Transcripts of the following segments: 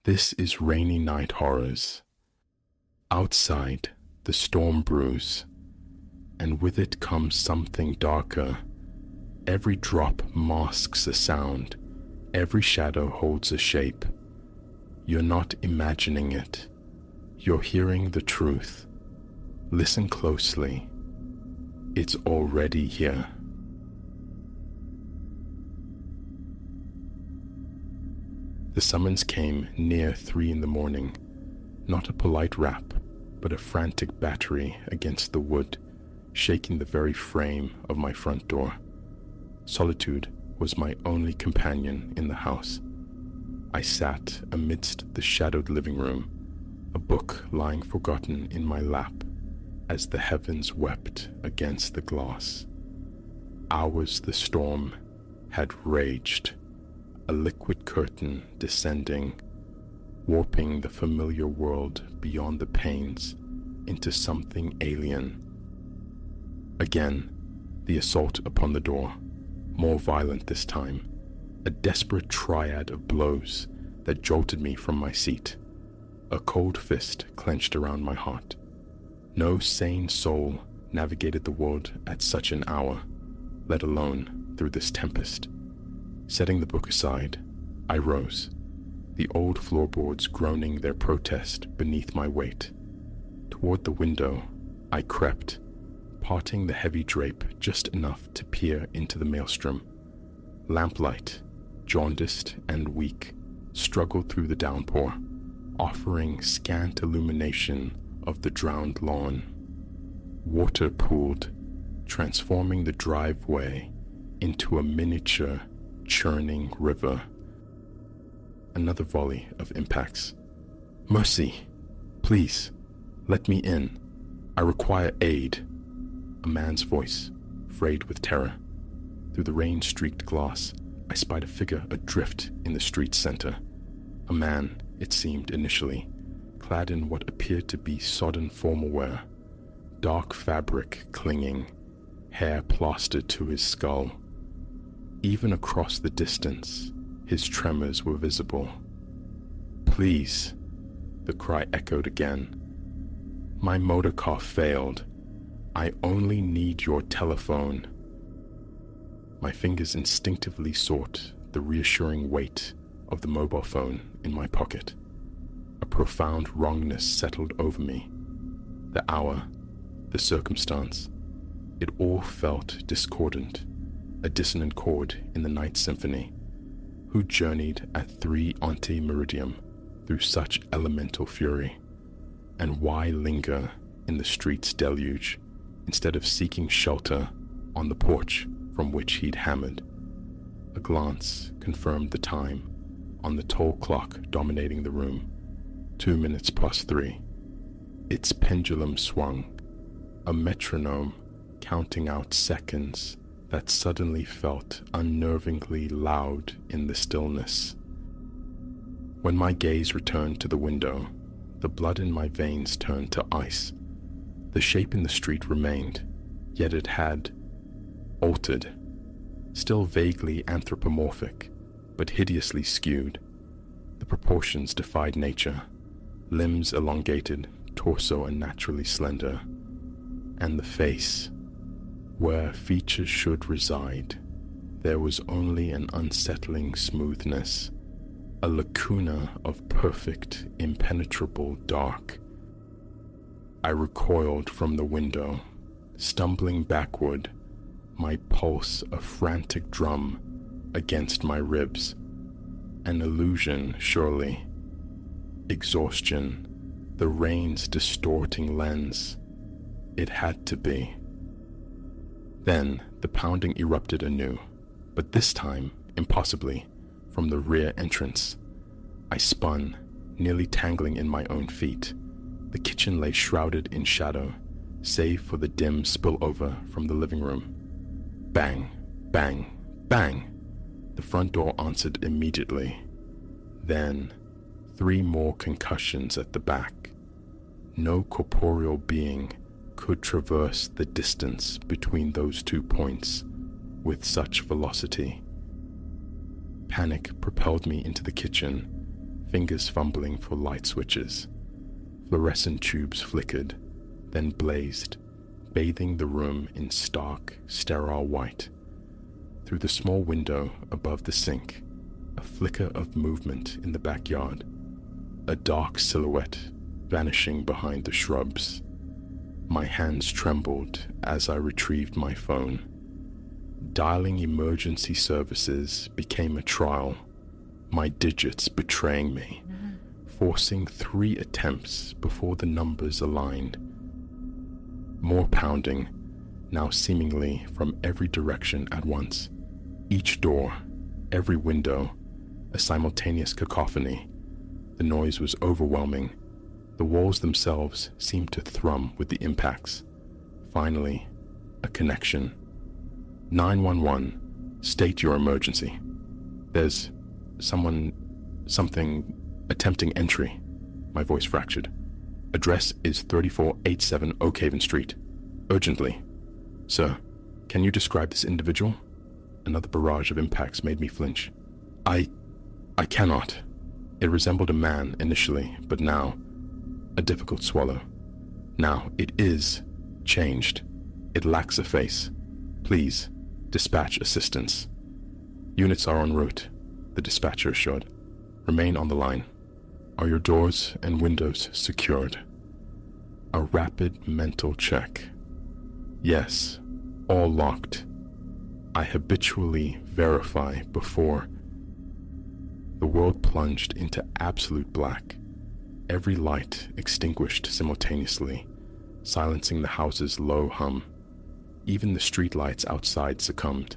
This is Rainy Night Horrors. Outside, the storm brews, and with it comes something darker. Every drop masks a sound, every shadow holds a shape. You're not imagining it. You're hearing the truth. Listen closely. It's already here. The summons came near 3 in the morning. Not a polite rap, but a frantic battery against the wood, shaking the very frame of my front door. Solitude was my only companion in the house. I sat amidst the shadowed living room, a book lying forgotten in my lap, as the heavens wept against the glass. Hours the storm had raged, a liquid curtain descending, warping the familiar world beyond the panes into something alien. Again, the assault upon the door, more violent this time, a desperate triad of blows that jolted me from my seat, a cold fist clenched around my heart. No sane soul navigated the world at such an hour, let alone through this tempest. Setting the book aside, I rose, the old floorboards groaning their protest beneath my weight. Toward the window, I crept, parting the heavy drape just enough to peer into the maelstrom. Lamplight, jaundiced and weak, struggled through the downpour, offering scant illumination of the drowned lawn. Water pooled, transforming the driveway into a miniature, churning river. Another volley of impacts. Mercy! Please, let me in. I require aid. A man's voice, frayed with terror. Through the rain-streaked glass, I spied a figure adrift in the street's center. A man, it seemed initially, clad in what appeared to be sodden formal wear, dark fabric clinging, hair plastered to his skull. Even across the distance, his tremors were visible. Please, the cry echoed again. My motor car failed. I only need your telephone. My fingers instinctively sought the reassuring weight of the mobile phone in my pocket. A profound wrongness settled over me. The hour, the circumstance, it all felt discordant, a dissonant chord in the night symphony. Who journeyed at 3 ante meridium through such elemental fury? And why linger in the street's deluge instead of seeking shelter on the porch from which he'd hammered? A glance confirmed the time on the toll clock dominating the room. 2 minutes past 3. Its pendulum swung, a metronome counting out seconds that suddenly felt unnervingly loud in the stillness. When my gaze returned to the window, the blood in my veins turned to ice. The shape in the street remained, yet it had altered, still vaguely anthropomorphic, but hideously skewed. The proportions defied nature, limbs elongated, torso unnaturally slender, and the face, where features should reside, there was only an unsettling smoothness, a lacuna of perfect, impenetrable dark. I recoiled from the window, stumbling backward, my pulse a frantic drum against my ribs. An illusion, surely. Exhaustion, the rain's distorting lens. It had to be. Then the pounding erupted anew, but this time, impossibly, from the rear entrance. I spun, nearly tangling in my own feet. The kitchen lay shrouded in shadow, save for the dim spillover from the living room. Bang, bang, bang! The front door answered immediately. Then, 3 more concussions at the back. No corporeal being could traverse the distance between those 2 points with such velocity. Panic propelled me into the kitchen, fingers fumbling for light switches. Fluorescent tubes flickered, then blazed, bathing the room in stark, sterile white. Through the small window above the sink, a flicker of movement in the backyard, a dark silhouette vanishing behind the shrubs. My hands trembled as I retrieved my phone. Dialing emergency services became a trial, my digits betraying me, forcing 3 attempts before the numbers aligned. More pounding, now seemingly from every direction at once. Each door, every window, a simultaneous cacophony. The noise was overwhelming. The walls themselves seemed to thrum with the impacts. Finally, a connection. 911, state your emergency. There's something attempting entry. My voice fractured. Address is 3487 Oakhaven Street. Urgently. Sir, can you describe this individual? Another barrage of impacts made me flinch. I cannot. It resembled a man initially, but now, a difficult swallow. Now it is changed. It lacks a face. Please, dispatch assistance. Units are en route, the dispatcher assured. Remain on the line. Are your doors and windows secured? A rapid mental check. Yes, all locked. I habitually verify before. The world plunged into absolute black. Every light extinguished simultaneously, silencing the house's low hum. Even the streetlights outside succumbed.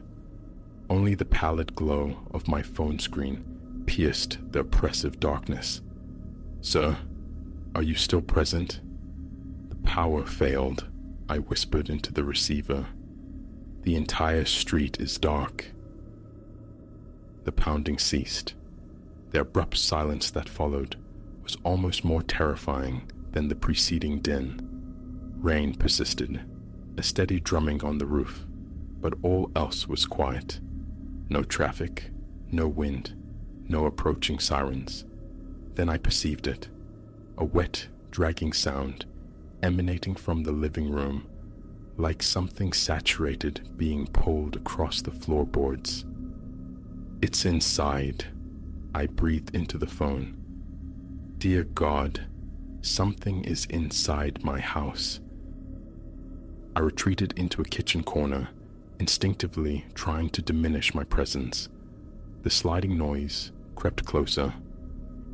Only the pallid glow of my phone screen pierced the oppressive darkness. Sir, are you still present? The power failed, I whispered into the receiver. The entire street is dark. The pounding ceased. The abrupt silence that followed was almost more terrifying than the preceding din. Rain persisted, a steady drumming on the roof, but all else was quiet. No traffic, no wind, no approaching sirens. Then I perceived it, a wet, dragging sound emanating from the living room, like something saturated being pulled across the floorboards. It's inside, I breathed into the phone. Dear God, something is inside my house. I retreated into a kitchen corner, instinctively trying to diminish my presence. The sliding noise crept closer.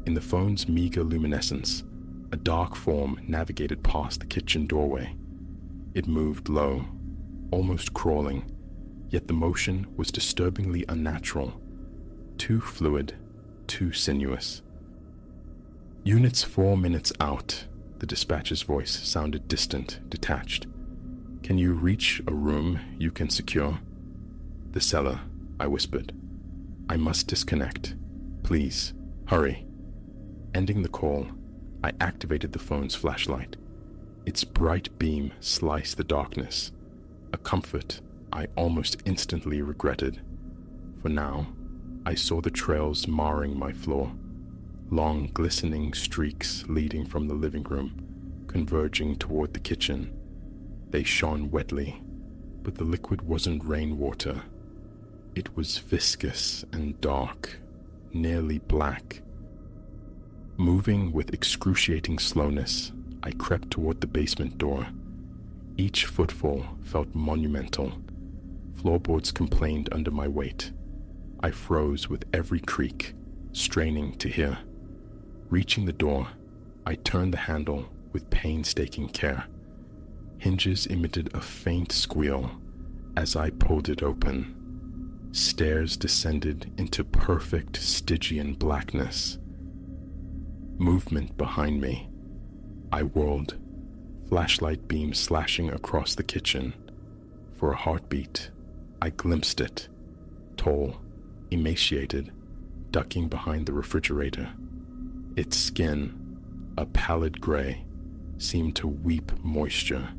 In the phone's meager luminescence, a dark form navigated past the kitchen doorway. It moved low, almost crawling, yet the motion was disturbingly unnatural, too fluid, too sinuous. Units 4 minutes out, the dispatcher's voice sounded distant, detached. Can you reach a room you can secure? The cellar, I whispered. I must disconnect. Please, hurry. Ending the call, I activated the phone's flashlight. Its bright beam sliced the darkness, a comfort I almost instantly regretted. For now, I saw the trails marring my floor, long glistening streaks leading from the living room, converging toward the kitchen. They shone wetly, but the liquid wasn't rainwater. It was viscous and dark, nearly black. Moving with excruciating slowness, I crept toward the basement door. Each footfall felt monumental. Floorboards complained under my weight. I froze with every creak, straining to hear. Reaching the door, I turned the handle with painstaking care. Hinges emitted a faint squeal as I pulled it open. Stairs descended into perfect Stygian blackness. Movement behind me. I whirled, flashlight beam slashing across the kitchen. For a heartbeat, I glimpsed it, tall, emaciated, ducking behind the refrigerator. Its skin, a pallid gray, seemed to weep moisture.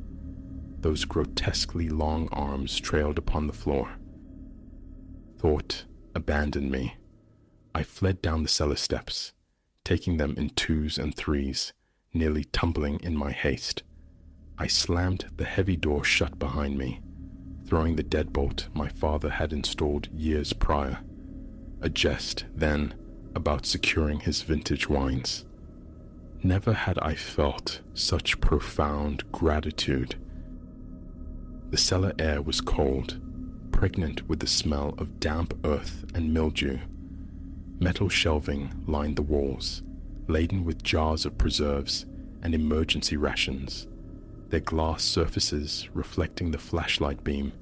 Those grotesquely long arms trailed upon the floor. Thought abandoned me. I fled down the cellar steps, taking them in twos and threes, nearly tumbling in my haste. I slammed the heavy door shut behind me, throwing the deadbolt my father had installed years prior, a jest then about securing his vintage wines. Never had I felt such profound gratitude. The cellar air was cold, pregnant with the smell of damp earth and mildew. Metal shelving lined the walls, laden with jars of preserves and emergency rations, their glass surfaces reflecting the flashlight beam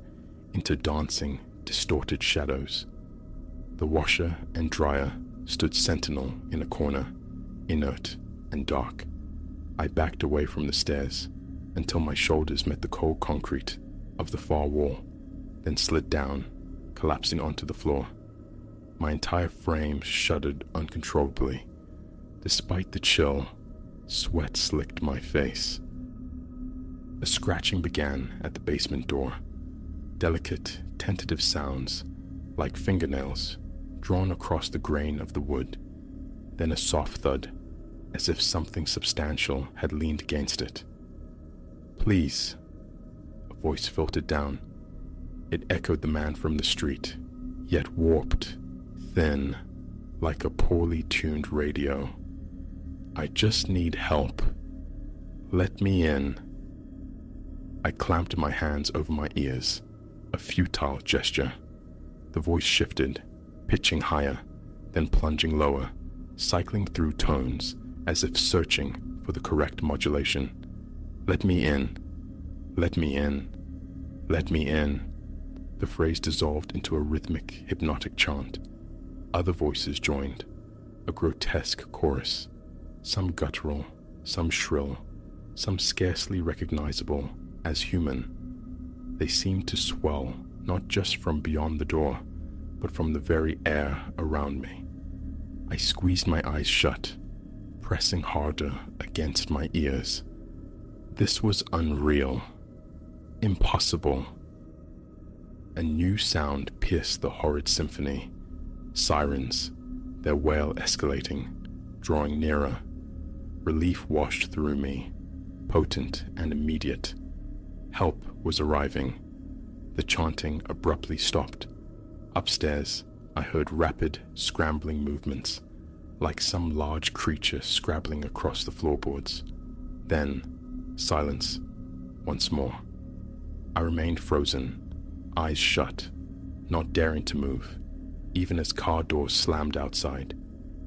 into dancing, distorted shadows. The washer and dryer stood sentinel in a corner, inert and dark. I backed away from the stairs until my shoulders met the cold concrete of the far wall, then slid down, collapsing onto the floor. My entire frame shuddered uncontrollably. Despite the chill, sweat slicked my face. A scratching began at the basement door. Delicate, tentative sounds, like fingernails, drawn across the grain of the wood. Then a soft thud, as if something substantial had leaned against it. "Please," a voice filtered down. It echoed the man from the street, yet warped, thin, like a poorly tuned radio. "I just need help. Let me in." I clamped my hands over my ears, a futile gesture. The voice shifted, pitching higher, then plunging lower, cycling through tones as if searching for the correct modulation. "Let me in. Let me in. Let me in." The phrase dissolved into a rhythmic, hypnotic chant. Other voices joined, a grotesque chorus, some guttural, some shrill, some scarcely recognizable as human. They seemed to swell not just from beyond the door, but from the very air around me. I squeezed my eyes shut, pressing harder against my ears. This was unreal, impossible. A new sound pierced the horrid symphony. Sirens, their wail escalating, drawing nearer. Relief washed through me, potent and immediate. Help was arriving. The chanting abruptly stopped. Upstairs, I heard rapid, scrambling movements, like some large creature scrabbling across the floorboards. Then, silence, once more. I remained frozen, eyes shut, not daring to move, even as car doors slammed outside,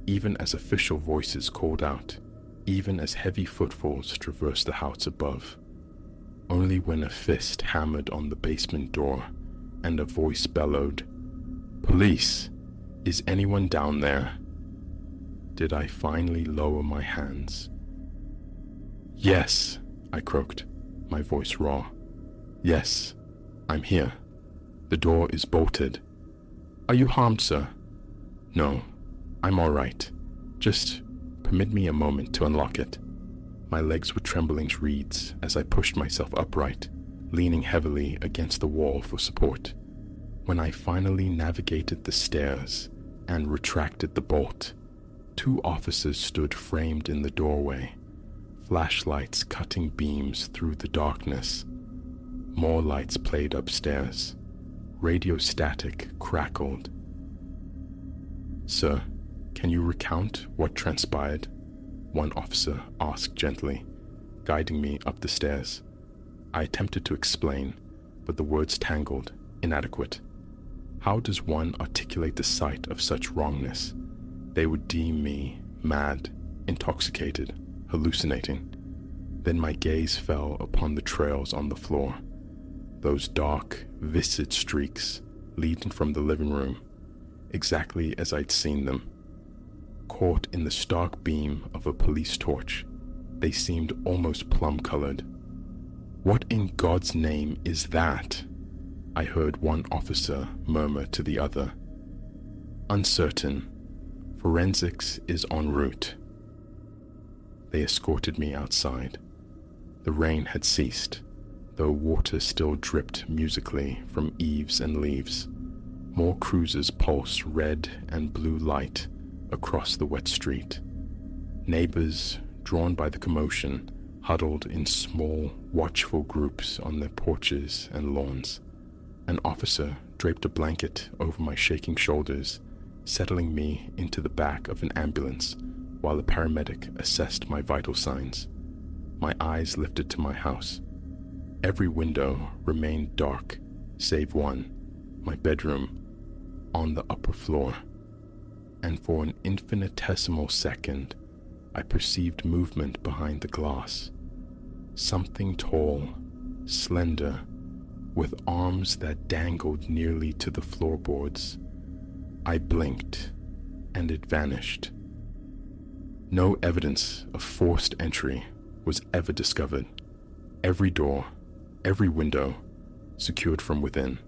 even as official voices called out, even as heavy footfalls traversed the house above. Only when a fist hammered on the basement door and a voice bellowed, "Police! Is anyone down there?" did I finally lower my hands. "Yes," I croaked, my voice raw. "Yes, I'm here. The door is bolted." "Are you harmed, sir?" "No, I'm all right. Just permit me a moment to unlock it." My legs were trembling reeds as I pushed myself upright, leaning heavily against the wall for support. When I finally navigated the stairs and retracted the bolt, 2 officers stood framed in the doorway, flashlights cutting beams through the darkness. More lights played upstairs. Radio static crackled. "Sir, can you recount what transpired?" one officer asked gently, guiding me up the stairs. I attempted to explain, but the words tangled, inadequate. How does one articulate the sight of such wrongness? They would deem me mad, intoxicated, hallucinating. Then my gaze fell upon the trails on the floor, those dark, viscid streaks leading from the living room, exactly as I'd seen them. Caught in the stark beam of a police torch, they seemed almost plum-colored. "What in God's name is that?" I heard one officer murmur to the other. "Uncertain. Forensics is en route." They escorted me outside. The rain had ceased, though water still dripped musically from eaves and leaves. More cruisers pulsed red and blue light across the wet street. Neighbors, drawn by the commotion, huddled in small, watchful groups on their porches and lawns. An officer draped a blanket over my shaking shoulders, settling me into the back of an ambulance while a paramedic assessed my vital signs. My eyes lifted to my house. Every window remained dark, save one, my bedroom, on the upper floor. And for an infinitesimal second, I perceived movement behind the glass. Something tall, slender, with arms that dangled nearly to the floorboards. I blinked, and it vanished. No evidence of forced entry was ever discovered. Every door, every window, secured from within.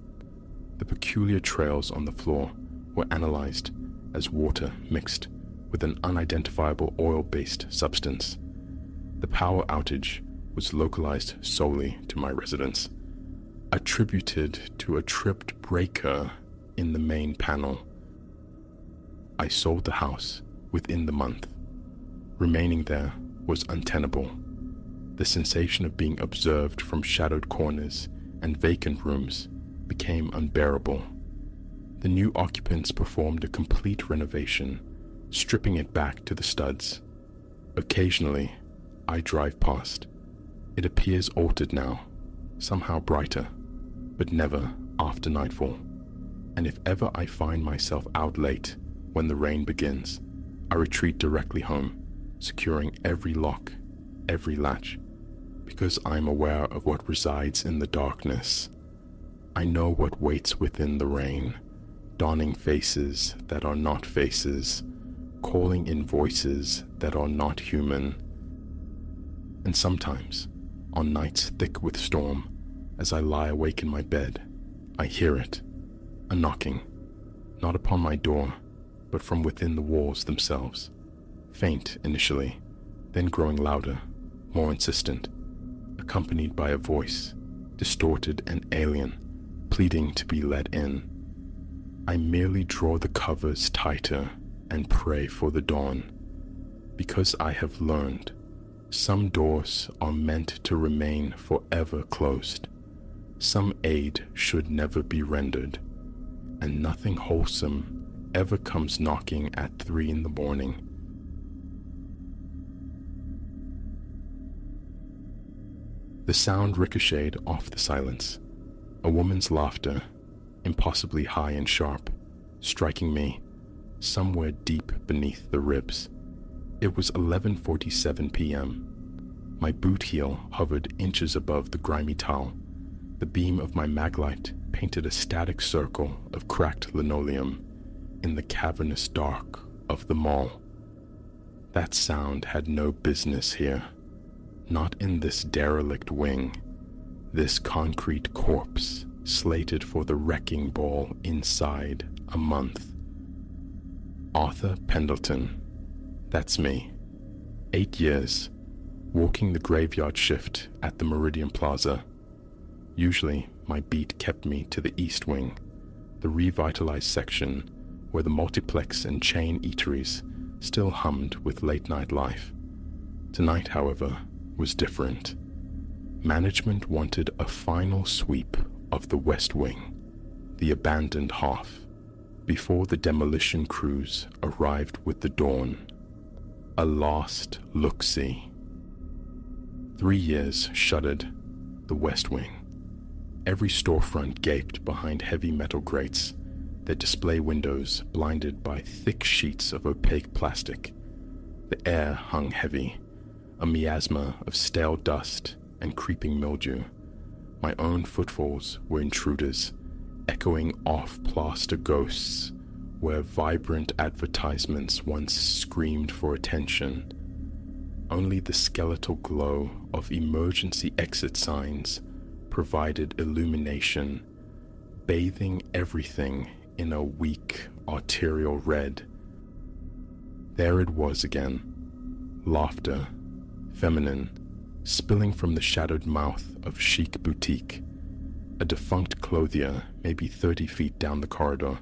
The peculiar trails on the floor were analyzed as water mixed with an unidentifiable oil-based substance. The power outage was localized solely to my residence, attributed to a tripped breaker in the main panel. I sold the house within the month. Remaining there was untenable. The sensation of being observed from shadowed corners and vacant rooms became unbearable. The new occupants performed a complete renovation, stripping it back to the studs. Occasionally, I drive past. It appears altered now, somehow brighter, but never after nightfall. And if ever I find myself out late when the rain begins, I retreat directly home, securing every lock, every latch, because I'm aware of what resides in the darkness. I know what waits within the rain, donning faces that are not faces, calling in voices that are not human. And sometimes, on nights thick with storm, as I lie awake in my bed, I hear it, a knocking, not upon my door, but from within the walls themselves, faint initially, then growing louder, more insistent, accompanied by a voice, distorted and alien, pleading to be let in. I merely draw the covers tighter and pray for the dawn, because I have learned some doors are meant to remain forever closed. Some aid should never be rendered, and nothing wholesome ever comes knocking at 3 a.m. The sound ricocheted off the silence, a woman's laughter, impossibly high and sharp, striking me somewhere deep beneath the ribs. It was 11:47 p.m. My boot heel hovered inches above the grimy tile. The beam of my maglite painted a static circle of cracked linoleum in the cavernous dark of the mall. That sound had no business here, not in this derelict wing, this concrete corpse slated for the wrecking ball inside a month. Arthur Pendleton, that's me. 8 years, walking the graveyard shift at the Meridian Plaza. Usually, my beat kept me to the East Wing, the revitalized section where the multiplex and chain eateries still hummed with late-night life. Tonight, however, was different. Management wanted a final sweep of the West Wing, the abandoned half, before the demolition crews arrived with the dawn. A last look-see. 3 years shuttered the West Wing. Every storefront gaped behind heavy metal grates, their display windows blinded by thick sheets of opaque plastic. The air hung heavy, a miasma of stale dust and creeping mildew. My own footfalls were intruders, echoing off-plaster ghosts where vibrant advertisements once screamed for attention. Only the skeletal glow of emergency exit signs provided illumination, bathing everything in a weak arterial red. There it was again, laughter, feminine, spilling from the shadowed mouth of chic boutique. A defunct clothier maybe 30 feet down the corridor.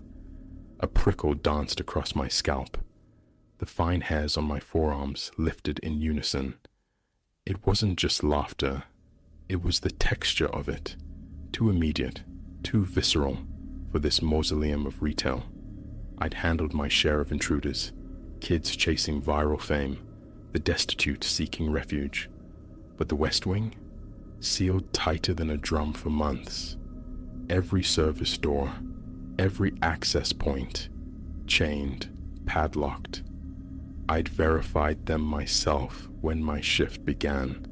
A prickle danced across my scalp. The fine hairs on my forearms lifted in unison. It wasn't just laughter, it was the texture of it, too immediate, too visceral for this mausoleum of retail. I'd handled my share of intruders, kids chasing viral fame, the destitute seeking refuge. But the West Wing? Sealed tighter than a drum for months. Every service door, every access point, chained, padlocked. I'd verified them myself when my shift began.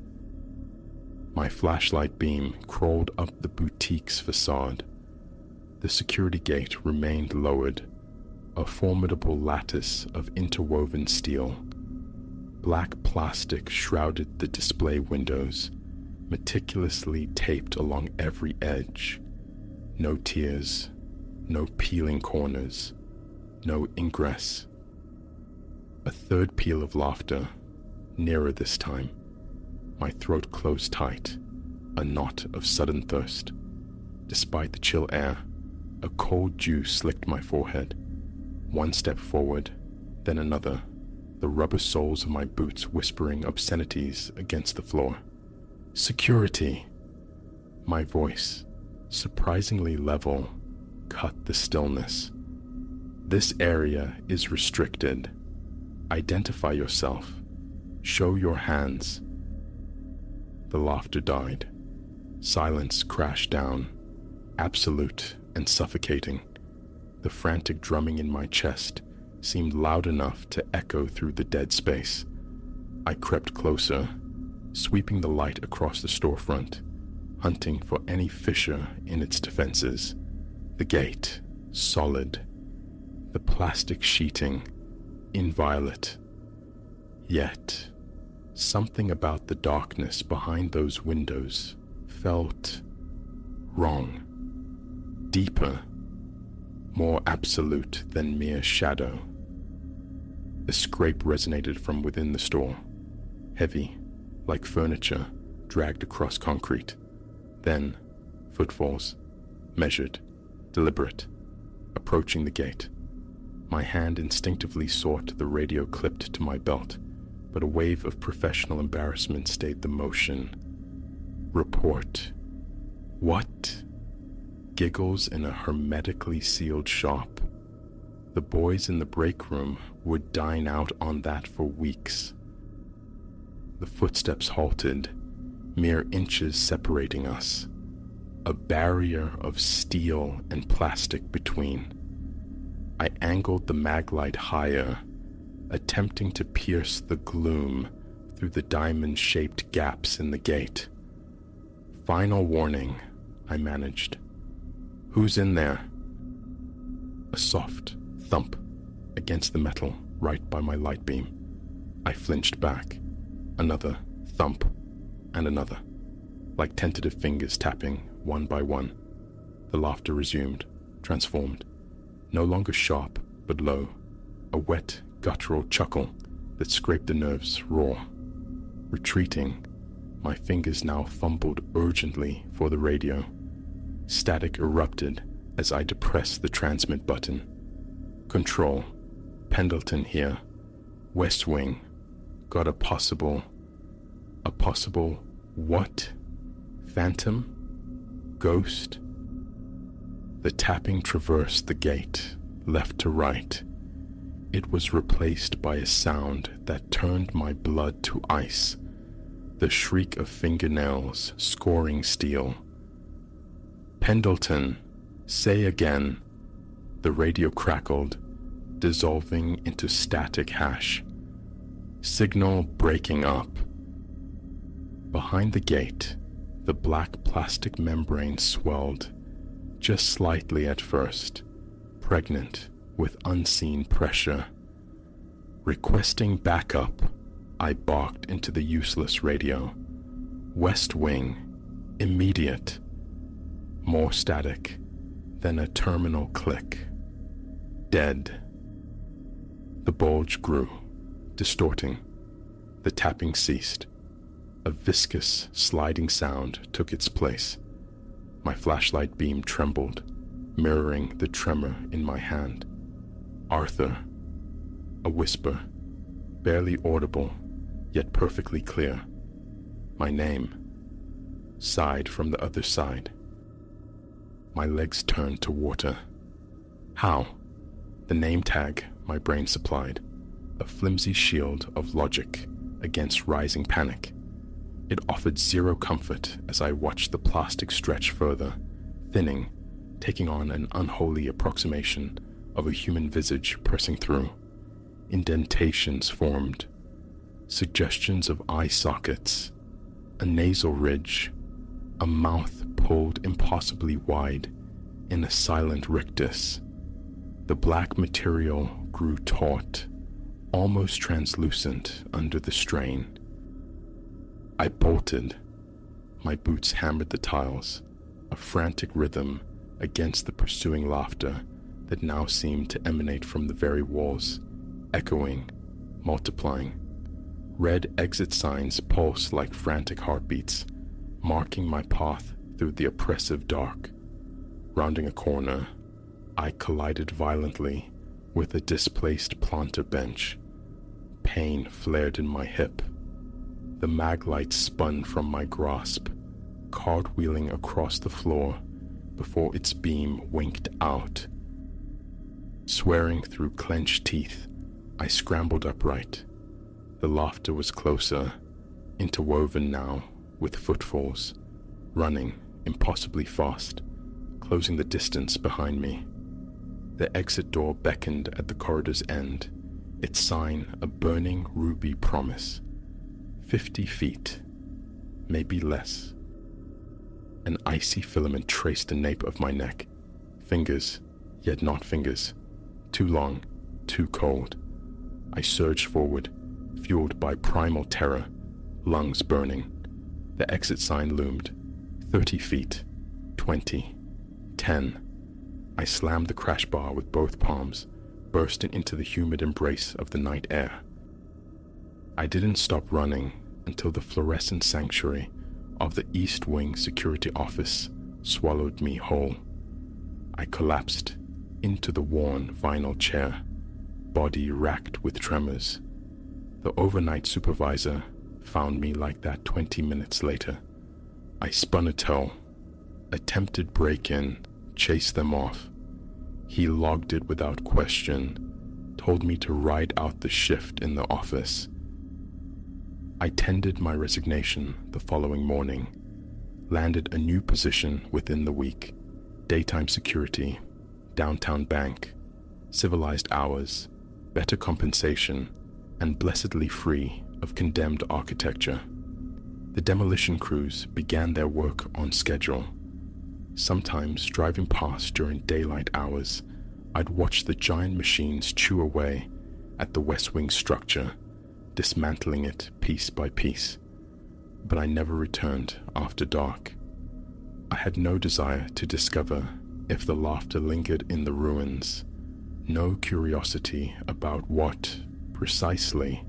My flashlight beam crawled up the boutique's facade. The security gate remained lowered, a formidable lattice of interwoven steel. Black plastic shrouded the display windows, meticulously taped along every edge. No tears, no peeling corners, no ingress. A third peal of laughter, nearer this time. My throat closed tight, a knot of sudden thirst. Despite the chill air, a cold dew slicked my forehead. One step forward, then another, the rubber soles of my boots whispering obscenities against the floor. Security! My voice, surprisingly level, cut the stillness. This area is restricted. Identify yourself. Show your hands. The laughter died. Silence crashed down, absolute and suffocating. The frantic drumming in my chest seemed loud enough to echo through the dead space. I crept closer, sweeping the light across the storefront, hunting for any fissure in its defenses. The gate, solid. The plastic sheeting, inviolate. Yet, something about the darkness behind those windows felt wrong. Deeper, more absolute than mere shadow. A scrape resonated from within the store, heavy, like furniture dragged across concrete. Then, footfalls, measured, deliberate, approaching the gate. My hand instinctively sought the radio clipped to my belt, but a wave of professional embarrassment stayed the motion. Report. What? Giggles in a hermetically sealed shop. The boys in the break room would dine out on that for weeks. The footsteps halted, mere inches separating us, a barrier of steel and plastic between. I angled the maglite higher, attempting to pierce the gloom through the diamond-shaped gaps in the gate. Final warning, I managed. Who's in there? A soft thump against the metal right by my light beam. I flinched back. Another thump and another, like tentative fingers tapping one by one. The laughter resumed, transformed, no longer sharp but low, a wet, guttural chuckle that scraped the nerves raw. Retreating, my fingers now fumbled urgently for the radio. Static erupted as I depressed the transmit button. Control, Pendleton here. West Wing. Got a possible what? Phantom? Ghost? The tapping traversed the gate, left to right. It was replaced by a sound that turned my blood to ice, the shriek of fingernails scoring steel. Pendleton, say again. The radio crackled, dissolving into static hash. Signal breaking up. Behind the gate, the black plastic membrane swelled, just slightly at first, pregnant with unseen pressure. Requesting backup, I barked into the useless radio. West Wing, immediate. More static, then a terminal click. Dead. The bulge grew, distorting. The tapping ceased. A viscous, sliding sound took its place. My flashlight beam trembled, mirroring the tremor in my hand. Arthur. A whisper, barely audible, yet perfectly clear. My name, sighed from the other side. My legs turned to water. How? The name tag my brain supplied, a flimsy shield of logic against rising panic. It offered zero comfort as I watched the plastic stretch further, thinning, taking on an unholy approximation of a human visage pressing through. Indentations formed, suggestions of eye sockets, a nasal ridge, a mouth pulled impossibly wide in a silent rictus. The black material grew taut, almost translucent under the strain. I bolted. My boots hammered the tiles, a frantic rhythm against the pursuing laughter that now seemed to emanate from the very walls, echoing, multiplying. Red exit signs pulsed like frantic heartbeats, marking my path through the oppressive dark. Rounding a corner, I collided violently with a displaced planter bench. Pain flared in my hip. The mag light spun from my grasp, cartwheeling across the floor before its beam winked out. Swearing through clenched teeth, I scrambled upright. The laughter was closer, interwoven now with footfalls, running impossibly fast, closing the distance behind me. The exit door beckoned at the corridor's end, its sign a burning ruby promise. 50 feet, maybe less. An icy filament traced the nape of my neck. Fingers, yet not fingers. Too long, too cold. I surged forward, fueled by primal terror, lungs burning. The exit sign loomed. 30 feet, 20, 10. I slammed the crash bar with both palms, bursting into the humid embrace of the night air. I didn't stop running until the fluorescent sanctuary of the East Wing security office swallowed me whole. I collapsed into the worn vinyl chair, body racked with tremors. The overnight supervisor found me like that 20 minutes later. I spun a toe, attempted break-in, chased them off. He logged it without question, told me to ride out the shift in the office. I tendered my resignation the following morning, landed a new position within the week, daytime security, downtown bank, civilized hours, better compensation, and blessedly free of condemned architecture. The demolition crews began their work on schedule. Sometimes driving past during daylight hours, I'd watch the giant machines chew away at the West Wing structure, dismantling it piece by piece. But I never returned after dark. I had no desire to discover if the laughter lingered in the ruins, no curiosity about what, precisely,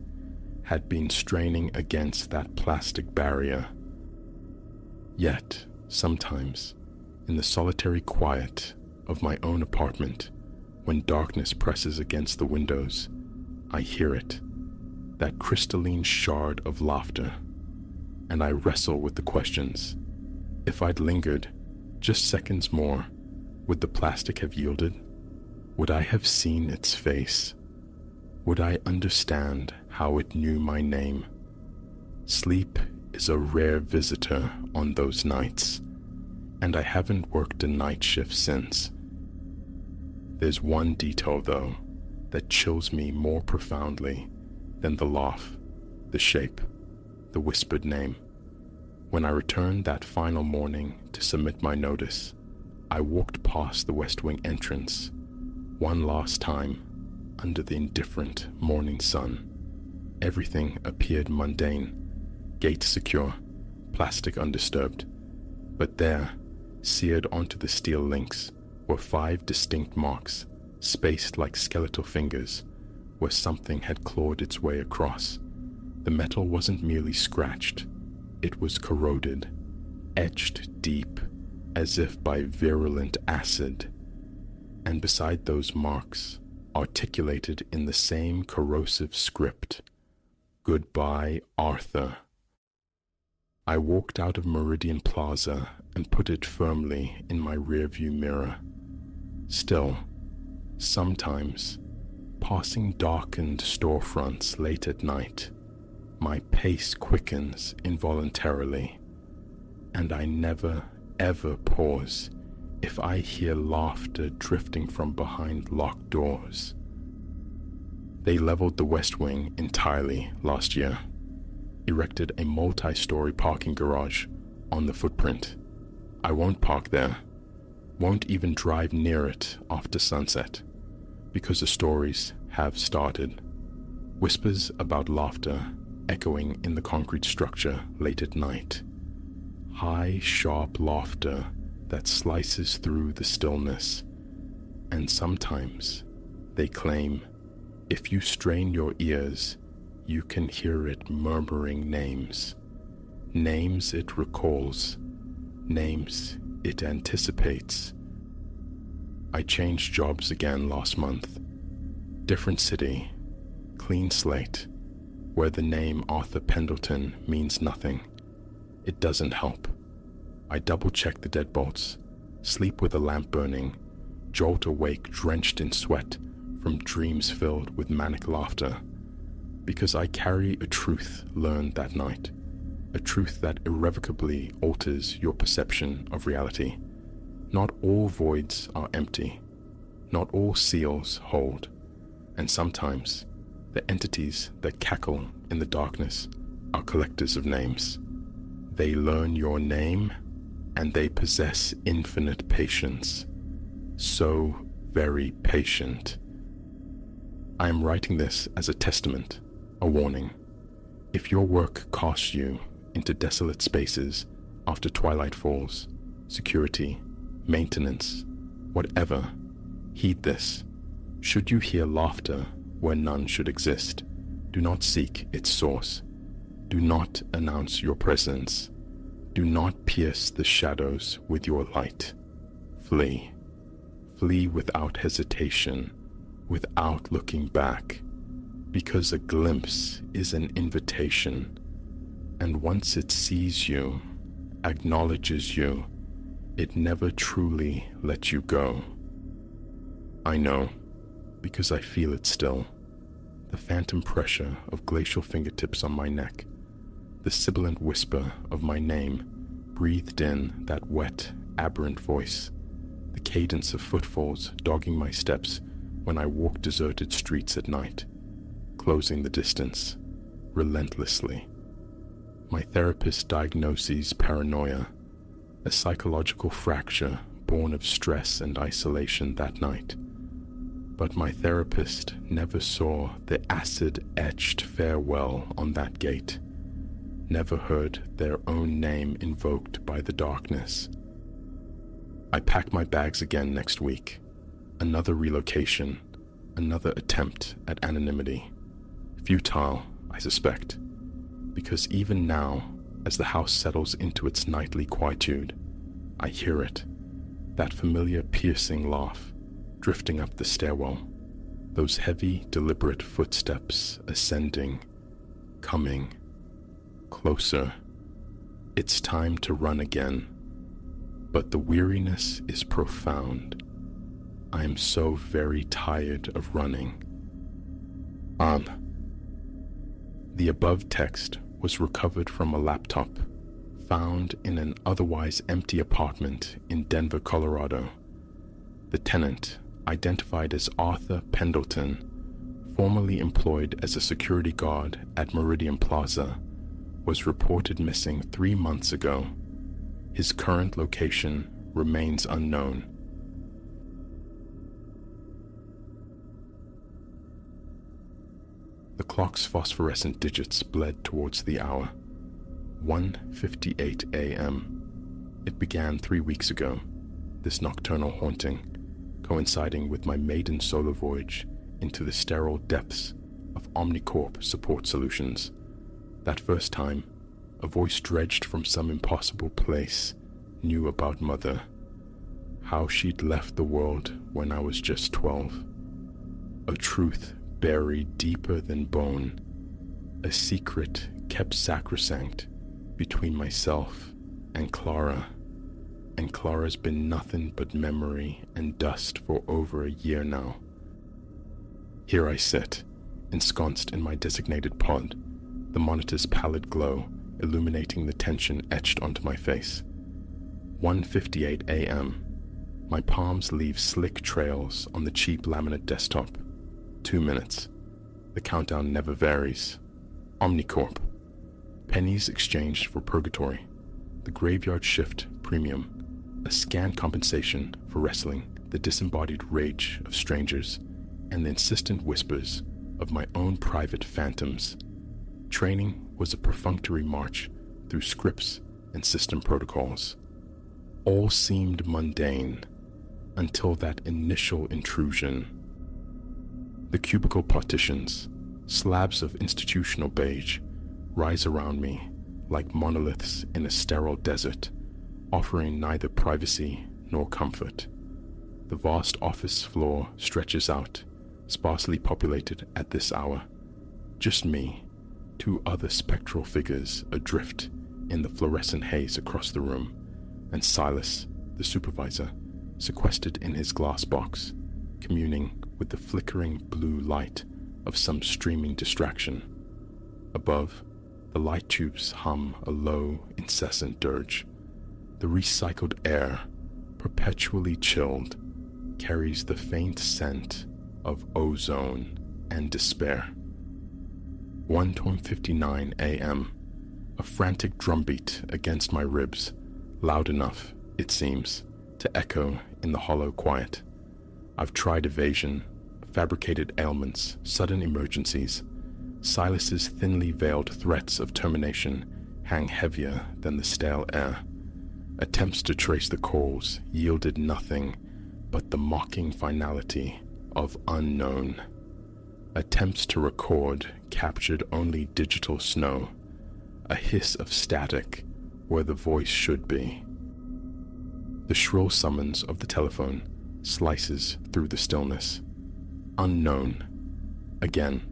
had been straining against that plastic barrier. Yet, sometimes, in the solitary quiet of my own apartment, when darkness presses against the windows, I hear it, that crystalline shard of laughter, and I wrestle with the questions. If I'd lingered just seconds more, would the plastic have yielded? Would I have seen its face? Would I understand how it knew my name? Sleep is a rare visitor on those nights, and I haven't worked a night shift since. There's one detail, though, that chills me more profoundly than the laugh, the shape, the whispered name. When I returned that final morning to submit my notice, I walked past the West Wing entrance, one last time, under the indifferent morning sun. Everything appeared mundane, gate secure, plastic undisturbed. But there, seared onto the steel links, were 5 distinct marks, spaced like skeletal fingers, where something had clawed its way across. The metal wasn't merely scratched, it was corroded, etched deep, as if by virulent acid. And beside those marks, articulated in the same corrosive script, Goodbye, Arthur. I walked out of Meridian Plaza and put it firmly in my rearview mirror. Still, sometimes, passing darkened storefronts late at night, my pace quickens involuntarily, and I never, ever pause if I hear laughter drifting from behind locked doors. They leveled the West Wing entirely last year, erected a multi-story parking garage on the footprint. I won't park there, won't even drive near it after sunset, because the stories have started. Whispers about laughter echoing in the concrete structure late at night. High, sharp laughter that slices through the stillness. And sometimes, they claim, if you strain your ears, you can hear it murmuring names. Names it recalls. Names it anticipates. I changed jobs again last month. Different city, clean slate, where the name Arthur Pendleton means nothing. It doesn't help. I double-check the deadbolts, sleep with a lamp burning, jolt awake drenched in sweat from dreams filled with manic laughter, because I carry a truth learned that night, a truth that irrevocably alters your perception of reality. Not all voids are empty, not all seals hold, and sometimes the entities that cackle in the darkness are collectors of names. They learn your name, and they possess infinite patience. So very patient. I am writing this as a testament, a warning. If your work casts you into desolate spaces after twilight falls, security, maintenance, whatever, heed this. Should you hear laughter where none should exist, do not seek its source. Do not announce your presence. Do not pierce the shadows with your light. Flee. Flee without hesitation, without looking back, because a glimpse is an invitation, and once it sees you, acknowledges you, it never truly lets you go. I know, because I feel it still, the phantom pressure of glacial fingertips on my neck, the sibilant whisper of my name breathed in that wet, aberrant voice, the cadence of footfalls dogging my steps when I walk deserted streets at night, closing the distance, relentlessly. My therapist diagnoses paranoia, a psychological fracture born of stress and isolation that night. But my therapist never saw the acid-etched farewell on that gate, never heard their own name invoked by the darkness. I pack my bags again next week. Another relocation, another attempt at anonymity. Futile, I suspect, because even now, as the house settles into its nightly quietude, I hear it, that familiar piercing laugh, drifting up the stairwell, those heavy, deliberate footsteps ascending, coming, closer. It's time to run again, but the weariness is profound. I am so very tired of running. The above text was recovered from a laptop found in an otherwise empty apartment in Denver, Colorado. The tenant, identified as Arthur Pendleton, formerly employed as a security guard at Meridian Plaza, was reported missing 3 months ago. His current location remains unknown. The clock's phosphorescent digits bled towards the hour. 1:58 a.m. It began 3 weeks ago, this nocturnal haunting, coinciding with my maiden solo voyage into the sterile depths of Omnicorp Support Solutions. That first time, a voice dredged from some impossible place knew about Mother, how she'd left the world when I was just 12. A truth buried deeper than bone, A secret kept sacrosanct between myself and Clara, and Clara's been nothing but memory and dust for over a year now. Here I sit, ensconced in my designated pod, the monitor's pallid glow illuminating the tension etched onto my face. 1:58 a.m. My palms leave slick trails on the cheap laminate desktop. 2 minutes. The countdown never varies. Omnicorp. Pennies exchanged for purgatory. The graveyard shift premium. A scant compensation for wrestling the disembodied rage of strangers and the insistent whispers of my own private phantoms. Training was a perfunctory march through scripts and system protocols. All seemed mundane until that initial intrusion. The cubicle partitions, slabs of institutional beige, rise around me like monoliths in a sterile desert, offering neither privacy nor comfort. The vast office floor stretches out, sparsely populated at this hour. Just me, 2 other spectral figures adrift in the fluorescent haze across the room, and Silas, the supervisor, sequestered in his glass box, communing with the flickering blue light of some streaming distraction. Above, the light tubes hum a low, incessant dirge. The recycled air, perpetually chilled, carries the faint scent of ozone and despair. 1:59 a.m. A frantic drumbeat against my ribs, loud enough, it seems, to echo in the hollow quiet. I've tried evasion, fabricated ailments, sudden emergencies. Silas's thinly veiled threats of termination hang heavier than the stale air. Attempts to trace the cause yielded nothing but the mocking finality of unknown. Attempts to record captured only digital snow, a hiss of static where the voice should be. The shrill summons of the telephone slices through the stillness. Unknown. Again.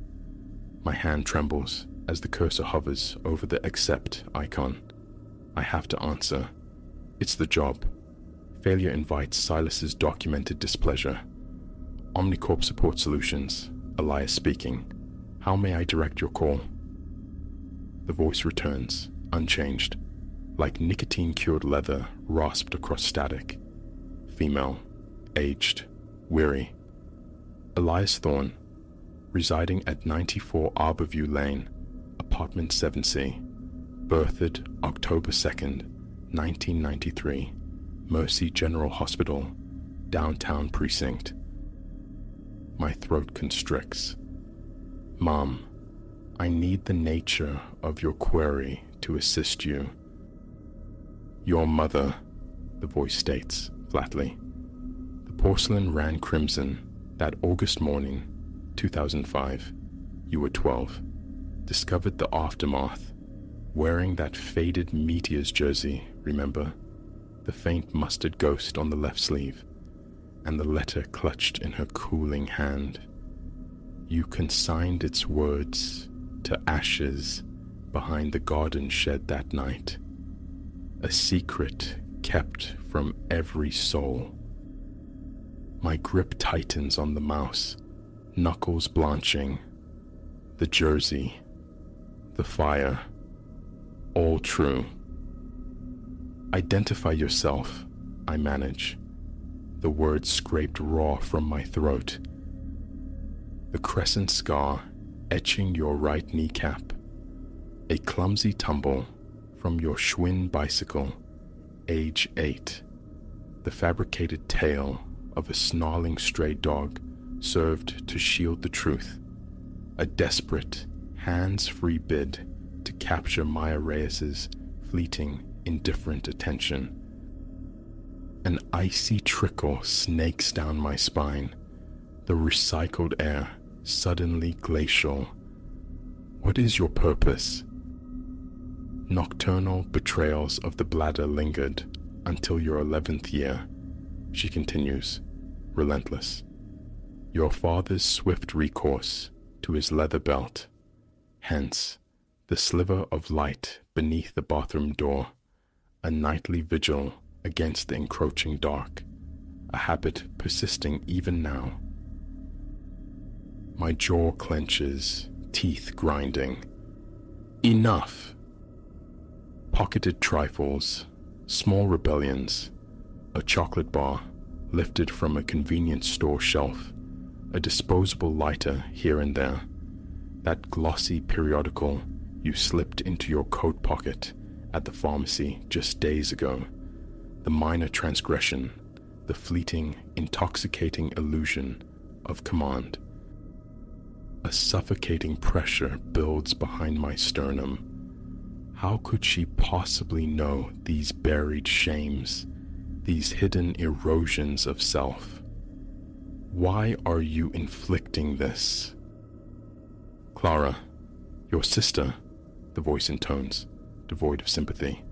My hand trembles as the cursor hovers over the accept icon. I have to answer. It's the job. Failure invites Silas's documented displeasure. Omnicorp Support Solutions, Elias speaking. How may I direct your call? The voice returns, unchanged, like nicotine-cured leather rasped across static. Female, aged, weary. Elias Thorne, residing at 94 Arborview Lane, apartment 7C, birthed October 2nd, 1993, Mercy General Hospital, downtown precinct. My throat constricts. Mom, I need the nature of your query to assist you. Your mother, the voice states flatly. The porcelain ran crimson that August morning, 2005. You were 12. Discovered the aftermath, wearing that faded Meteors jersey, remember? The faint mustard ghost on the left sleeve, and the letter clutched in her cooling hand. You consigned its words to ashes behind the garden shed that night, a secret kept from every soul. My grip tightens on the mouse, knuckles blanching. The jersey, the fire, all true. Identify yourself, I manage, the words scraped raw from my throat. The crescent scar etching your right kneecap, a clumsy tumble from your Schwinn bicycle, age 8, the fabricated tail of a snarling stray dog served to shield the truth, a desperate, hands-free bid to capture Maya Reyes's fleeting, indifferent attention. An icy trickle snakes down my spine, the recycled air suddenly glacial. What is your purpose? Nocturnal betrayals of the bladder lingered until your 11th year, she continues, relentless. Your father's swift recourse to his leather belt, hence The sliver of light beneath the bathroom door, a nightly vigil against the encroaching dark, a habit persisting even now. My jaw clenches, teeth grinding. Enough! Pocketed trifles, small rebellions, a chocolate bar lifted from a convenience store shelf, a disposable lighter here and there, that glossy periodical you slipped into your coat pocket at the pharmacy just days ago, the minor transgression, the fleeting, intoxicating illusion of command. A suffocating pressure builds behind my sternum. How could she possibly know these buried shames, these hidden erosions of self? Why are you inflicting this? Clara, your sister, the voice intones, devoid of sympathy.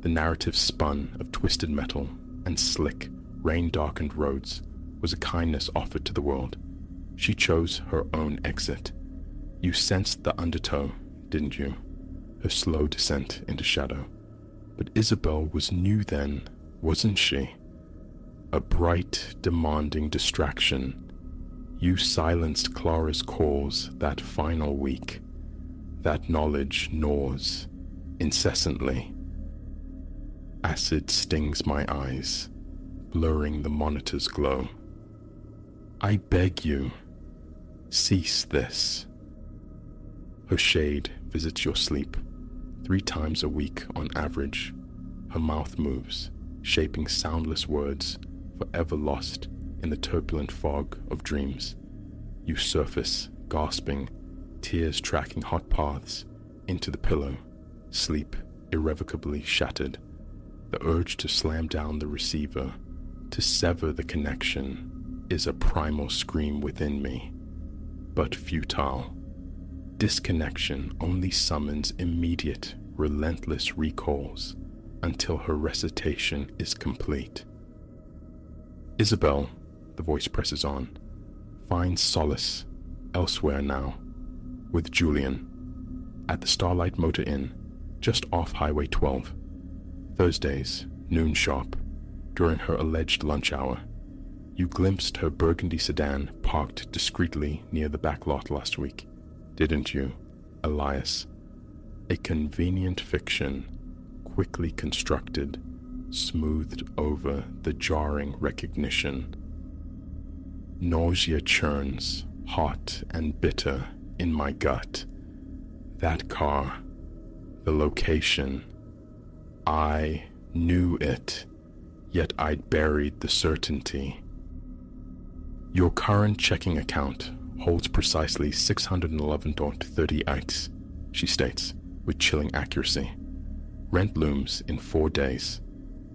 The narrative spun of twisted metal and slick, rain-darkened roads was a kindness offered to the world. She chose her own exit. You sensed the undertow, didn't you? Her slow descent into shadow. But Isabel was new then, wasn't she? A bright, demanding distraction. You silenced Clara's calls that final week. That knowledge gnaws, incessantly. Acid stings my eyes, blurring the monitor's glow. I beg you, cease this. Her shade visits your sleep 3 times a week on average. Her mouth moves, shaping soundless words forever lost in the turbulent fog of dreams. You surface, gasping, tears tracking hot paths into the pillow, sleep irrevocably shattered. The urge to slam down the receiver, to sever the connection, is a primal scream within me, but futile. Disconnection only summons immediate, relentless recalls until her recitation is complete. Isabel, the voice presses on, finds solace elsewhere now, with Julian, at the Starlight Motor Inn, just off Highway 12. Thursdays, noon sharp, during her alleged lunch hour. You glimpsed her burgundy sedan parked discreetly near the back lot last week, didn't you, Elias? A convenient fiction, quickly constructed, smoothed over the jarring recognition. Nausea churns, hot and bitter, in my gut. That car, the location, I knew it, yet I'd buried the certainty. Your current checking account holds precisely $611.38, she states, with chilling accuracy. Rent looms in 4 days.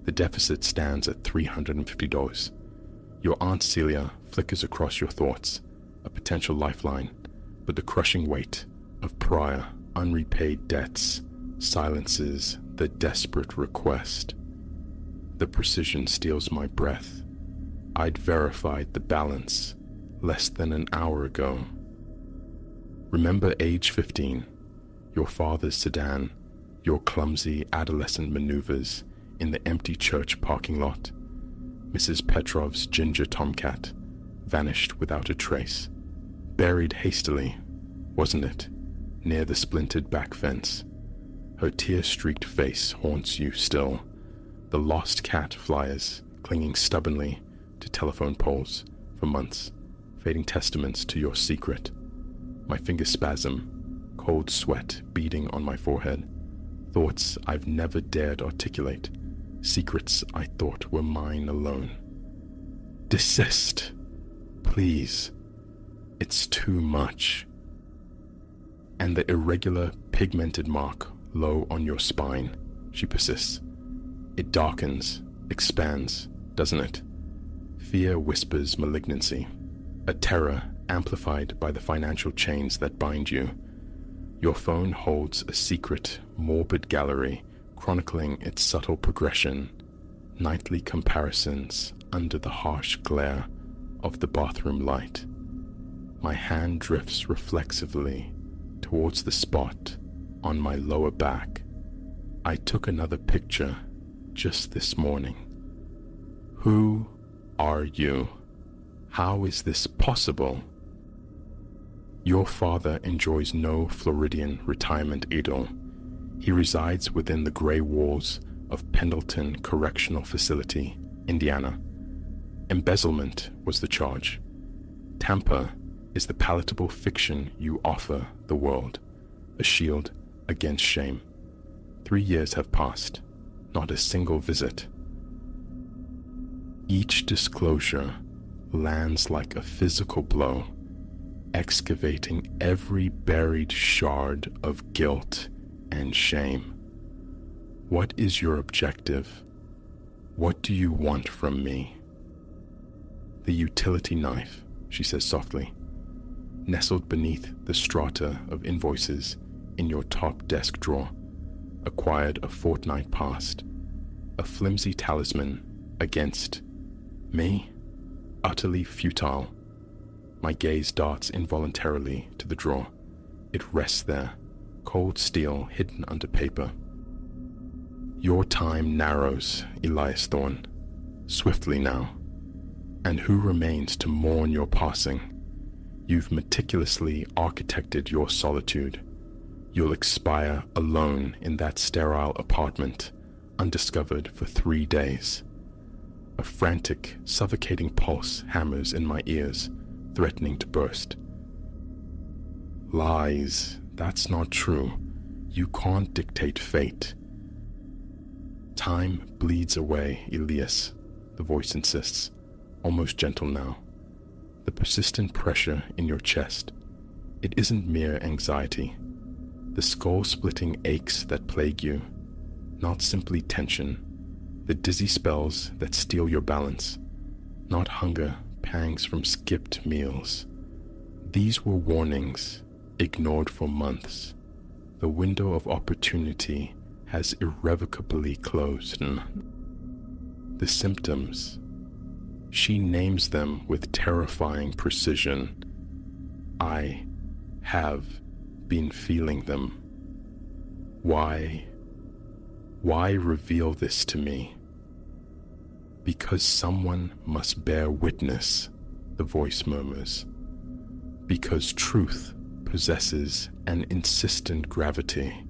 The deficit stands at $350. Your Aunt Celia flickers across your thoughts, a potential lifeline, but the crushing weight of prior, unrepaid debts silences the desperate request. The precision steals my breath. I'd verified the balance less than an hour ago. Remember age 15, your father's sedan, your clumsy adolescent maneuvers in the empty church parking lot. Mrs. Petrov's ginger tomcat vanished without a trace. Buried hastily, wasn't it, near the splintered back fence. Her tear-streaked face haunts you still. The lost cat flyers clinging stubbornly to telephone poles for months, fading testaments to your secret. My fingers spasm, cold sweat beading on my forehead. Thoughts I've never dared articulate, secrets I thought were mine alone. Desist, please. It's too much. And the irregular, pigmented mark low on your spine, she persists. It darkens, expands, doesn't it? Fear whispers malignancy, a terror amplified by the financial chains that bind you. Your phone holds a secret, morbid gallery chronicling its subtle progression, nightly comparisons under the harsh glare of the bathroom light. My hand drifts reflexively towards the spot on my lower back. I took another picture just this morning. Who are you? How is this possible? Your father enjoys no Floridian retirement idyll. He resides within the gray walls of Pendleton Correctional Facility, Indiana. Embezzlement was the charge. Tampa is the palatable fiction you offer the world, a shield against shame. 3 years have passed, not a single visit. Each disclosure lands like a physical blow, excavating every buried shard of guilt and shame. What is your objective? What do you want from me? The utility knife, she says softly, nestled beneath the strata of invoices in your top desk drawer, acquired a fortnight past, a flimsy talisman against me, utterly futile. My gaze darts involuntarily to the drawer. It rests there, cold steel hidden under paper. Your time narrows, Elias Thorne, swiftly now. And who remains to mourn your passing? You've meticulously architected your solitude. You'll expire alone in that sterile apartment, undiscovered for 3 days. A frantic, suffocating pulse hammers in my ears, threatening to burst. Lies, that's not true. You can't dictate fate. Time bleeds away, Elias, the voice insists, almost gentle now. The persistent pressure in your chest. It isn't mere anxiety. The skull-splitting aches that plague you, not simply tension. The dizzy spells that steal your balance, not hunger pangs from skipped meals. These were warnings, ignored for months. The window of opportunity has irrevocably closed. The symptoms, she names them with terrifying precision. I have been feeling them. Why reveal this to me? Because someone must bear witness, the voice murmurs. Because truth possesses an insistent gravity.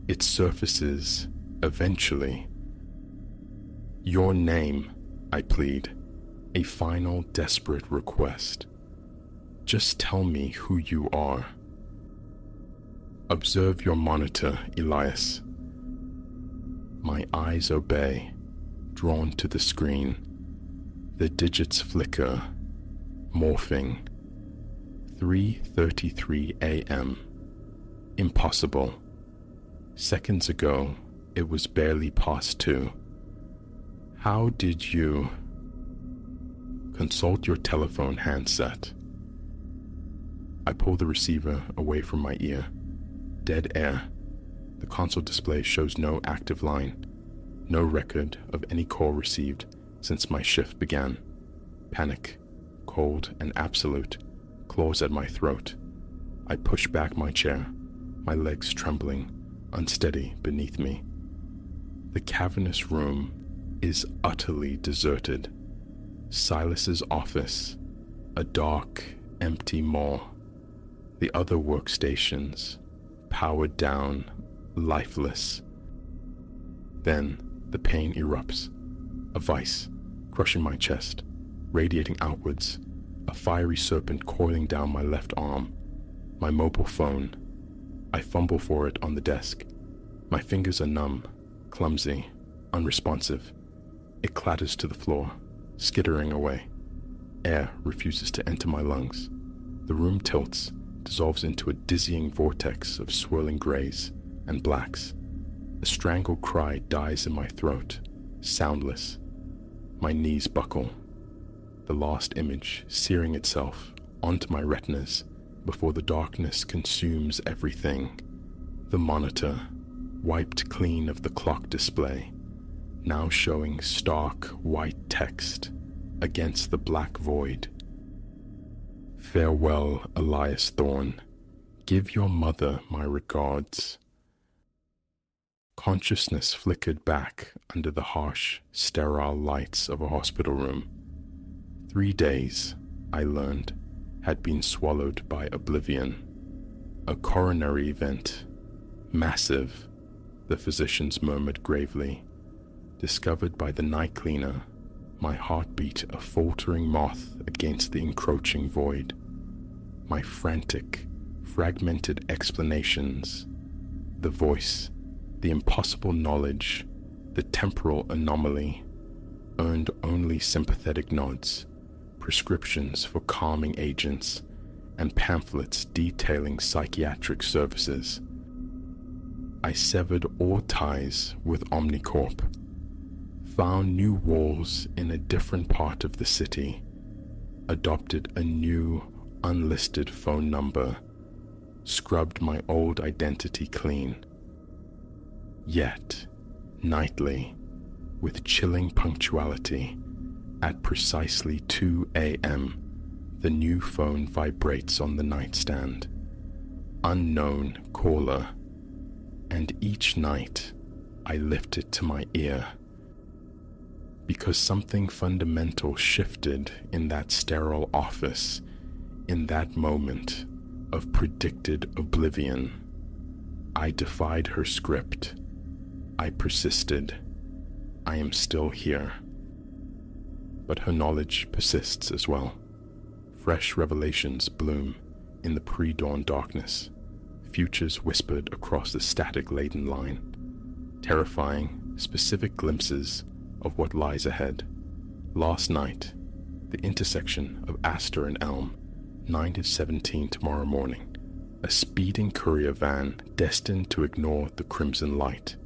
It surfaces eventually. Your name, I plead, a final desperate request. Just tell me who you are. Observe your monitor, Elias. My eyes obey, drawn to the screen. The digits flicker, morphing. 3:33 a.m. Impossible. Seconds ago, it was barely past 2. How did you... Consult your telephone handset. I pull the receiver away from my ear. Dead air. The console display shows no active line, no record of any call received since my shift began. Panic, cold and absolute, claws at my throat. I push back my chair, my legs trembling, unsteady beneath me. The cavernous room is utterly deserted. Silas's office, a dark, empty maw. The other workstations, powered down, lifeless. Then the pain erupts, a vice crushing my chest, radiating outwards, a fiery serpent coiling down my left arm. My mobile phone. I fumble for it on the desk. My fingers are numb, clumsy, unresponsive. It clatters to the floor, skittering away. Air refuses to enter my lungs. The room tilts, dissolves into a dizzying vortex of swirling grays and blacks. A strangled cry dies in my throat, soundless. My knees buckle, the lost image searing itself onto my retinas before the darkness consumes everything. The monitor, wiped clean of the clock display, now showing stark white text against the black void. Farewell, Elias Thorne. Give your mother my regards. Consciousness flickered back under the harsh, sterile lights of a hospital room. 3 days, I learned, had been swallowed by oblivion. A coronary event, massive, the physicians murmured gravely, discovered by the night cleaner, my heartbeat a faltering moth against the encroaching void. My frantic, fragmented explanations, the voice, the impossible knowledge, the temporal anomaly, earned only sympathetic nods, prescriptions for calming agents, and pamphlets detailing psychiatric services. I severed all ties with Omnicorp, found new walls in a different part of the city, adopted a new, unlisted phone number, scrubbed my old identity clean. Yet, nightly, with chilling punctuality, at precisely 2 a.m., the new phone vibrates on the nightstand. Unknown caller. And each night, I lift it to my ear. Because something fundamental shifted in that sterile office, in that moment of predicted oblivion. I defied her script. I persisted. I am still here. But her knowledge persists as well. Fresh revelations bloom in the pre-dawn darkness, futures whispered across the static-laden line, terrifying, specific glimpses of what lies ahead. Last night, the intersection of Astor and Elm, 9 to 17 tomorrow morning, a speeding courier van destined to ignore the crimson light.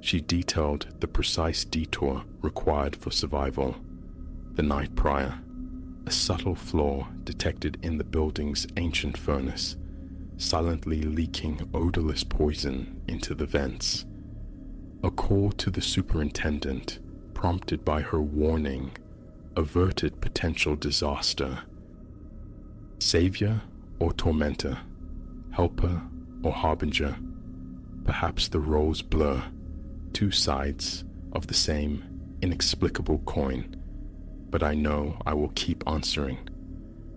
She detailed the precise detour required for survival. The night prior, a subtle flaw detected in the building's ancient furnace, silently leaking odorless poison into the vents. A call to the superintendent, prompted by her warning, averted potential disaster. Savior or tormentor, helper or harbinger, perhaps the roles blur, two sides of the same inexplicable coin. But I know I will keep answering,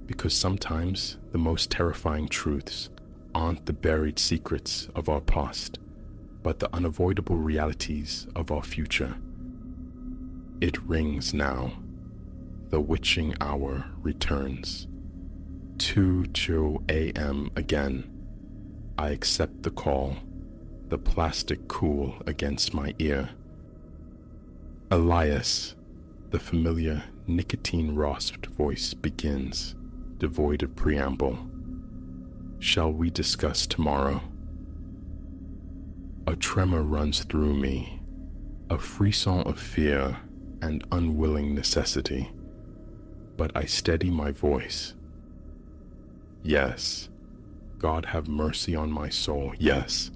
because sometimes the most terrifying truths aren't the buried secrets of our past, but the unavoidable realities of our future. It rings now. The witching hour returns. 2 a.m. again. I accept the call, the plastic cool against my ear. Elias, the familiar nicotine-rasped voice begins, devoid of preamble. Shall we discuss tomorrow? A tremor runs through me, a frisson of fear and unwilling necessity, but I steady my voice. Yes, God have mercy on my soul, yes.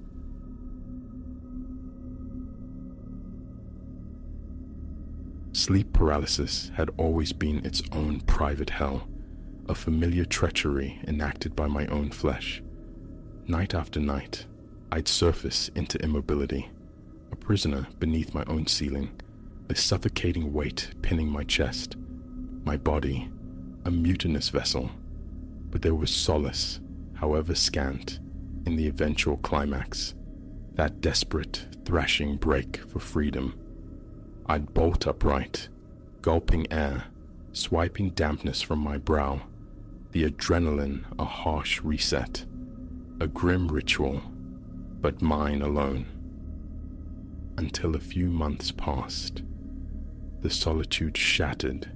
Sleep paralysis had always been its own private hell, a familiar treachery enacted by my own flesh. Night after night, I'd surface into immobility, a prisoner beneath my own ceiling, a suffocating weight pinning my chest, my body, a mutinous vessel. But there was solace, however scant, in the eventual climax, that desperate, thrashing break for freedom. I'd bolt upright, gulping air, swiping dampness from my brow, the adrenaline a harsh reset, a grim ritual, but mine alone. Until a few months passed, the solitude shattered.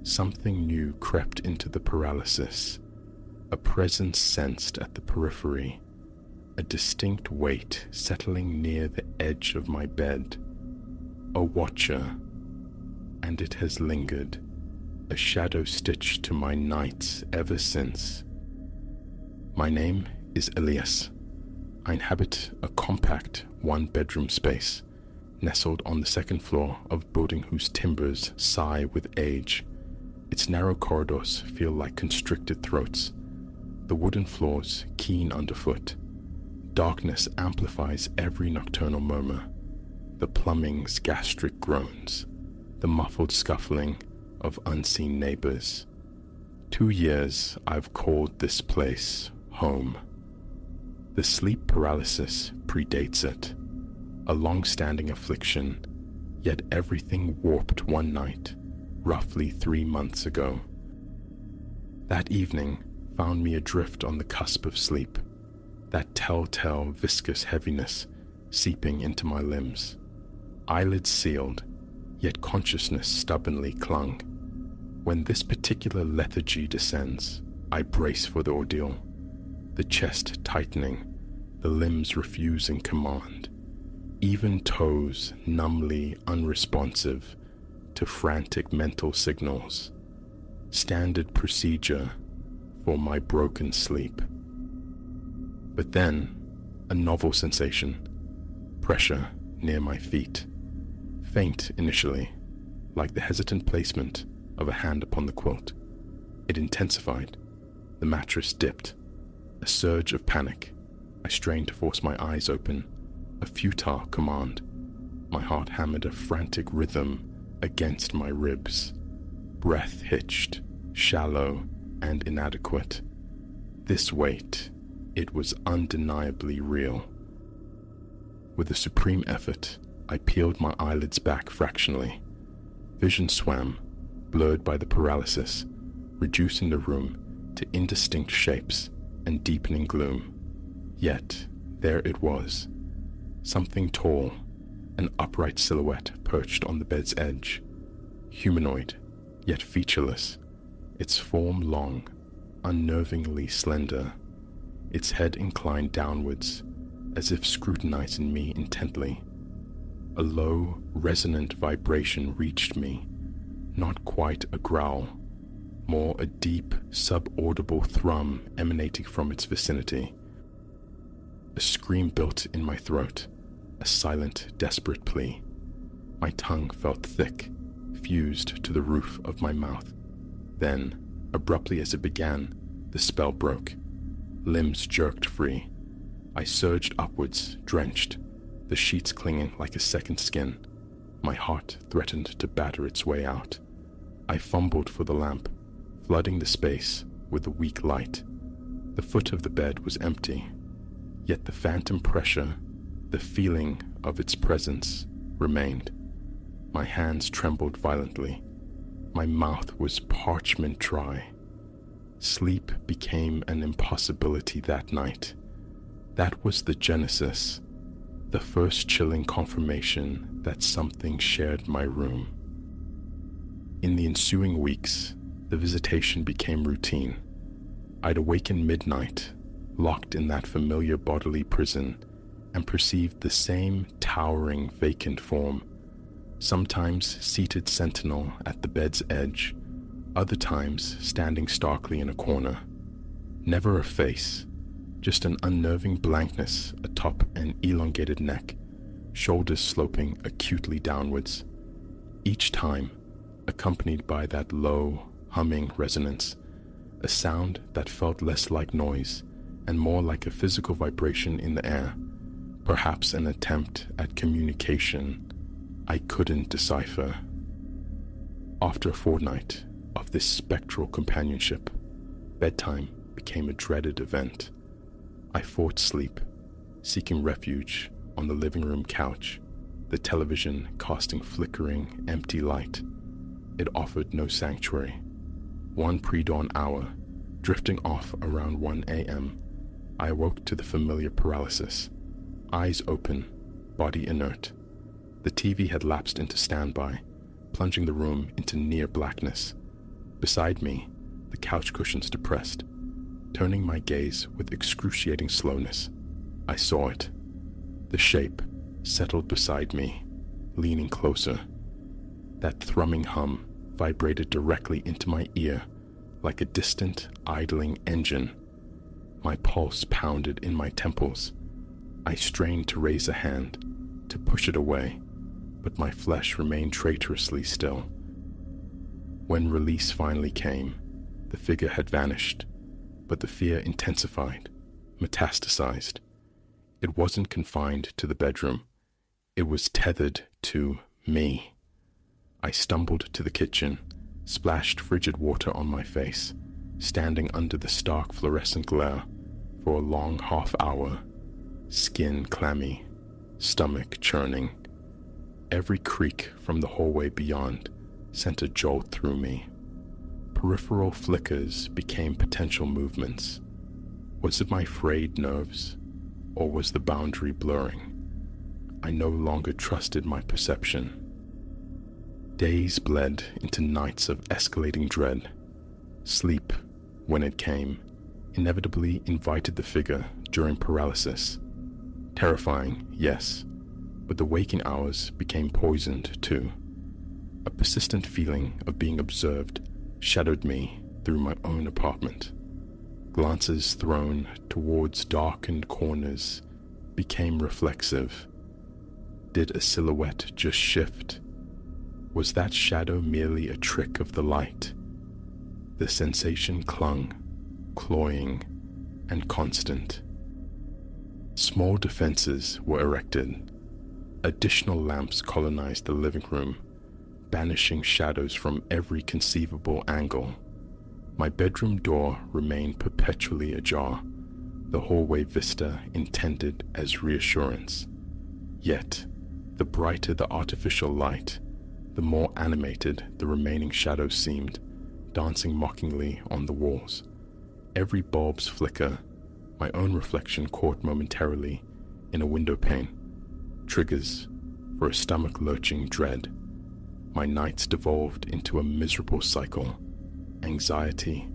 Something new crept into the paralysis, a presence sensed at the periphery, a distinct weight settling near the edge of my bed. A watcher, and it has lingered, a shadow stitched to my nights ever since. My name is Elias. I inhabit a compact one-bedroom space, nestled on the second floor of a building whose timbers sigh with age. Its narrow corridors feel like constricted throats, the wooden floors keen underfoot, darkness amplifies every nocturnal murmur, the plumbing's gastric groans, the muffled scuffling of unseen neighbors. 2 years I've called this place home. The sleep paralysis predates it, a long-standing affliction, yet everything warped one night, roughly 3 months ago. That evening found me adrift on the cusp of sleep, that telltale viscous heaviness seeping into my limbs. Eyelids sealed, yet consciousness stubbornly clung. When this particular lethargy descends, I brace for the ordeal, the chest tightening, the limbs refusing command, even toes numbly unresponsive to frantic mental signals. Standard procedure for my broken sleep. But then, a novel sensation, pressure near my feet. Faint initially, like the hesitant placement of a hand upon the quilt. It intensified. The mattress dipped. A surge of panic. I strained to force my eyes open. A futile command. My heart hammered a frantic rhythm against my ribs. Breath hitched, shallow and inadequate. This weight, it was undeniably real. With a supreme effort, I peeled my eyelids back fractionally. Vision swam, blurred by the paralysis, reducing the room to indistinct shapes and deepening gloom. Yet, there it was. Something tall, an upright silhouette perched on the bed's edge. Humanoid, yet featureless, its form long, unnervingly slender, its head inclined downwards, as if scrutinizing me intently. A low, resonant vibration reached me, not quite a growl, more a deep, subaudible thrum emanating from its vicinity. A scream built in my throat, a silent, desperate plea. My tongue felt thick, fused to the roof of my mouth. Then, abruptly as it began, the spell broke. Limbs jerked free. I surged upwards, drenched, the sheets clinging like a second skin. My heart threatened to batter its way out. I fumbled for the lamp, flooding the space with a weak light. The foot of the bed was empty, yet the phantom pressure, the feeling of its presence, remained. My hands trembled violently. My mouth was parchment dry. Sleep became an impossibility that night. That was the genesis, the first chilling confirmation that something shared my room. In the ensuing weeks, the visitation became routine. I'd awaken midnight, locked in that familiar bodily prison, and perceived the same towering, vacant form, sometimes seated sentinel at the bed's edge, other times standing starkly in a corner. Never a face, just an unnerving blankness atop an elongated neck, shoulders sloping acutely downwards. Each time, accompanied by that low, humming resonance, a sound that felt less like noise and more like a physical vibration in the air, perhaps an attempt at communication I couldn't decipher. After a fortnight of this spectral companionship, bedtime became a dreaded event. I fought sleep, seeking refuge on the living room couch, the television casting flickering, empty light. It offered no sanctuary. One pre-dawn hour, drifting off around 1 a.m., I awoke to the familiar paralysis. Eyes open, body inert. The TV had lapsed into standby, plunging the room into near blackness. Beside me, the couch cushions depressed. Turning my gaze with excruciating slowness, I saw it. The shape settled beside me, leaning closer. That thrumming hum vibrated directly into my ear like a distant, idling engine. My pulse pounded in my temples. I strained to raise a hand, to push it away, but my flesh remained traitorously still. When release finally came, the figure had vanished, but the fear intensified, metastasized. It wasn't confined to the bedroom. It was tethered to me. I stumbled to the kitchen, splashed frigid water on my face, standing under the stark fluorescent glare for a long half hour, skin clammy, stomach churning. Every creak from the hallway beyond sent a jolt through me. Peripheral flickers became potential movements. Was it my frayed nerves, or was the boundary blurring? I no longer trusted my perception. Days bled into nights of escalating dread. Sleep, when it came, inevitably invited the figure during paralysis. Terrifying, yes, but the waking hours became poisoned too. A persistent feeling of being observed shadowed me through my own apartment. Glances thrown towards darkened corners became reflexive. Did a silhouette just shift? Was that shadow merely a trick of the light? The sensation clung, cloying, and constant. Small defenses were erected. Additional lamps colonized the living room, banishing shadows from every conceivable angle. My bedroom door remained perpetually ajar, the hallway vista intended as reassurance. Yet, the brighter the artificial light, the more animated the remaining shadows seemed, dancing mockingly on the walls. Every bulb's flicker, my own reflection caught momentarily in a window pane, triggers for a stomach-lurching dread. My nights devolved into a miserable cycle. Anxiety,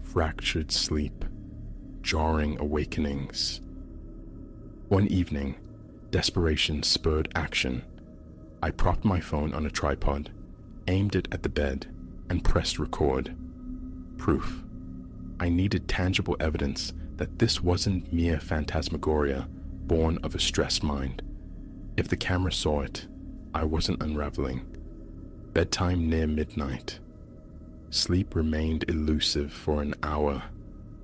fractured sleep, jarring awakenings. One evening, desperation spurred action. I propped my phone on a tripod, aimed it at the bed, and pressed record. Proof. I needed tangible evidence that this wasn't mere phantasmagoria born of a stressed mind. If the camera saw it, I wasn't unraveling. Bedtime near midnight. Sleep remained elusive for an hour,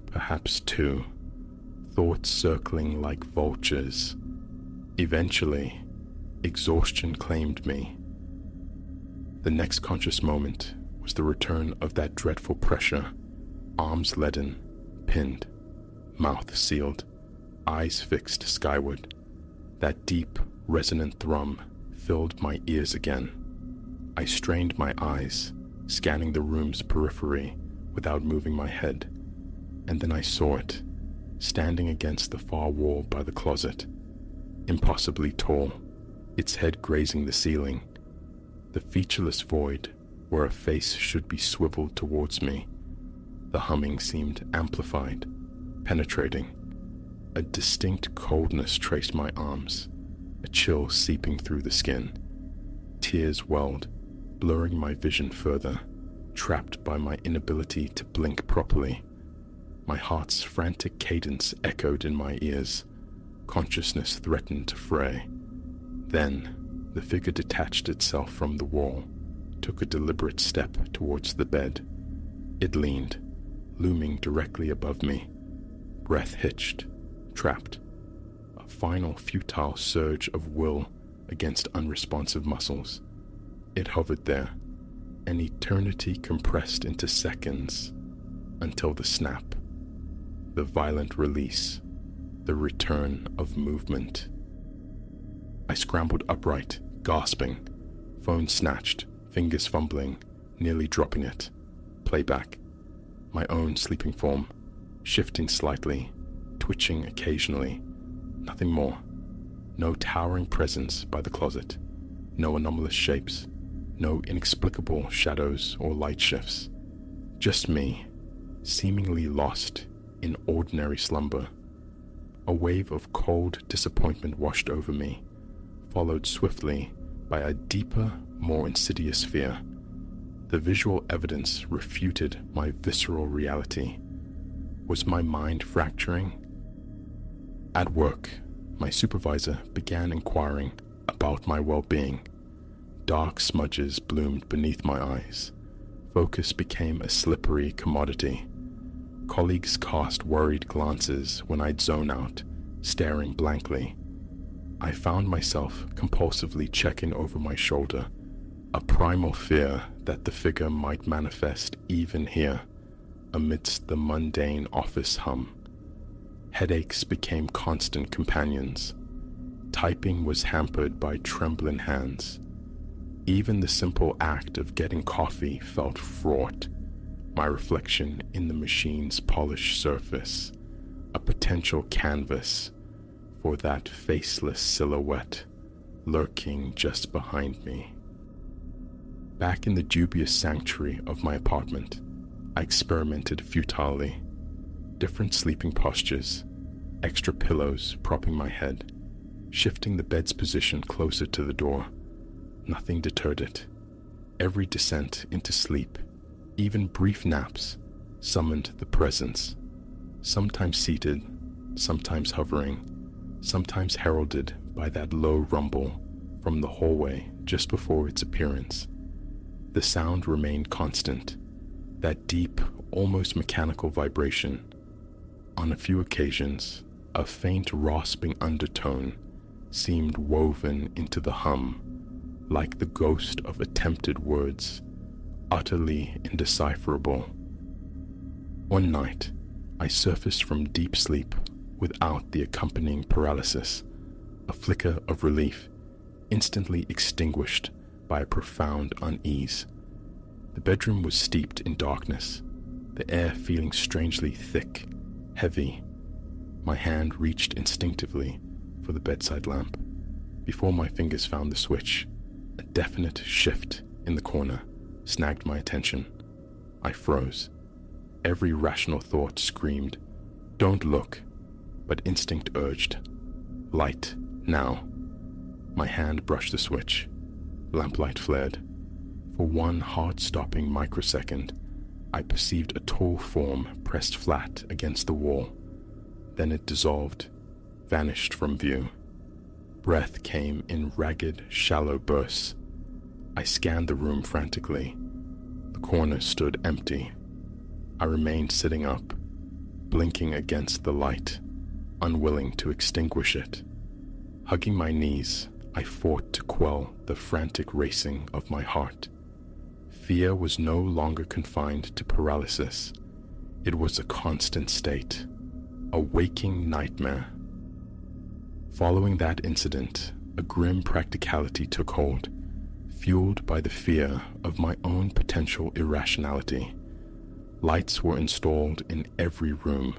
perhaps two, thoughts circling like vultures. Eventually, exhaustion claimed me. The next conscious moment was the return of that dreadful pressure, arms leaden, pinned, mouth sealed, eyes fixed skyward. That deep, resonant thrum filled my ears again. I strained my eyes, scanning the room's periphery without moving my head, and then I saw it, standing against the far wall by the closet, impossibly tall, its head grazing the ceiling, the featureless void where a face should be swiveled towards me. The humming seemed amplified, penetrating. A distinct coldness traced my arms, a chill seeping through the skin. Tears welled, blurring my vision further, trapped by my inability to blink properly. My heart's frantic cadence echoed in my ears. Consciousness threatened to fray. Then, the figure detached itself from the wall, took a deliberate step towards the bed. It leaned, looming directly above me. Breath hitched, trapped. A final futile surge of will against unresponsive muscles. It hovered there, an eternity compressed into seconds, until the snap, the violent release, the return of movement. I scrambled upright, gasping, phone snatched, fingers fumbling, nearly dropping it. Playback. My own sleeping form, shifting slightly, twitching occasionally. Nothing more. No towering presence by the closet. No anomalous shapes. No inexplicable shadows or light shifts. Just me, seemingly lost in ordinary slumber. A wave of cold disappointment washed over me, followed swiftly by a deeper, more insidious fear. The visual evidence refuted my visceral reality. Was my mind fracturing? At work, my supervisor began inquiring about my well-being. Dark smudges bloomed beneath my eyes. Focus became a slippery commodity. Colleagues cast worried glances when I'd zone out, staring blankly. I found myself compulsively checking over my shoulder, a primal fear that the figure might manifest even here, amidst the mundane office hum. Headaches became constant companions. Typing was hampered by trembling hands. Even the simple act of getting coffee felt fraught, my reflection in the machine's polished surface, a potential canvas for that faceless silhouette lurking just behind me. Back in the dubious sanctuary of my apartment, I experimented futilely. Different sleeping postures, extra pillows propping my head, shifting the bed's position closer to the door. Nothing deterred it. Every descent into sleep, even brief naps, summoned the presence, sometimes seated, sometimes hovering, sometimes heralded by that low rumble from the hallway just before its appearance. The sound remained constant, that deep, almost mechanical vibration. On a few occasions, a faint rasping undertone seemed woven into the hum, like the ghost of attempted words, utterly indecipherable. One night, I surfaced from deep sleep without the accompanying paralysis, a flicker of relief, instantly extinguished by a profound unease. The bedroom was steeped in darkness, the air feeling strangely thick, heavy. My hand reached instinctively for the bedside lamp. Before my fingers found the switch, a definite shift in the corner snagged my attention. I froze. Every rational thought screamed, "Don't look," but instinct urged, "Light, now." My hand brushed the switch. Lamplight flared. For one heart-stopping microsecond, I perceived a tall form pressed flat against the wall. Then it dissolved, vanished from view. Breath came in ragged, shallow bursts. I scanned the room frantically. The corner stood empty. I remained sitting up, blinking against the light, unwilling to extinguish it. Hugging my knees, I fought to quell the frantic racing of my heart. Fear was no longer confined to paralysis. It was a constant state, a waking nightmare. Following that incident, a grim practicality took hold, fueled by the fear of my own potential irrationality. Lights were installed in every room.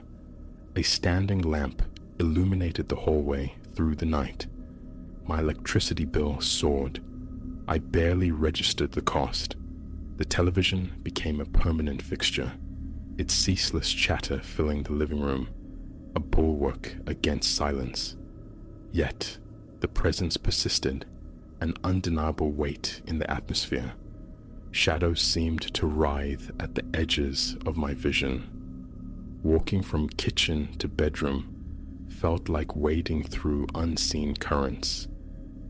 A standing lamp illuminated the hallway through the night. My electricity bill soared. I barely registered the cost. The television became a permanent fixture, its ceaseless chatter filling the living room, a bulwark against silence. Yet, the presence persisted, an undeniable weight in the atmosphere. Shadows seemed to writhe at the edges of my vision. Walking from kitchen to bedroom felt like wading through unseen currents,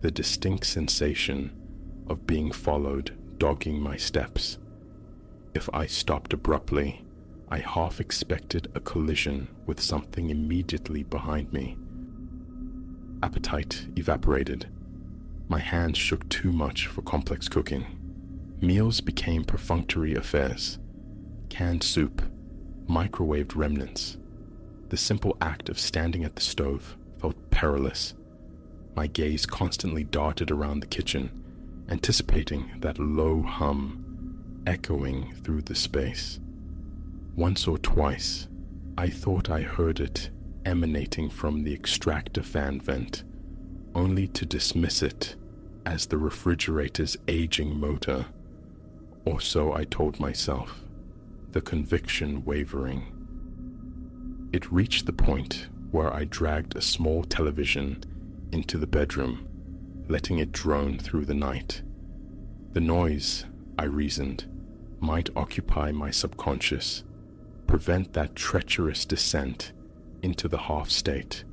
the distinct sensation of being followed dogging my steps. If I stopped abruptly, I half expected a collision with something immediately behind me. Appetite evaporated. My hands shook too much for complex cooking. Meals became perfunctory affairs. Canned soup, microwaved remnants. The simple act of standing at the stove felt perilous. My gaze constantly darted around the kitchen, anticipating that low hum echoing through the space. Once or twice, I thought I heard it emanating from the extractor fan vent, only to dismiss it as the refrigerator's aging motor. Or so I told myself, the conviction wavering. It reached the point where I dragged a small television into the bedroom, letting it drone through the night. The noise, I reasoned, might occupy my subconscious, prevent that treacherous descent into the half state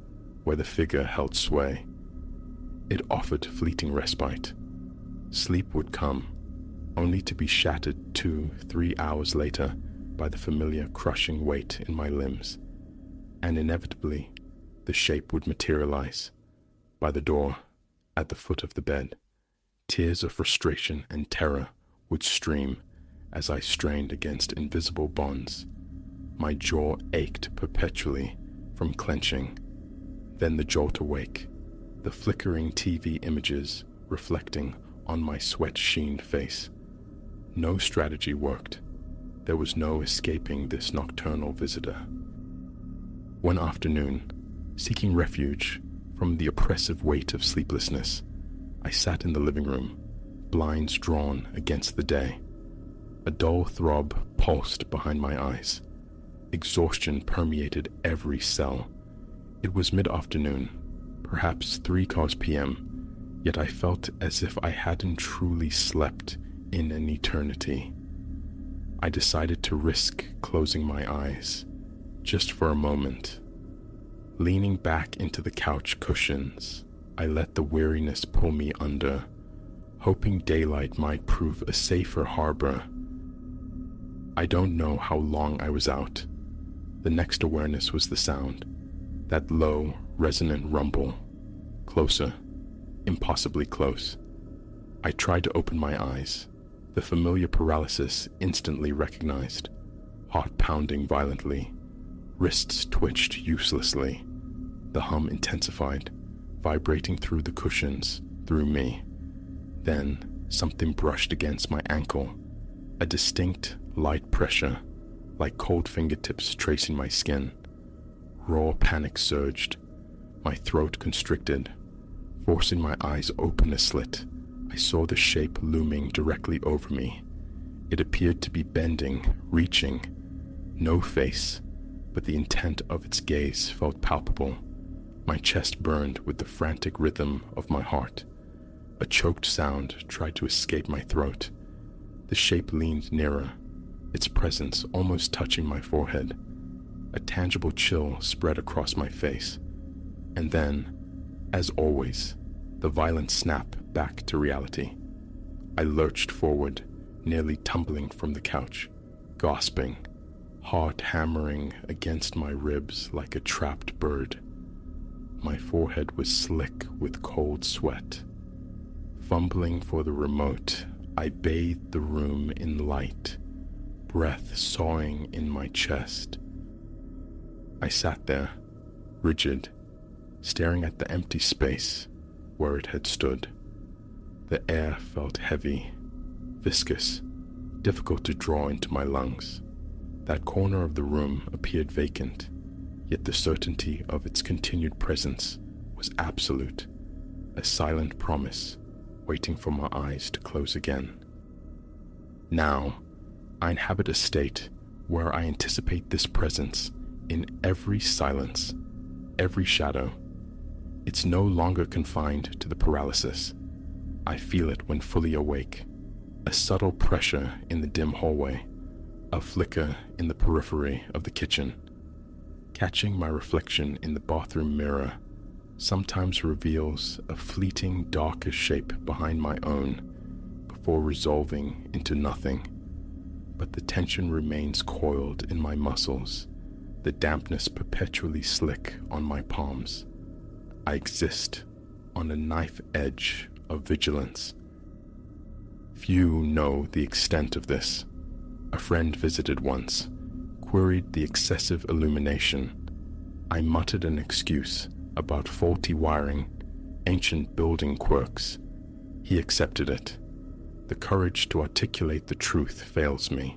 where the figure held sway. It offered fleeting respite. Sleep would come, only to be shattered 2-3 hours later by the familiar crushing weight in my limbs. And inevitably, the shape would materialize. By the door, at the foot of the bed, tears of frustration and terror would stream as I strained against invisible bonds. My jaw ached perpetually from clenching. Then the jolt awake, the flickering TV images reflecting on my sweat-sheened face. No strategy worked. There was no escaping this nocturnal visitor. One afternoon, seeking refuge from the oppressive weight of sleeplessness, I sat in the living room, blinds drawn against the day. A dull throb pulsed behind my eyes. Exhaustion permeated every cell. It was mid-afternoon, perhaps 3 p.m., yet I felt as if I hadn't truly slept in an eternity. I decided to risk closing my eyes, just for a moment. Leaning back into the couch cushions, I let the weariness pull me under, hoping daylight might prove a safer harbor. I don't know how long I was out. The next awareness was the sound, that low, resonant rumble. Closer, impossibly close. I tried to open my eyes, the familiar paralysis instantly recognized. Heart pounding violently, wrists twitched uselessly. The hum intensified, vibrating through the cushions, through me. Then something brushed against my ankle, a distinct, light pressure, like cold fingertips tracing my skin. Raw panic surged, my throat constricted. Forcing my eyes open a slit, I saw the shape looming directly over me. It appeared to be bending, reaching. No face, but the intent of its gaze felt palpable. My chest burned with the frantic rhythm of my heart. A choked sound tried to escape my throat. The shape leaned nearer, its presence almost touching my forehead. A tangible chill spread across my face. And then, as always, the violent snap back to reality. I lurched forward, nearly tumbling from the couch, gasping, heart hammering against my ribs like a trapped bird. My forehead was slick with cold sweat. Fumbling for the remote, I bathed the room in light, breath sawing in my chest. I sat there, rigid, staring at the empty space where it had stood. The air felt heavy, viscous, difficult to draw into my lungs. That corner of the room appeared vacant, yet the certainty of its continued presence was absolute, a silent promise waiting for my eyes to close again. Now, I inhabit a state where I anticipate this presence in every silence, every shadow. It's no longer confined to the paralysis. I feel it when fully awake, a subtle pressure in the dim hallway, a flicker in the periphery of the kitchen. Catching my reflection in the bathroom mirror sometimes reveals a fleeting darker shape behind my own before resolving into nothing. But the tension remains coiled in my muscles, the dampness perpetually slick on my palms. I exist on a knife edge of vigilance. Few know the extent of this. A friend visited once, queried the excessive illumination. I muttered an excuse about faulty wiring, ancient building quirks. He accepted it. The courage to articulate the truth fails me.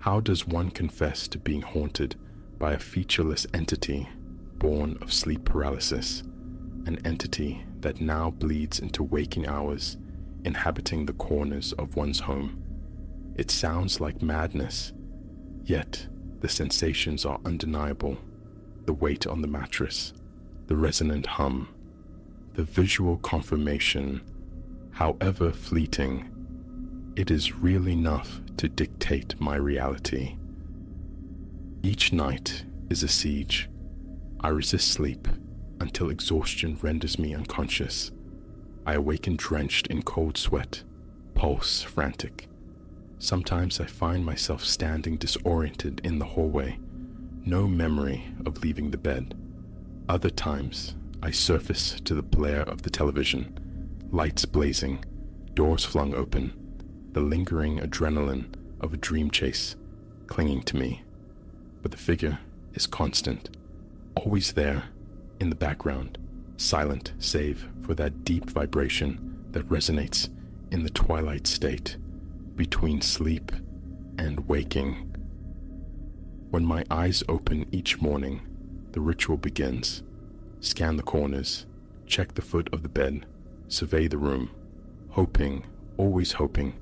How does one confess to being haunted by a featureless entity born of sleep paralysis, an entity that now bleeds into waking hours, inhabiting the corners of one's home? It sounds like madness, yet the sensations are undeniable. The weight on the mattress, the resonant hum, the visual confirmation, however fleeting, it is real enough to dictate my reality. Each night is a siege. I resist sleep until exhaustion renders me unconscious. I awaken drenched in cold sweat, pulse frantic. Sometimes I find myself standing disoriented in the hallway, no memory of leaving the bed. Other times, I surface to the blare of the television, lights blazing, doors flung open, the lingering adrenaline of a dream chase clinging to me. But the figure is constant, always there in the background, silent save for that deep vibration that resonates in the twilight state between sleep and waking. When my eyes open each morning, the ritual begins. Scan the corners, check the foot of the bed, survey the room, hoping, always hoping,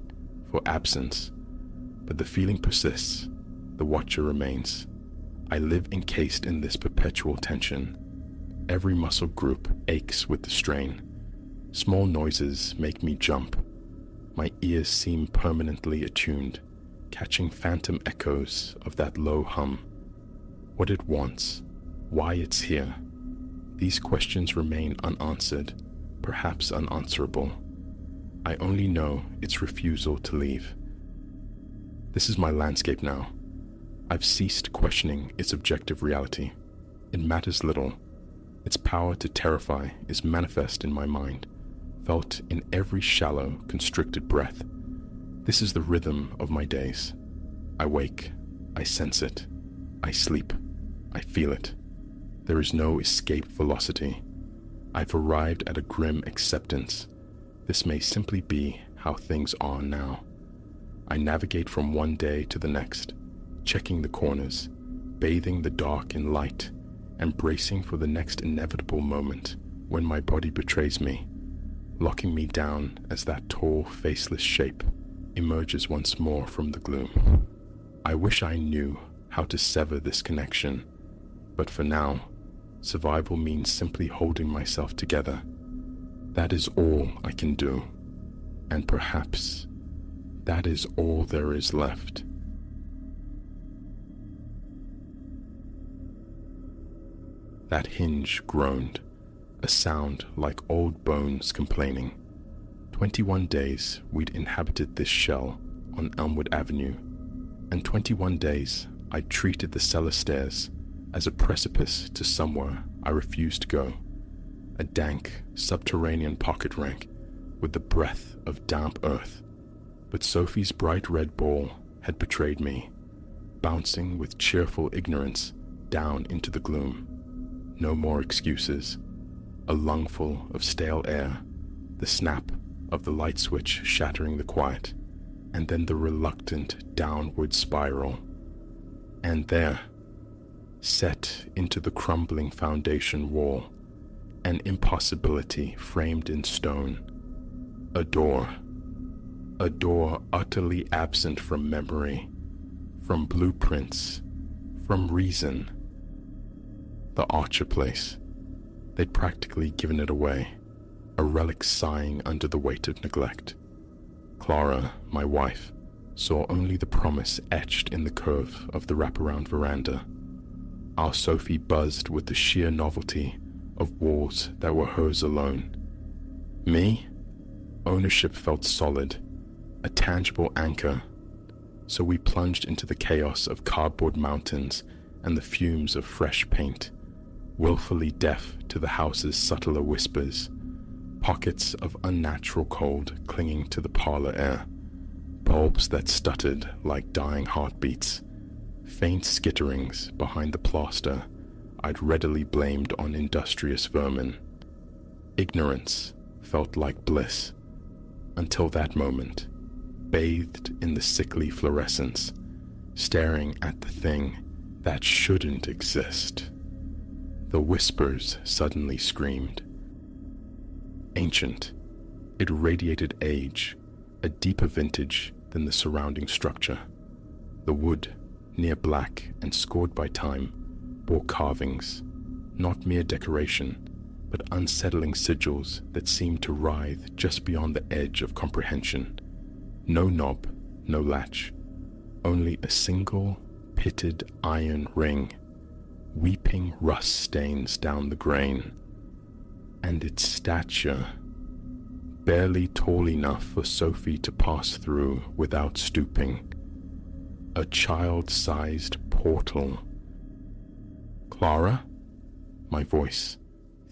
for absence. But the feeling persists, the watcher remains. I live encased in this perpetual tension. Every muscle group aches with the strain. Small noises make me jump. My ears seem permanently attuned, catching phantom echoes of that low hum. What it wants, why it's here. These questions remain unanswered, perhaps unanswerable. I only know its refusal to leave. This is my landscape now. I've ceased questioning its objective reality. It matters little. Its power to terrify is manifest in my mind, felt in every shallow, constricted breath. This is the rhythm of my days. I wake, I sense it, I sleep, I feel it. There is no escape velocity. I've arrived at a grim acceptance. This may simply be how things are now. I navigate from one day to the next, checking the corners, bathing the dark in light, and bracing for the next inevitable moment when my body betrays me, locking me down as that tall, faceless shape emerges once more from the gloom. I wish I knew how to sever this connection, but for now, survival means simply holding myself together. That is all I can do, and perhaps that is all there is left. That hinge groaned, a sound like old bones complaining. 21 days we'd inhabited this shell on Elmwood Avenue, and 21 days I'd treated the cellar stairs as a precipice to somewhere I refused to go, a dank, subterranean pocket rank with the breath of damp earth. But Sophie's bright red ball had betrayed me, bouncing with cheerful ignorance down into the gloom. No more excuses. A lungful of stale air, the snap of the light switch shattering the quiet, and then the reluctant downward spiral. And there, set into the crumbling foundation wall, an impossibility framed in stone. A door utterly absent from memory, from blueprints, from reason. The Archer place. They'd practically given it away, a relic sighing under the weight of neglect. Clara, my wife, saw only the promise etched in the curve of the wraparound veranda. Our Sophie buzzed with the sheer novelty of walls that were hers alone. Me? Ownership felt solid, a tangible anchor. So we plunged into the chaos of cardboard mountains and the fumes of fresh paint, willfully deaf to the house's subtler whispers, pockets of unnatural cold clinging to the parlor air, bulbs that stuttered like dying heartbeats, faint skitterings behind the plaster I'd readily blamed on industrious vermin. Ignorance felt like bliss, until that moment, bathed in the sickly fluorescence, staring at the thing that shouldn't exist. The whispers suddenly screamed. Ancient, it radiated age, a deeper vintage than the surrounding structure. The wood, near black and scored by time, bore carvings, not mere decoration, but unsettling sigils that seemed to writhe just beyond the edge of comprehension. No knob, no latch, only a single pitted iron ring, weeping rust stains down the grain, and its stature, barely tall enough for Sophie to pass through without stooping, a child-sized portal. Clara? my voice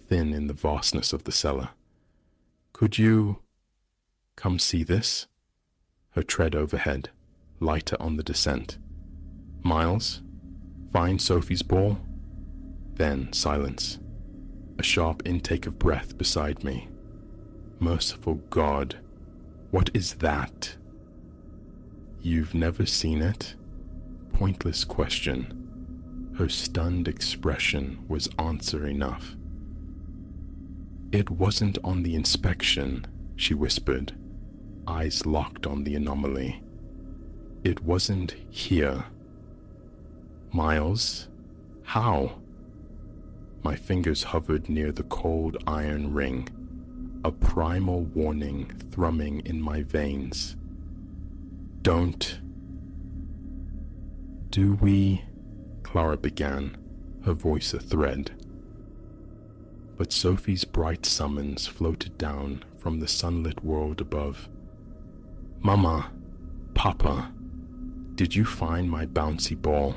thin in the vastness of the cellar. "Could you come see this?" Her tread overhead, lighter on the descent. "Miles, find Sophie's ball?" Then silence. A sharp intake of breath beside me. Merciful God, what is that? "You've never seen it?" Pointless question. Her stunned expression was answer enough. "It wasn't on the inspection," she whispered, eyes locked on the anomaly. "It wasn't here." "Miles, how?" My fingers hovered near the cold iron ring, a primal warning thrumming in my veins. "Don't." "Do we?" Clara began, her voice a thread. But Sophie's bright summons floated down from the sunlit world above. "Mama, Papa, did you find my bouncy ball?"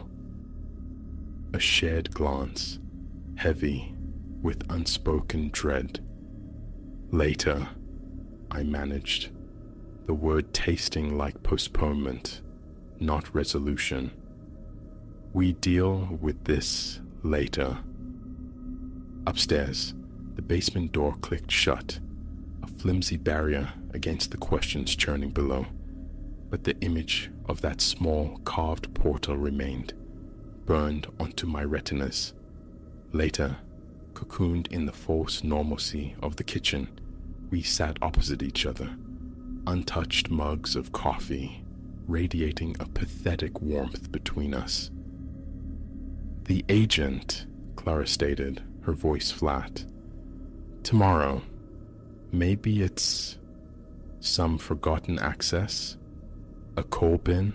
A shared glance, heavy with unspoken dread. "Later," I managed, the word tasting like postponement, not resolution. "We deal with this later." Upstairs, the basement door clicked shut, a flimsy barrier against the questions churning below, but the image of that small carved portal remained, burned onto my retinas. Later, cocooned in the false normalcy of the kitchen, we sat opposite each other, untouched mugs of coffee radiating a pathetic warmth between us. "The agent," Clara stated, her voice flat. "Tomorrow. Maybe it's some forgotten access? A coal bin?"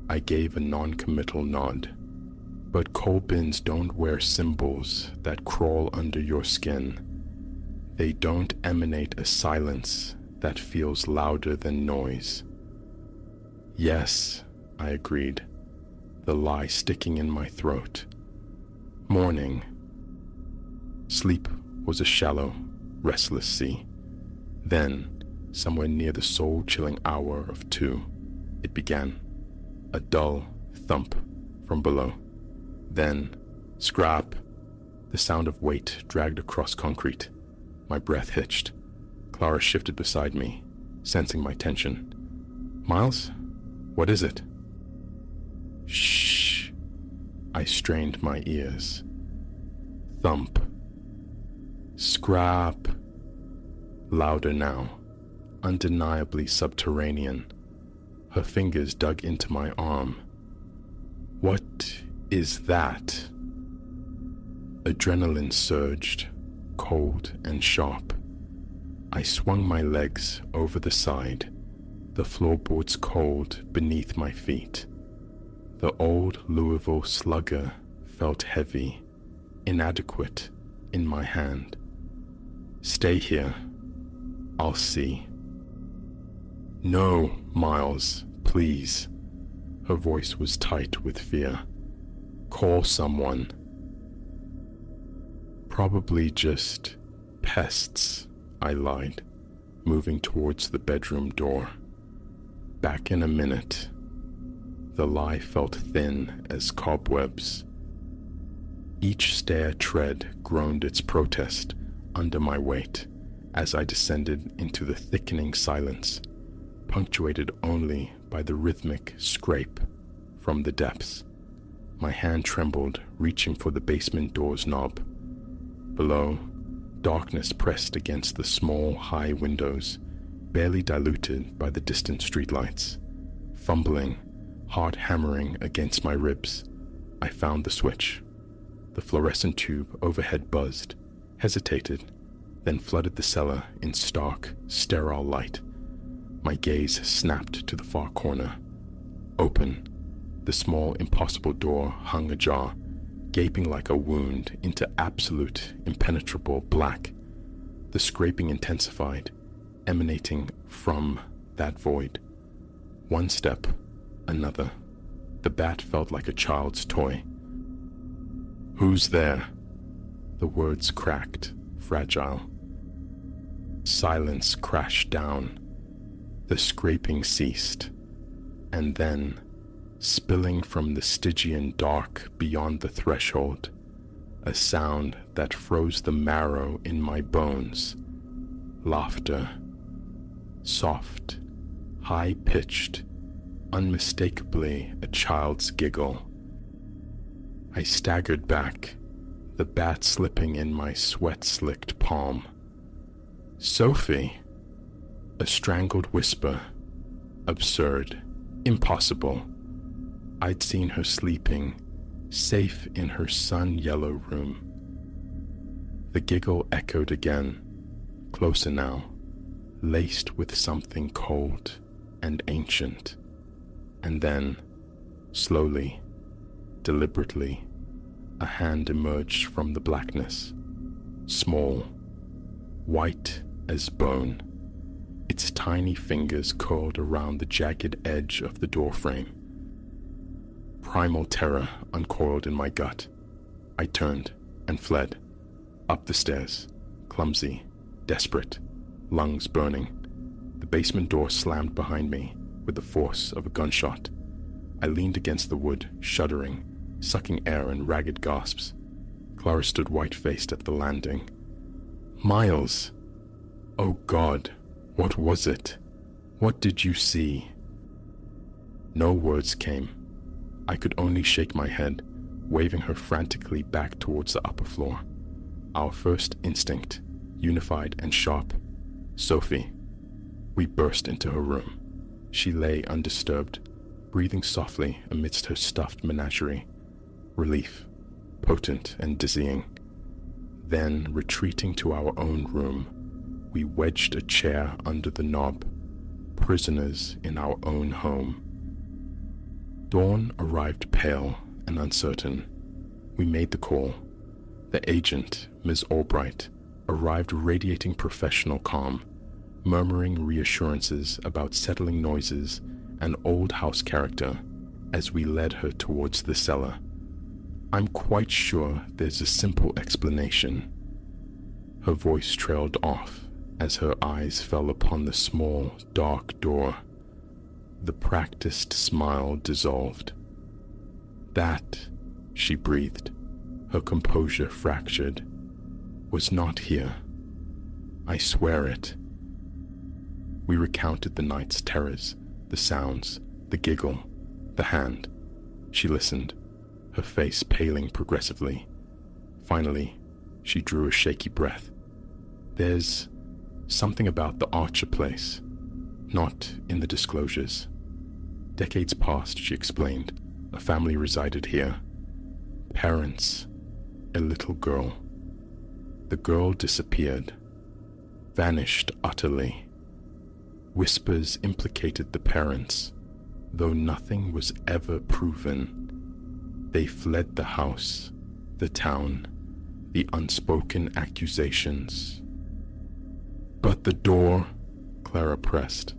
I gave a non-committal nod. But coal bins don't wear symbols that crawl under your skin. They don't emanate a silence that feels louder than noise. "Yes," I agreed, the lie sticking in my throat. Morning. Sleep was a shallow, restless sea. Then, somewhere near the soul-chilling hour of 2, it began. A dull thump from below. Then, scrap. The sound of weight dragged across concrete. My breath hitched. Clara shifted beside me, sensing my tension. "Miles, what is it?" "Shh." I strained my ears. Thump. Scrap. Louder now, undeniably subterranean. Her fingers dug into my arm. "What is that?" Adrenaline surged, cold and sharp. I swung my legs over the side, the floorboards cold beneath my feet. The old Louisville slugger felt heavy, inadequate in my hand. "Stay here. I'll see." "No, Miles, please." Her voice was tight with fear. "Call someone." "Probably just pests," I lied, moving towards the bedroom door. "Back in a minute." The lie felt thin as cobwebs. Each stair tread groaned its protest under my weight as I descended into the thickening silence, punctuated only by the rhythmic scrape from the depths. My hand trembled, reaching for the basement door's knob. Below, darkness pressed against the small, high windows, barely diluted by the distant streetlights. Fumbling, heart hammering against my ribs, I found the switch. The fluorescent tube overhead buzzed, hesitated, then flooded the cellar in stark, sterile light. My gaze snapped to the far corner. Open. The small, impossible door hung ajar, gaping like a wound into absolute, impenetrable black. The scraping intensified, emanating from that void. One step, another. The bat felt like a child's toy. "Who's there?" The words cracked, fragile. Silence crashed down. The scraping ceased. And then, spilling from the Stygian dark beyond the threshold, a sound that froze the marrow in my bones. Laughter. Soft, high-pitched, unmistakably a child's giggle. I staggered back, the bat slipping in my sweat-slicked palm. "Sophie!" A strangled whisper. Absurd. Impossible. I'd seen her sleeping, safe in her sun-yellow room. The giggle echoed again, closer now, laced with something cold and ancient. And then, slowly, deliberately, a hand emerged from the blackness, small, white as bone, its tiny fingers curled around the jagged edge of the doorframe. Primal terror uncoiled in my gut. I turned and fled, up the stairs, clumsy, desperate, lungs burning. The basement door slammed behind me with the force of a gunshot. I leaned against the wood, shuddering, sucking air in ragged gasps. Clara stood white-faced at the landing. "Miles! Oh God, what was it? What did you see?" No words came. I could only shake my head, waving her frantically back towards the upper floor. Our first instinct, unified and sharp. "Sophie." We burst into her room. She lay undisturbed, breathing softly amidst her stuffed menagerie. Relief, potent and dizzying. Then, retreating to our own room, we wedged a chair under the knob, prisoners in our own home. Dawn arrived pale and uncertain. We made the call. The agent, Ms. Albright, arrived radiating professional calm, murmuring reassurances about settling noises and old house character as we led her towards the cellar. "I'm quite sure there's a simple explanation." Her voice trailed off as her eyes fell upon the small, dark door. The practiced smile dissolved. "That," she breathed, her composure fractured, "was not here. I swear it." We recounted the night's terrors, the sounds, the giggle, the hand. She listened, her face paling progressively. Finally, she drew a shaky breath. "There's something about the Archer place, not in the disclosures. Decades past," she explained, "a family resided here. Parents, a little girl. The girl disappeared, vanished utterly. Whispers implicated the parents, though nothing was ever proven. They fled the house, the town, the unspoken accusations." "But the door," Clara pressed.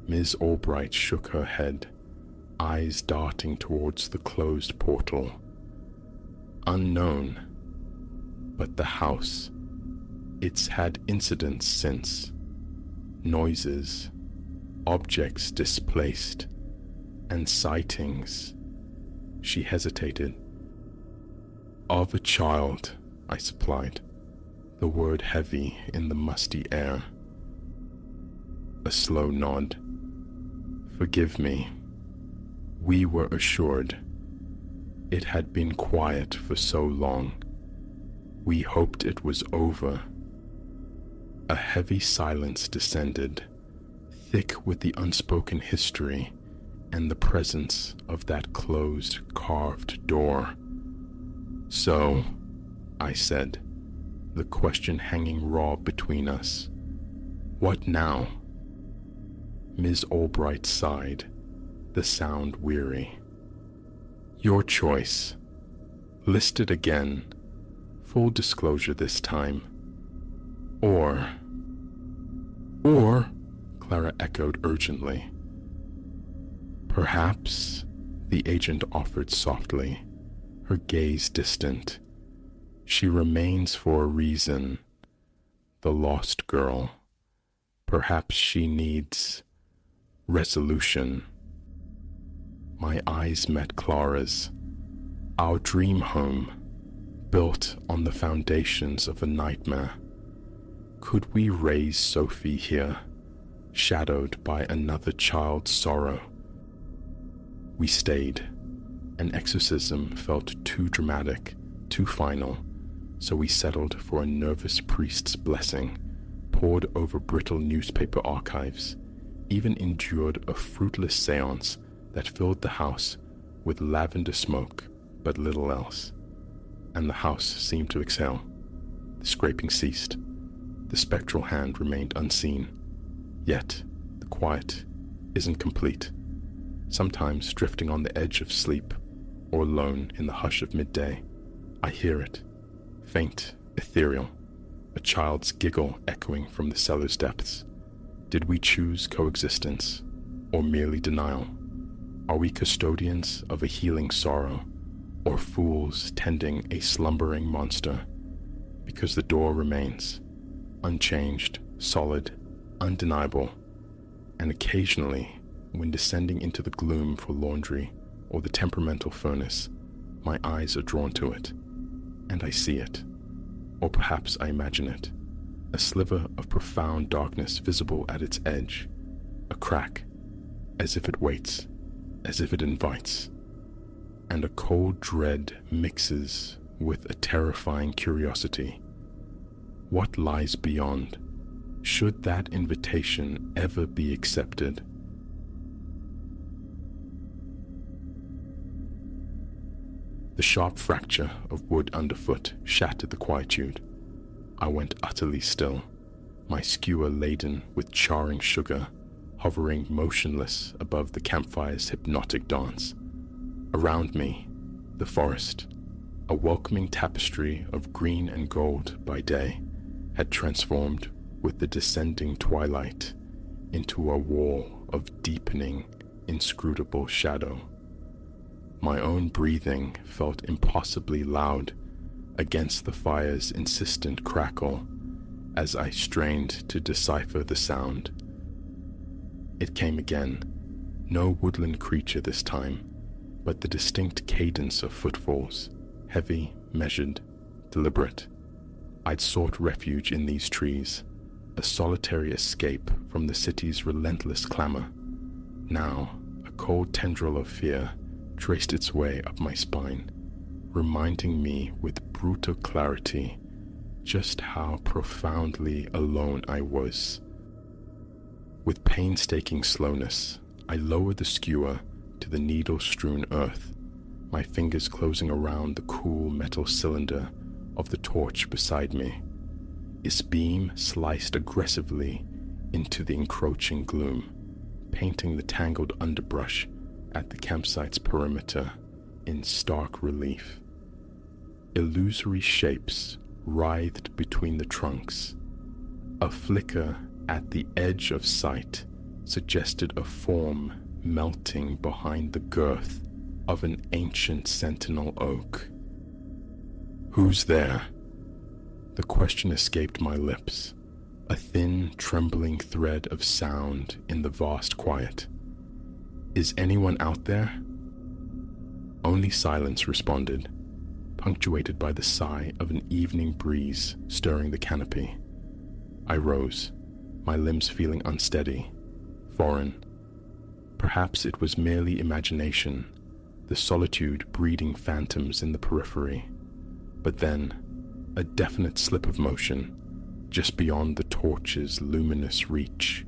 Ms. Albright shook her head, eyes darting towards the closed portal. "Unknown. But the house, it's had incidents since. Noises, objects displaced, and sightings." She hesitated. "Of a child," I supplied, the word heavy in the musty air. A slow nod. "Forgive me. We were assured. It had been quiet for so long. We hoped it was over." A heavy silence descended, thick with the unspoken history and the presence of that closed, carved door. "So," I said, the question hanging raw between us, "what now?" Ms. Albright sighed, the sound weary. "Your choice. List it again, full disclosure this time. Or, Clara echoed urgently. "Perhaps," the agent offered softly, her gaze distant. She remains for a reason, the lost girl. Perhaps she needs resolution. My eyes met Clara's. Our dream home, built on the foundations of a nightmare. Could we raise Sophie here, shadowed by another child's sorrow? We stayed. An exorcism felt too dramatic, too final, so we settled for a nervous priest's blessing, pored over brittle newspaper archives, even endured a fruitless seance that filled the house with lavender smoke, but little else. And the house seemed to exhale. The scraping ceased. The spectral hand remained unseen. Yet, the quiet isn't complete. Sometimes drifting on the edge of sleep, or alone in the hush of midday, I hear it, faint, ethereal, a child's giggle echoing from the cellar's depths. Did we choose coexistence, or merely denial? Are we custodians of a healing sorrow, or fools tending a slumbering monster? Because the door remains, unchanged, solid, undeniable, and occasionally, when descending into the gloom for laundry or the temperamental furnace, my eyes are drawn to it, and I see it, or perhaps I imagine it, a sliver of profound darkness visible at its edge, a crack, as if it waits, as if it invites, and a cold dread mixes with a terrifying curiosity. What lies beyond? Should that invitation ever be accepted? The sharp fracture of wood underfoot shattered the quietude. I went utterly still, my skewer laden with charring sugar, hovering motionless above the campfire's hypnotic dance. Around me, the forest, a welcoming tapestry of green and gold by day, had transformed with the descending twilight into a wall of deepening, inscrutable shadow. My own breathing felt impossibly loud against the fire's insistent crackle as I strained to decipher the sound. It came again, no woodland creature this time, but the distinct cadence of footfalls, heavy, measured, deliberate. I'd sought refuge in these trees, a solitary escape from the city's relentless clamor. Now, a cold tendril of fear traced its way up my spine, reminding me with brutal clarity just how profoundly alone I was. With painstaking slowness, I lowered the skewer to the needle-strewn earth, my fingers closing around the cool metal cylinder of the torch beside me. Its beam sliced aggressively into the encroaching gloom, painting the tangled underbrush at the campsite's perimeter in stark relief. Illusory shapes writhed between the trunks. A flicker at the edge of sight suggested a form melting behind the girth of an ancient sentinel oak. "Who's there?" The question escaped my lips, a thin, trembling thread of sound in the vast quiet. "Is anyone out there?" Only silence responded, punctuated by the sigh of an evening breeze stirring the canopy. I rose, my limbs feeling unsteady, foreign. Perhaps it was merely imagination, the solitude breeding phantoms in the periphery. But then, a definite slip of motion, just beyond the torch's luminous reach.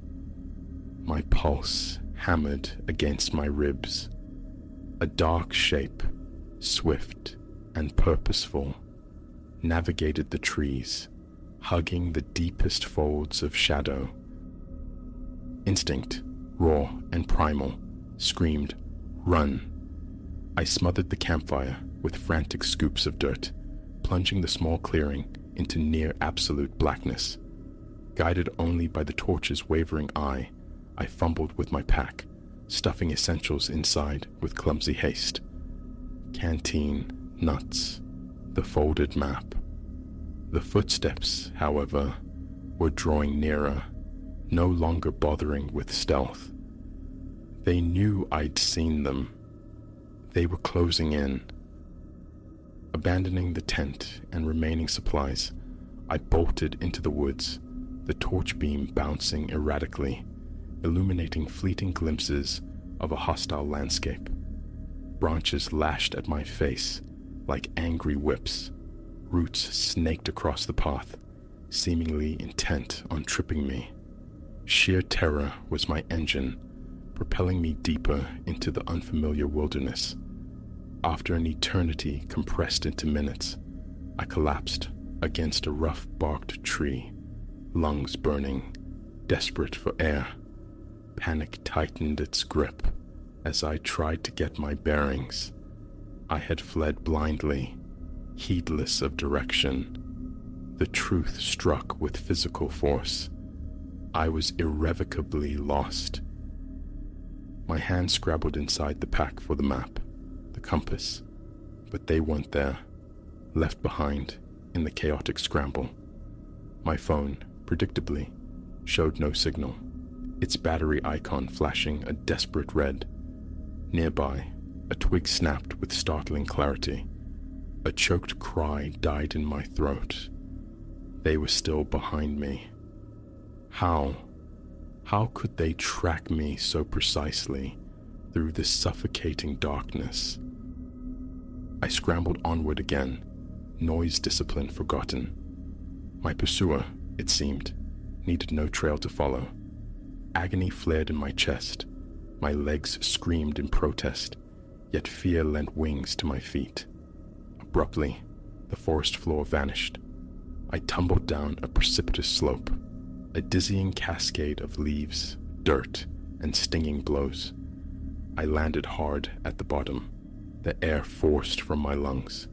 My pulse hammered against my ribs. A dark shape, swift and purposeful, navigated the trees, hugging the deepest folds of shadow. Instinct, raw and primal, screamed, "Run!" I smothered the campfire with frantic scoops of dirt, plunging the small clearing into near absolute blackness. Guided only by the torch's wavering eye, I fumbled with my pack, stuffing essentials inside with clumsy haste. Canteen, nuts, the folded map. The footsteps, however, were drawing nearer, no longer bothering with stealth. They knew I'd seen them. They were closing in. Abandoning the tent and remaining supplies, I bolted into the woods, the torch beam bouncing erratically, illuminating fleeting glimpses of a hostile landscape. Branches lashed at my face like angry whips. Roots snaked across the path, seemingly intent on tripping me. Sheer terror was my engine, propelling me deeper into the unfamiliar wilderness. After an eternity compressed into minutes, I collapsed against a rough-barked tree, lungs burning, desperate for air. Panic tightened its grip as I tried to get my bearings. I had fled blindly, heedless of direction. The truth struck with physical force. I was irrevocably lost. My hand scrabbled inside the pack for the map, the compass, but they weren't there, left behind in the chaotic scramble. My phone, predictably, showed no signal, its battery icon flashing a desperate red. Nearby, a twig snapped with startling clarity. A choked cry died in my throat. They were still behind me. How could they track me so precisely through this suffocating darkness? I scrambled onward again, noise discipline forgotten. My pursuer, it seemed, needed no trail to follow. Agony flared in my chest. My legs screamed in protest, yet fear lent wings to my feet. Abruptly, the forest floor vanished. I tumbled down a precipitous slope, a dizzying cascade of leaves, dirt, and stinging blows. I landed hard at the bottom, the air forced from my lungs.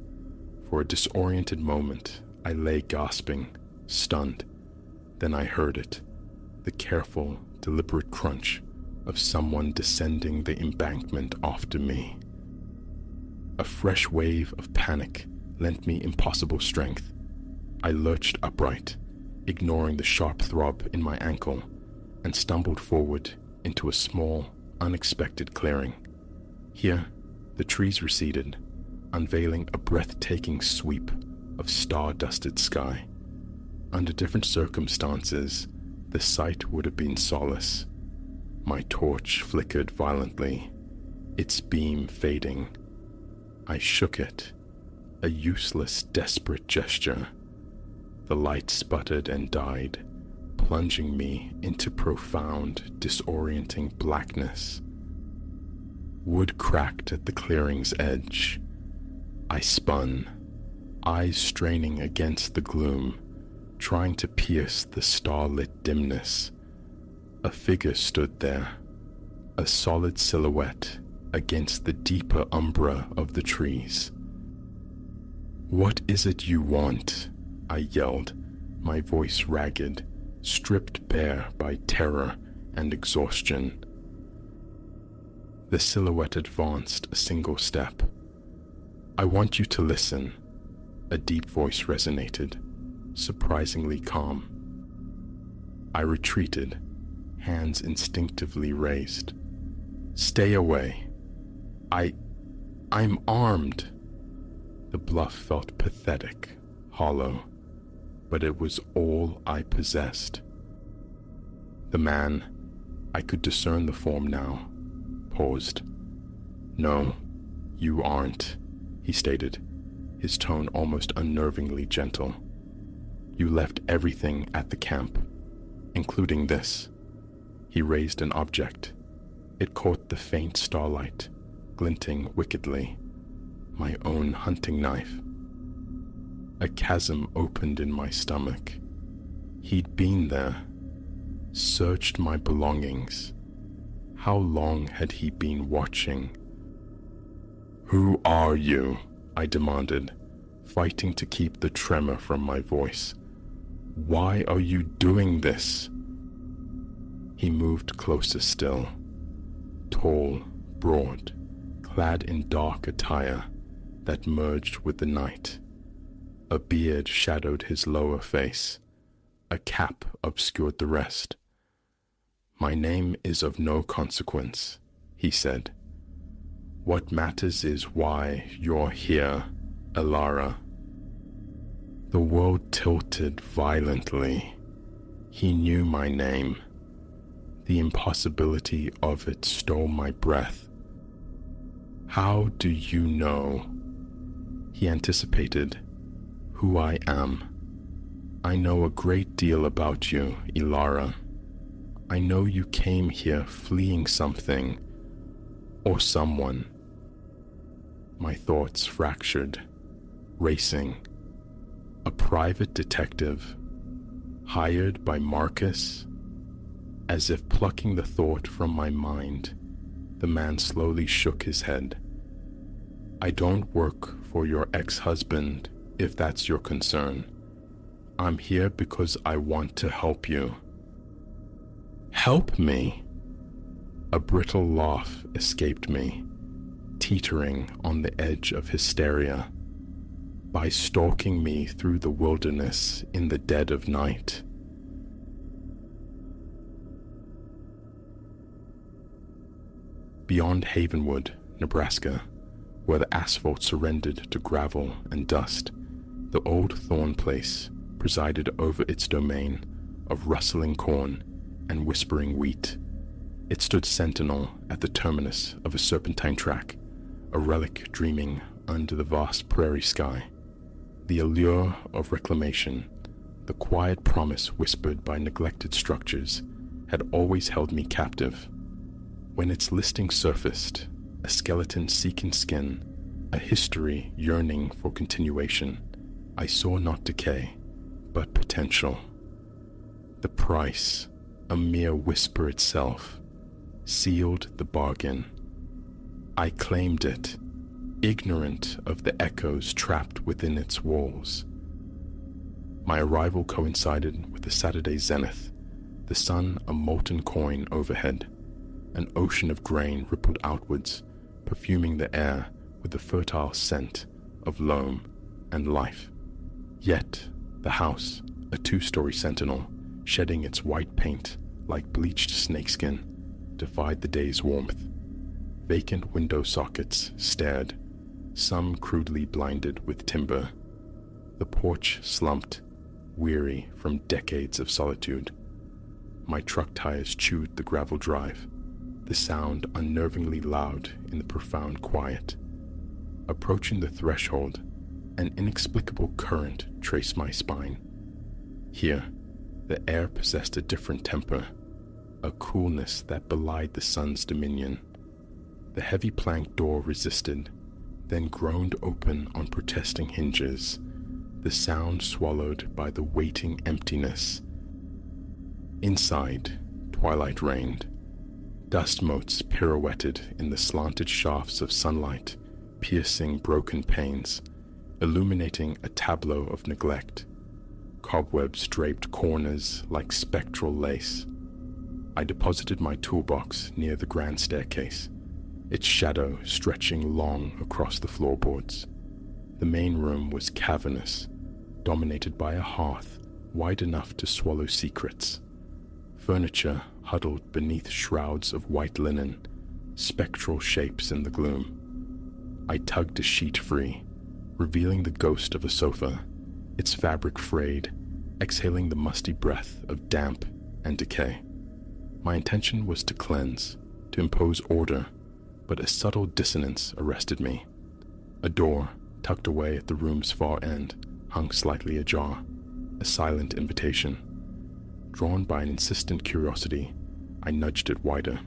For a disoriented moment, I lay gasping, stunned. Then I heard it, the careful, deliberate crunch of someone descending the embankment after me. A fresh wave of panic lent me impossible strength. I lurched upright, ignoring the sharp throb in my ankle, and stumbled forward into a small, unexpected clearing. Here, the trees receded, unveiling a breathtaking sweep of star-dusted sky. Under different circumstances, the sight would have been solace. My torch flickered violently, its beam fading. I shook it, a useless, desperate gesture. The light sputtered and died, plunging me into profound, disorienting blackness. Wood cracked at the clearing's edge. I spun, eyes straining against the gloom, trying to pierce the starlit dimness. A figure stood there, a solid silhouette against the deeper umbra of the trees. "What is it you want?" I yelled, my voice ragged, stripped bare by terror and exhaustion. The silhouette advanced a single step. "I want you to listen," a deep voice resonated, surprisingly calm. I retreated, hands instinctively raised. "Stay away. I'm armed." The bluff felt pathetic, hollow, but it was all I possessed. The man, I could discern the form now, paused. "No, you aren't," he stated, his tone almost unnervingly gentle. "You left everything at the camp, including this." He raised an object. It caught the faint starlight, glinting wickedly. My own hunting knife. A chasm opened in my stomach. He'd been there, searched my belongings. How long had he been watching? "Who are you?" I demanded, fighting to keep the tremor from my voice. "Why are you doing this?" He moved closer still. Tall, broad, clad in dark attire, that merged with the night. A beard shadowed his lower face. A cap obscured the rest. "My name is of no consequence," he said. "What matters is why you're here, Elara." The world tilted violently. He knew my name. The impossibility of it stole my breath. "How do you know?" He anticipated. "Who I am. I know a great deal about you, Elara. I know you came here fleeing something or someone." My thoughts fractured, racing. A private detective, hired by Marcus? As if plucking the thought from my mind, the man slowly shook his head. "I don't work for your ex-husband, if that's your concern. I'm here because I want to help you." "Help me?" A brittle laugh escaped me, teetering on the edge of hysteria. "By stalking me through the wilderness in the dead of night." Beyond Havenwood, Nebraska, where the asphalt surrendered to gravel and dust, the old Thorn place presided over its domain of rustling corn and whispering wheat. It stood sentinel at the terminus of a serpentine track, a relic dreaming under the vast prairie sky. The allure of reclamation, the quiet promise whispered by neglected structures, had always held me captive. When its listing surfaced, a skeleton seeking skin, a history yearning for continuation, I saw not decay, but potential. The price, a mere whisper itself, sealed the bargain. I claimed it, ignorant of the echoes trapped within its walls. My arrival coincided with the Saturday zenith, the sun a molten coin overhead. An ocean of grain rippled outwards, perfuming the air with the fertile scent of loam and life. Yet, the house, a 2-story sentinel, shedding its white paint like bleached snakeskin, defied the day's warmth. Vacant window sockets stared, some crudely blinded with timber. The porch slumped, weary from decades of solitude. My truck tires chewed the gravel drive, the sound unnervingly loud in the profound quiet. Approaching the threshold, an inexplicable current traced my spine. Here, the air possessed a different temper, a coolness that belied the sun's dominion. The heavy plank door resisted, then groaned open on protesting hinges, the sound swallowed by the waiting emptiness. Inside, twilight reigned. Dust motes pirouetted in the slanted shafts of sunlight, piercing broken panes, illuminating a tableau of neglect. Cobwebs draped corners like spectral lace. I deposited my toolbox near the grand staircase, its shadow stretching long across the floorboards. The main room was cavernous, dominated by a hearth wide enough to swallow secrets. Furniture huddled beneath shrouds of white linen, spectral shapes in the gloom. I tugged a sheet free, revealing the ghost of a sofa, its fabric frayed, exhaling the musty breath of damp and decay. My intention was to cleanse, to impose order, but a subtle dissonance arrested me. A door, tucked away at the room's far end, hung slightly ajar, a silent invitation. Drawn by an insistent curiosity, I nudged it wider.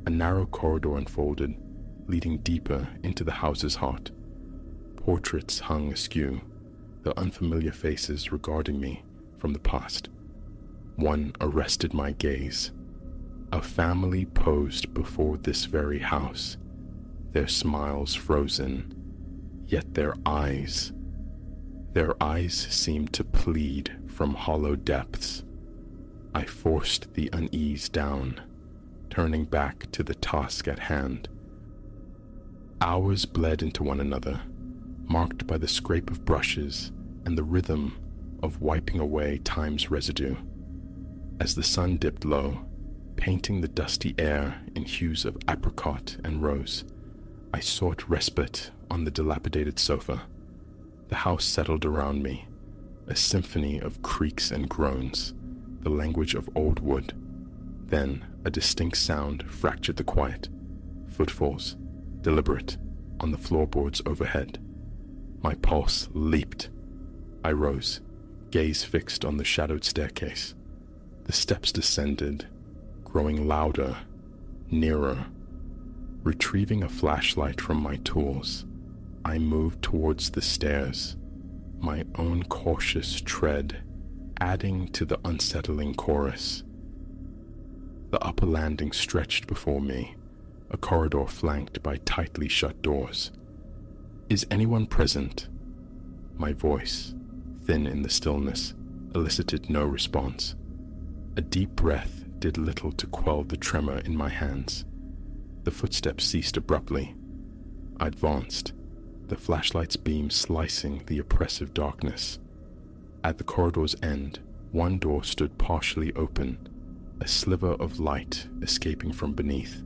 A narrow corridor unfolded, leading deeper into the house's heart. Portraits hung askew, their unfamiliar faces regarding me from the past. One arrested my gaze. A family posed before this very house, their smiles frozen, yet their eyes seemed to plead from hollow depths. I forced the unease down, turning back to the task at hand. Hours bled into one another, marked by the scrape of brushes and the rhythm of wiping away time's residue. As the sun dipped low, painting the dusty air in hues of apricot and rose, I sought respite on the dilapidated sofa. The house settled around me, a symphony of creaks and groans, the language of old wood. Then a distinct sound fractured the quiet. Footfalls, deliberate, on the floorboards overhead. My pulse leaped. I rose, gaze fixed on the shadowed staircase. The steps descended, growing louder, nearer. Retrieving a flashlight from my tools, I moved towards the stairs, my own cautious tread adding to the unsettling chorus. The upper landing stretched before me, a corridor flanked by tightly shut doors. Is anyone present? My voice, thin in the stillness, elicited no response. A deep breath did little to quell the tremor in my hands. The footsteps ceased abruptly. I advanced, the flashlight's beam slicing the oppressive darkness. At the corridor's end, one door stood partially open, a sliver of light escaping from beneath.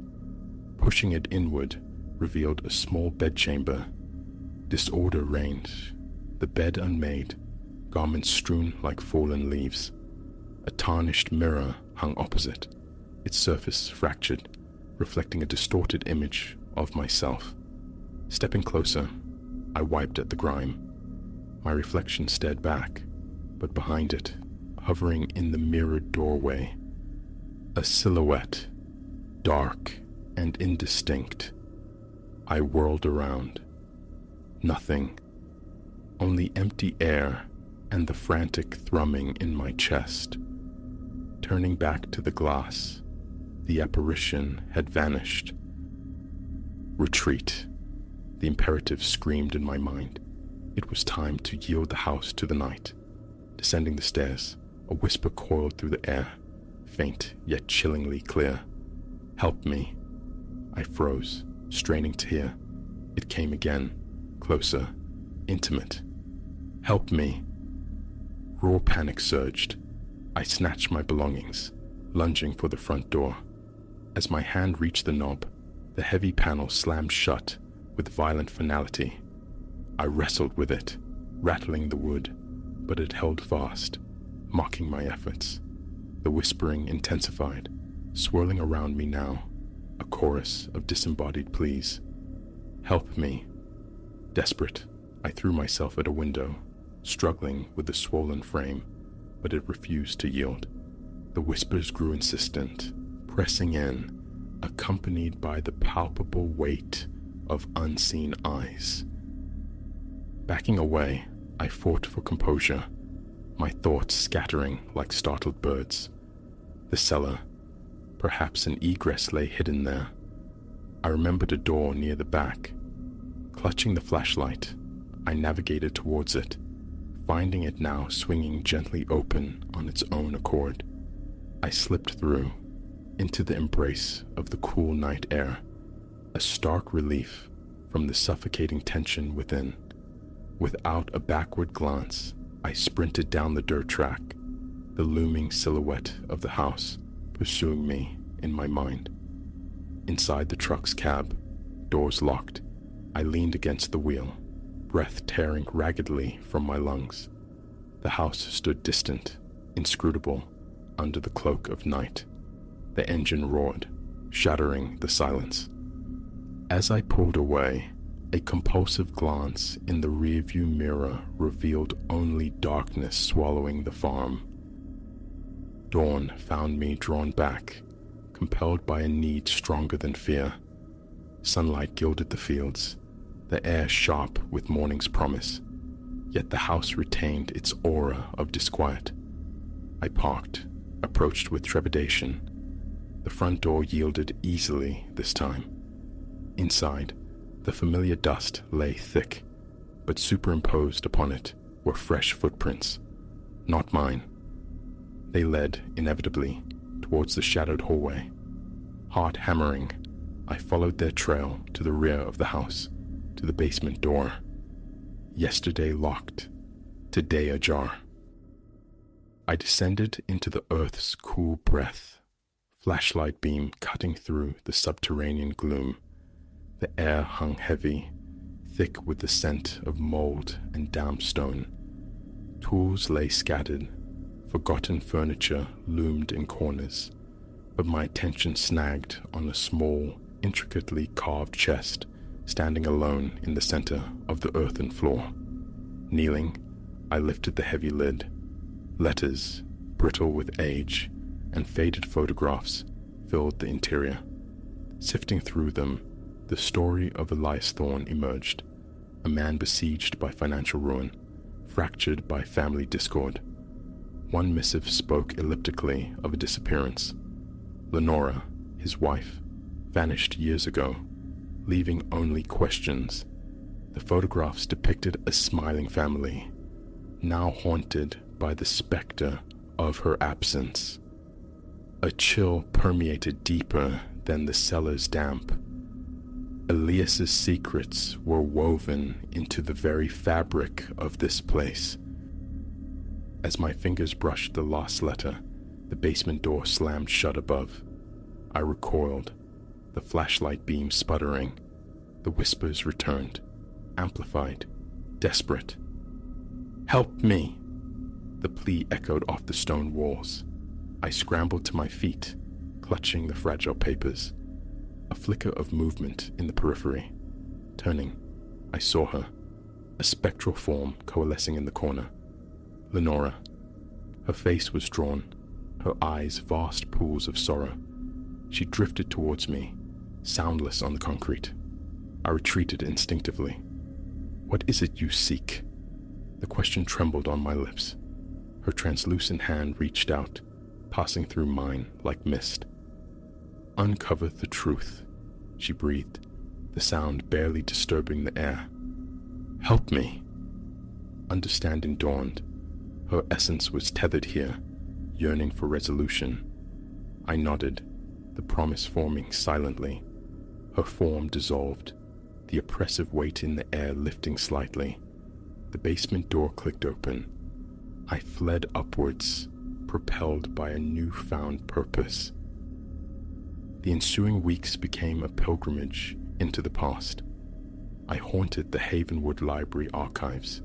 Pushing it inward revealed a small bedchamber. Disorder reigned, the bed unmade, garments strewn like fallen leaves. A tarnished mirror hung opposite, its surface fractured, reflecting a distorted image of myself. Stepping closer, I wiped at the grime. My reflection stared back, but behind it, hovering in the mirrored doorway, a silhouette, dark and indistinct. I whirled around. Nothing, only empty air and the frantic thrumming in my chest. Turning back to the glass, the apparition had vanished. Retreat. The imperative screamed in my mind. It was time to yield the house to the night. Descending the stairs, a whisper coiled through the air, faint yet chillingly clear. Help me. I froze, straining to hear. It came again, closer, intimate. Help me. Raw panic surged. I snatched my belongings, lunging for the front door. As my hand reached the knob, the heavy panel slammed shut with violent finality. I wrestled with it, rattling the wood, but it held fast, mocking my efforts. The whispering intensified, swirling around me now, a chorus of disembodied pleas. Help me. Desperate, I threw myself at a window, struggling with the swollen frame, but it refused to yield. The whispers grew insistent, pressing in, accompanied by the palpable weight of unseen eyes. Backing away, I fought for composure, my thoughts scattering like startled birds. The cellar, perhaps an egress lay hidden there. I remembered a door near the back. Clutching the flashlight, I navigated towards it, finding it now swinging gently open on its own accord. I slipped through, into the embrace of the cool night air, a stark relief from the suffocating tension within. Without a backward glance, I sprinted down the dirt track, the looming silhouette of the house pursuing me in my mind. Inside the truck's cab, doors locked, I leaned against the wheel, breath tearing raggedly from my lungs. The house stood distant, inscrutable, under the cloak of night. The engine roared, shattering the silence. As I pulled away, a compulsive glance in the rearview mirror revealed only darkness swallowing the farm. Dawn found me drawn back, compelled by a need stronger than fear. Sunlight gilded the fields, the air sharp with morning's promise, yet the house retained its aura of disquiet. I parked, approached with trepidation. The front door yielded easily this time. Inside, the familiar dust lay thick, but superimposed upon it were fresh footprints, not mine. They led, inevitably, towards the shadowed hallway. Heart hammering, I followed their trail to the rear of the house, to the basement door. Yesterday locked, today ajar. I descended into the earth's cool breath, flashlight beam cutting through the subterranean gloom. The air hung heavy, thick with the scent of mold and damp stone. Tools lay scattered, forgotten furniture loomed in corners, but my attention snagged on a small, intricately carved chest standing alone in the center of the earthen floor. Kneeling, I lifted the heavy lid. Letters, brittle with age, and faded photographs filled the interior. Sifting through them, the story of Elias Thorne emerged, a man besieged by financial ruin, fractured by family discord. One missive spoke elliptically of a disappearance. Lenora, his wife, vanished years ago, leaving only questions. The photographs depicted a smiling family, now haunted by the specter of her absence. A chill permeated deeper than the cellar's damp. Elias's secrets were woven into the very fabric of this place. As my fingers brushed the lost letter, the basement door slammed shut above. I recoiled, the flashlight beam sputtering. The whispers returned, amplified, desperate. "Help me!" The plea echoed off the stone walls. I scrambled to my feet, clutching the fragile papers. A flicker of movement in the periphery. Turning, I saw her, a spectral form coalescing in the corner. Lenora. Her face was drawn, her eyes vast pools of sorrow. She drifted towards me, soundless on the concrete. I retreated instinctively. "What is it you seek?" The question trembled on my lips. Her translucent hand reached out, passing through mine like mist. "Uncover the truth," she breathed, the sound barely disturbing the air. "Help me." Understanding dawned. Her essence was tethered here, yearning for resolution. I nodded, the promise forming silently. Her form dissolved, the oppressive weight in the air lifting slightly. The basement door clicked open. I fled upwards, propelled by a newfound purpose. The ensuing weeks became a pilgrimage into the past. I haunted the Havenwood Library archives,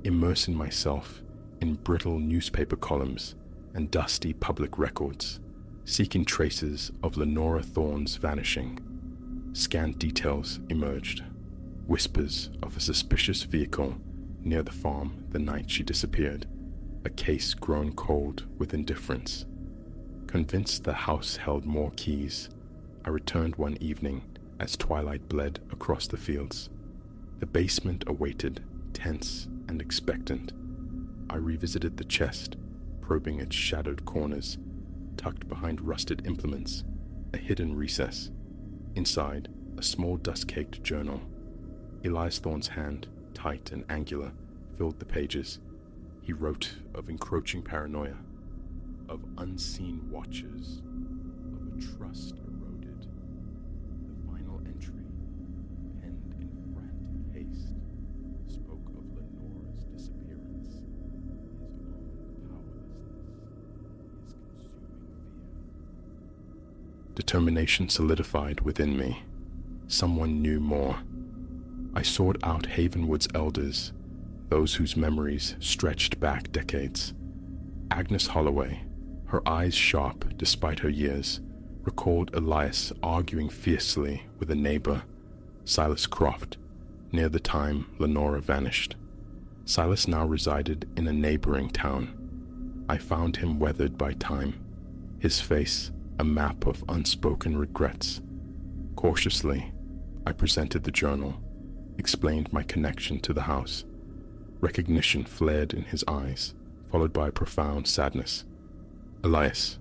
immersing myself in brittle newspaper columns and dusty public records, seeking traces of Lenora Thorne's vanishing. Scant details emerged, whispers of a suspicious vehicle near the farm the night she disappeared, a case grown cold with indifference. Convinced the house held more keys, I returned one evening as twilight bled across the fields. The basement awaited, tense and expectant. I revisited the chest, probing its shadowed corners, tucked behind rusted implements, a hidden recess. Inside, a small dust-caked journal. Elias Thorne's hand, tight and angular, filled the pages. He wrote of encroaching paranoia, of unseen watchers, of a trust eroded. The final entry, penned in frantic haste, spoke of Lenora's disappearance, his own powerlessness, his consuming fear. Determination solidified within me. Someone knew more. I sought out Havenwood's elders, those whose memories stretched back decades. Agnes Holloway, her eyes sharp despite her years, recalled Elias arguing fiercely with a neighbor, Silas Croft, near the time Lenora vanished. Silas now resided in a neighboring town. I found him weathered by time, his face a map of unspoken regrets. Cautiously, I presented the journal, explained my connection to the house. Recognition flared in his eyes, followed by profound sadness. "Elias,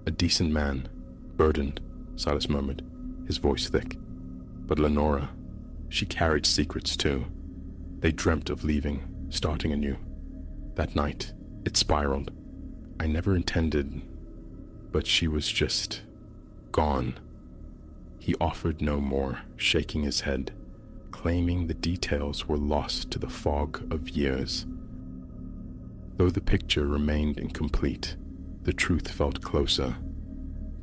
a decent man, burdened," Silas murmured, his voice thick. "But Lenora, she carried secrets too. They dreamt of leaving, starting anew. That night, it spiraled. I never intended, but she was just gone." He offered no more, shaking his head, claiming the details were lost to the fog of years. Though the picture remained incomplete, the truth felt closer.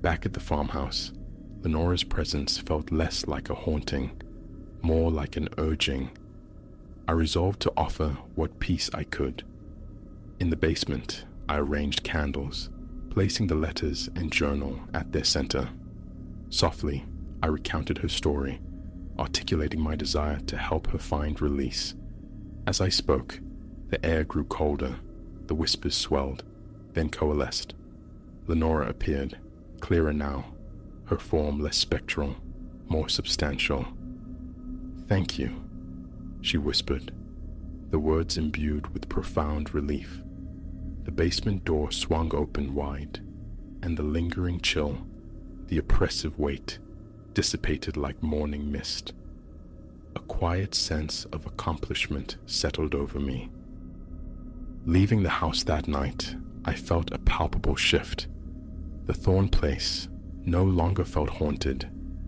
Back at the farmhouse, Lenora's presence felt less like a haunting, more like an urging. I resolved to offer what peace I could. In the basement, I arranged candles, placing the letters and journal at their center. Softly, I recounted her story, articulating my desire to help her find release. As I spoke, the air grew colder, the whispers swelled, then coalesced. Lenora appeared, clearer now, her form less spectral, more substantial. "Thank you," she whispered, the words imbued with profound relief. The basement door swung open wide, and the lingering chill, the oppressive weight, dissipated like morning mist. A quiet sense of accomplishment settled over me. Leaving the house that night, I felt a palpable shift. The Thorn Place no longer felt haunted,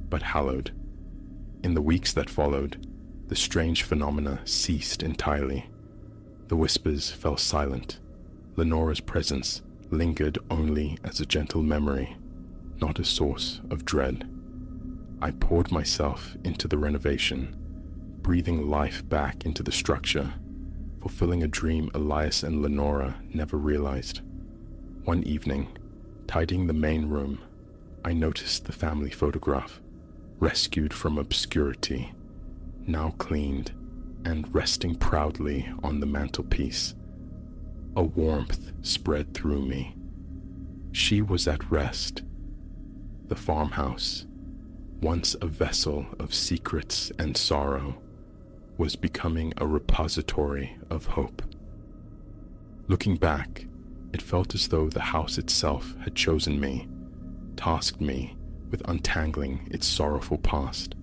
but hallowed. In the weeks that followed, the strange phenomena ceased entirely. The whispers fell silent. Lenora's presence lingered only as a gentle memory, not a source of dread. I poured myself into the renovation, breathing life back into the structure, fulfilling a dream Elias and Lenora never realized. One evening, tidying the main room, I noticed the family photograph, rescued from obscurity, now cleaned and resting proudly on the mantelpiece. A warmth spread through me. She was at rest. The farmhouse, once a vessel of secrets and sorrow, was becoming a repository of hope. Looking back, it felt as though the house itself had chosen me, tasked me with untangling its sorrowful past.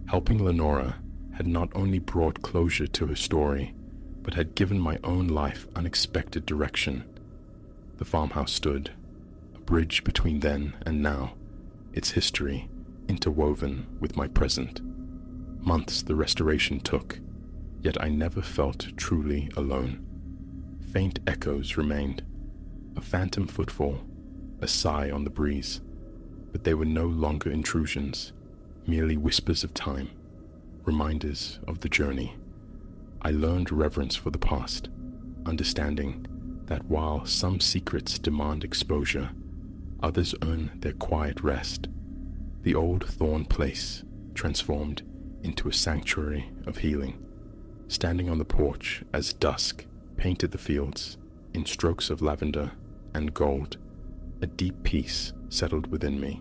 Helping Lenora had not only brought closure to her story, but had given my own life unexpected direction. The farmhouse stood, a bridge between then and now, its history interwoven with my present. Months the restoration took, yet I never felt truly alone. Faint echoes remained, a phantom footfall, a sigh on the breeze, but they were no longer intrusions, merely whispers of time, reminders of the journey. I learned reverence for the past, understanding that while some secrets demand exposure, others earn their quiet rest. The old Thorn Place transformed into a sanctuary of healing. Standing on the porch as dusk painted the fields in strokes of lavender and gold, a deep peace settled within me.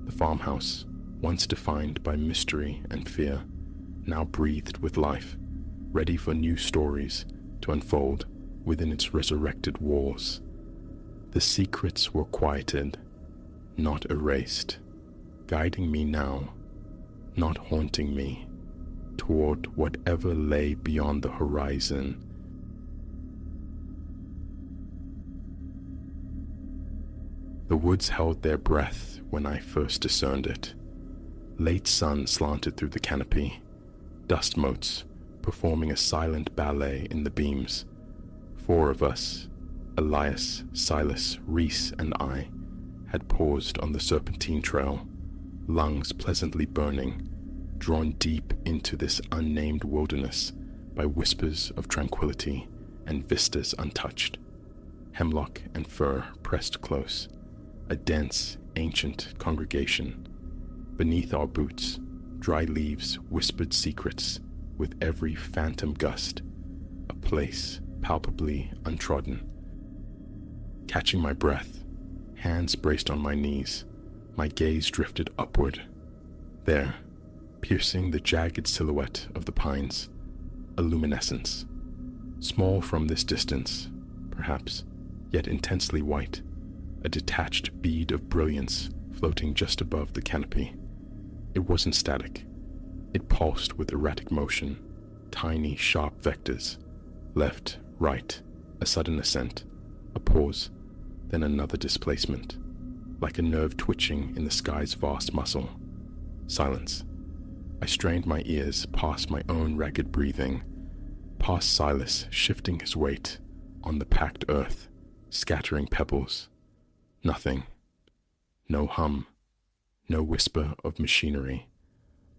The farmhouse, once defined by mystery and fear, now breathed with life, ready for new stories to unfold within its resurrected walls. The secrets were quieted, not erased, guiding me now, not haunting me, toward whatever lay beyond the horizon. The woods held their breath when I first discerned it. Late sun slanted through the canopy, dust motes performing a silent ballet in the beams. 4 of us, Elias, Silas, Reese, and I, had paused on the serpentine trail, lungs pleasantly burning, drawn deep into this unnamed wilderness by whispers of tranquility and vistas untouched. Hemlock and fir pressed close, a dense, ancient congregation. Beneath our boots, dry leaves whispered secrets with every phantom gust, a place palpably untrodden. Catching my breath, hands braced on my knees, my gaze drifted upward. There, piercing the jagged silhouette of the pines, a luminescence. Small from this distance, perhaps, yet intensely white, a detached bead of brilliance floating just above the canopy. It wasn't static. It pulsed with erratic motion, tiny, sharp vectors. Left, right, a sudden ascent, a pause, then another displacement, like a nerve twitching in the sky's vast muscle. Silence. I strained my ears past my own ragged breathing, past Silas shifting his weight on the packed earth, scattering pebbles. Nothing. No hum. No whisper of machinery.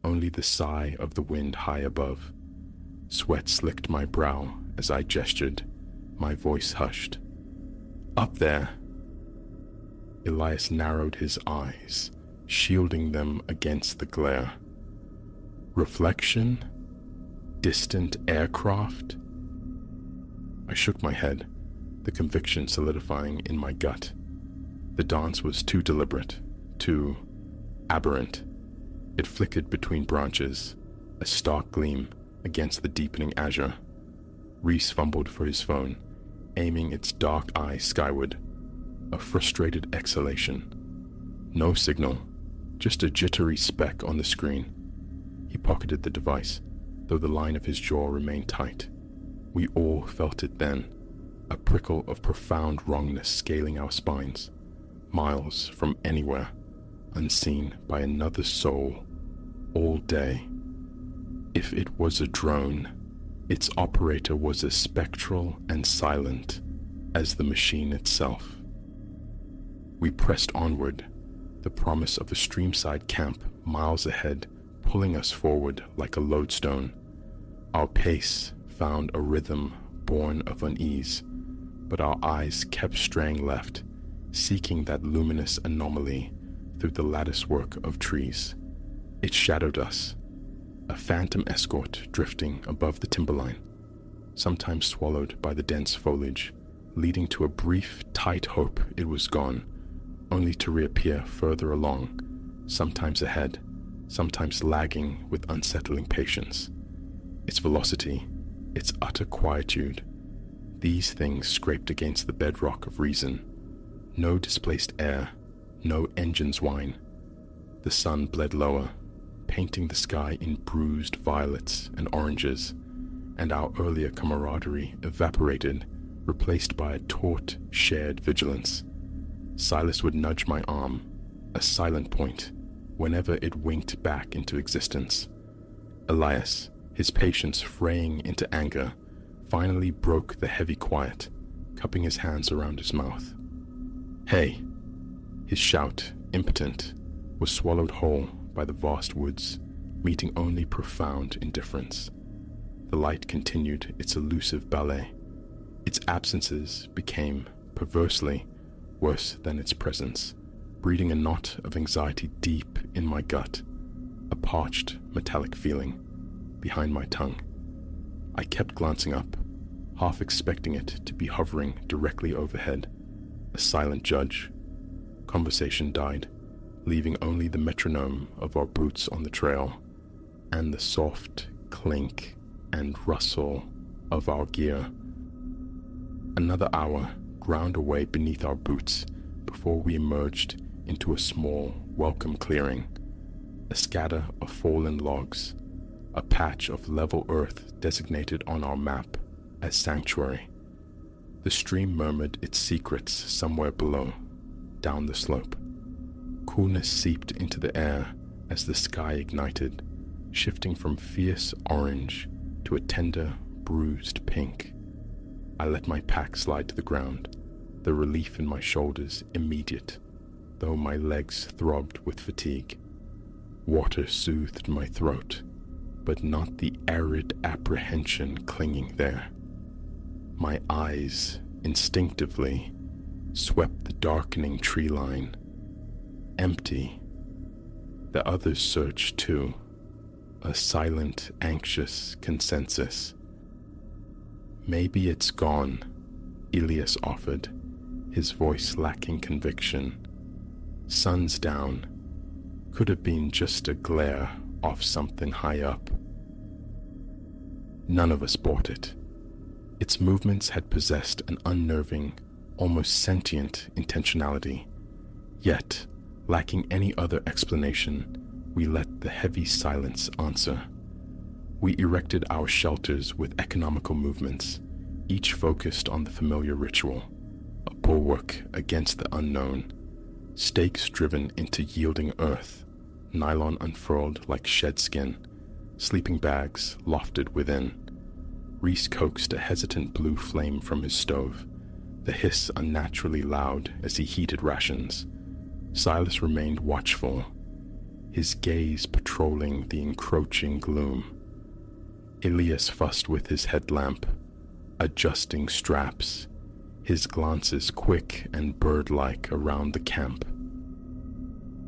Only the sigh of the wind high above. Sweat slicked my brow as I gestured, my voice hushed. Up there! Elias narrowed his eyes, shielding them against the glare. Reflection? Distant aircraft? I shook my head, the conviction solidifying in my gut. The dance was too deliberate, too aberrant. It flickered between branches, a stark gleam against the deepening azure. Reese fumbled for his phone, aiming its dark eye skyward. A frustrated exhalation. No signal, just a jittery speck on the screen. He pocketed the device, though the line of his jaw remained tight. We all felt it then, a prickle of profound wrongness scaling our spines, miles from anywhere, unseen by another soul, all day. If it was a drone, its operator was as spectral and silent as the machine itself. We pressed onward, the promise of a streamside camp miles ahead pulling us forward like a lodestone. Our pace found a rhythm born of unease, but our eyes kept straying left, seeking that luminous anomaly through the latticework of trees. It shadowed us, a phantom escort drifting above the timberline, sometimes swallowed by the dense foliage, leading to a brief, tight hope it was gone, only to reappear further along, sometimes ahead, sometimes lagging with unsettling patience. Its velocity, its utter quietude, these things scraped against the bedrock of reason. No displaced air, no engine's whine. The sun bled lower, painting the sky in bruised violets and oranges, and our earlier camaraderie evaporated, replaced by a taut, shared vigilance. Silas would nudge my arm, a silent point, whenever it winked back into existence. Elias, his patience fraying into anger, finally broke the heavy quiet, cupping his hands around his mouth. Hey! His shout, impotent, was swallowed whole by the vast woods, meeting only profound indifference. The light continued its elusive ballet. Its absences became, perversely, worse than its presence, breeding a knot of anxiety deep in my gut, a parched, metallic feeling behind my tongue. I kept glancing up, half expecting it to be hovering directly overhead, a silent judge. Conversation died, leaving only the metronome of our boots on the trail and the soft clink and rustle of our gear. Another hour ground away beneath our boots before we emerged into a small, welcome clearing, a scatter of fallen logs, a patch of level earth designated on our map as sanctuary. The stream murmured its secrets somewhere below, down the slope. Coolness seeped into the air as the sky ignited, shifting from fierce orange to a tender, bruised pink. I let my pack slide to the ground, the relief in my shoulders immediate, though my legs throbbed with fatigue. Water soothed my throat, but not the arid apprehension clinging there. My eyes, instinctively, swept the darkening tree line. Empty. The others searched too, a silent, anxious consensus. Maybe it's gone, Elias offered, his voice lacking conviction. Sun's down. Could have been just a glare off something high up. None of us bought it. Its movements had possessed an unnerving, almost sentient intentionality. Yet, lacking any other explanation, we let the heavy silence answer. We erected our shelters with economical movements, each focused on the familiar ritual, a bulwark against the unknown, stakes driven into yielding earth, nylon unfurled like shed skin, sleeping bags lofted within. Reese coaxed a hesitant blue flame from his stove, the hiss unnaturally loud as he heated rations. Silas remained watchful, his gaze patrolling the encroaching gloom. Elias fussed with his headlamp, adjusting straps, his glances quick and bird-like around the camp.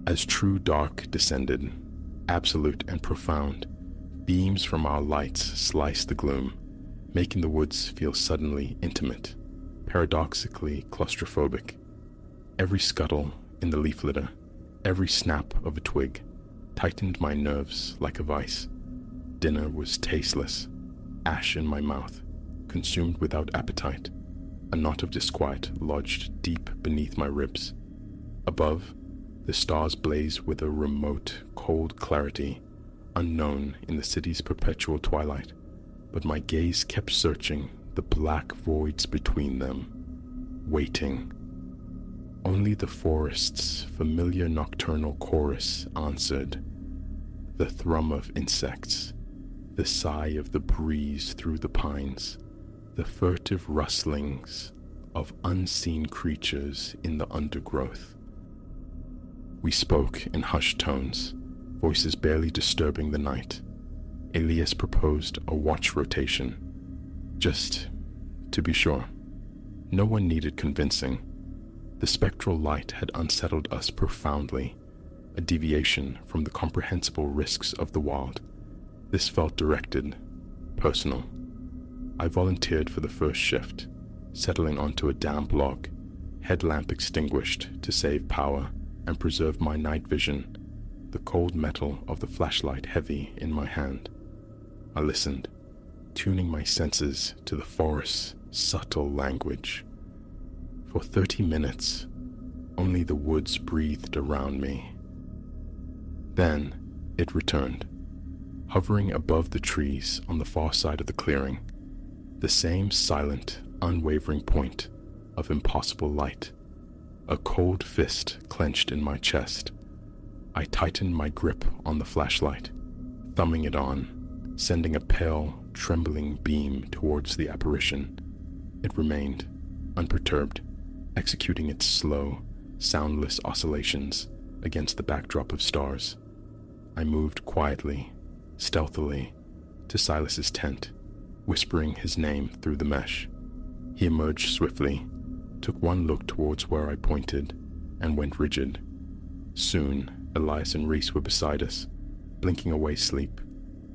As true dark descended, absolute and profound, beams from our lights sliced the gloom, making the woods feel suddenly intimate, paradoxically claustrophobic. Every scuttle in the leaf litter, every snap of a twig, tightened my nerves like a vice. Dinner was tasteless, ash in my mouth, consumed without appetite. A knot of disquiet lodged deep beneath my ribs. Above, the stars blazed with a remote, cold clarity, unknown in the city's perpetual twilight, but my gaze kept searching the black voids between them, waiting. Only the forest's familiar nocturnal chorus answered, the thrum of insects, the sigh of the breeze through the pines, the furtive rustlings of unseen creatures in the undergrowth. We spoke in hushed tones, voices barely disturbing the night. Elias proposed a watch rotation, just to be sure. No one needed convincing. The spectral light had unsettled us profoundly, a deviation from the comprehensible risks of the wild. This felt directed, personal. I volunteered for the first shift, settling onto a damp log, headlamp extinguished to save power and preserve my night vision, the cold metal of the flashlight heavy in my hand. I listened, tuning my senses to the forest's subtle language. For 30 minutes, only the woods breathed around me. Then it returned, hovering above the trees on the far side of the clearing, the same silent, unwavering point of impossible light. A cold fist clenched in my chest. I tightened my grip on the flashlight, thumbing it on, sending a pale, trembling beam towards the apparition. It remained, unperturbed, executing its slow, soundless oscillations against the backdrop of stars. I moved quietly, stealthily, to Silas's tent, whispering his name through the mesh. He emerged swiftly, took one look towards where I pointed, and went rigid. Soon, Elias and Reese were beside us, blinking away sleep,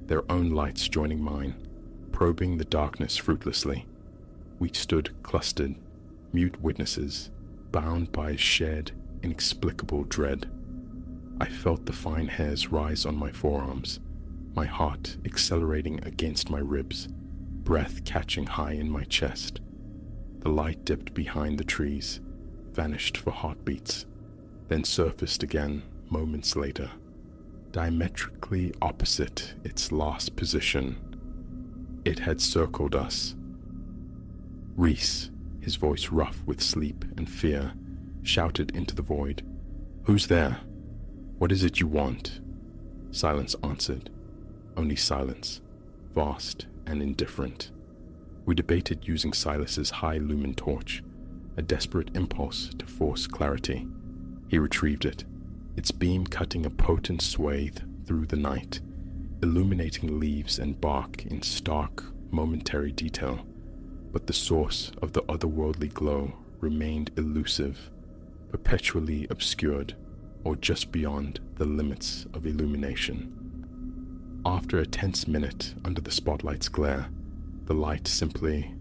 their own lights joining mine, probing the darkness fruitlessly. We stood clustered, mute witnesses, bound by a shared, inexplicable dread. I felt the fine hairs rise on my forearms, my heart accelerating against my ribs, breath catching high in my chest. The light dipped behind the trees, vanished for heartbeats, then surfaced again moments later, diametrically opposite its last position. It had circled us. Reese, his voice rough with sleep and fear, shouted into the void, "Who's there? What is it you want?" Silence answered, only silence, vast and indifferent. We debated using Silas's high-lumen torch, a desperate impulse to force clarity. He retrieved it, its beam cutting a potent swathe through the night, illuminating leaves and bark in stark, momentary detail. But the source of the otherworldly glow remained elusive, perpetually obscured, or just beyond the limits of illumination. After a tense minute under the spotlight's glare, the light simply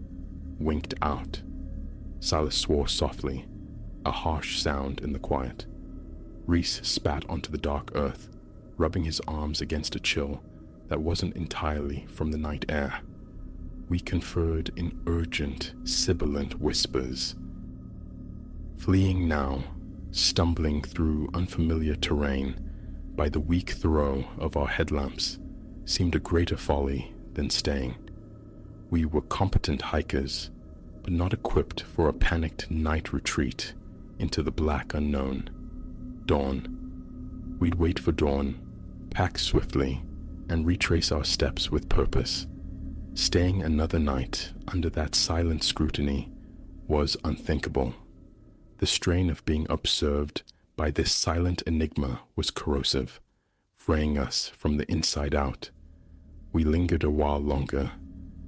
winked out. Silas swore softly, a harsh sound in the quiet. Reese spat onto the dark earth, rubbing his arms against a chill that wasn't entirely from the night air. We conferred in urgent, sibilant whispers. Fleeing now, stumbling through unfamiliar terrain by the weak throw of our headlamps, seemed a greater folly than staying. We were competent hikers, but not equipped for a panicked night retreat into the black unknown. Dawn. We'd wait for dawn, pack swiftly, and retrace our steps with purpose. Staying another night under that silent scrutiny was unthinkable. The strain of being observed by this silent enigma was corrosive, fraying us from the inside out. We lingered a while longer,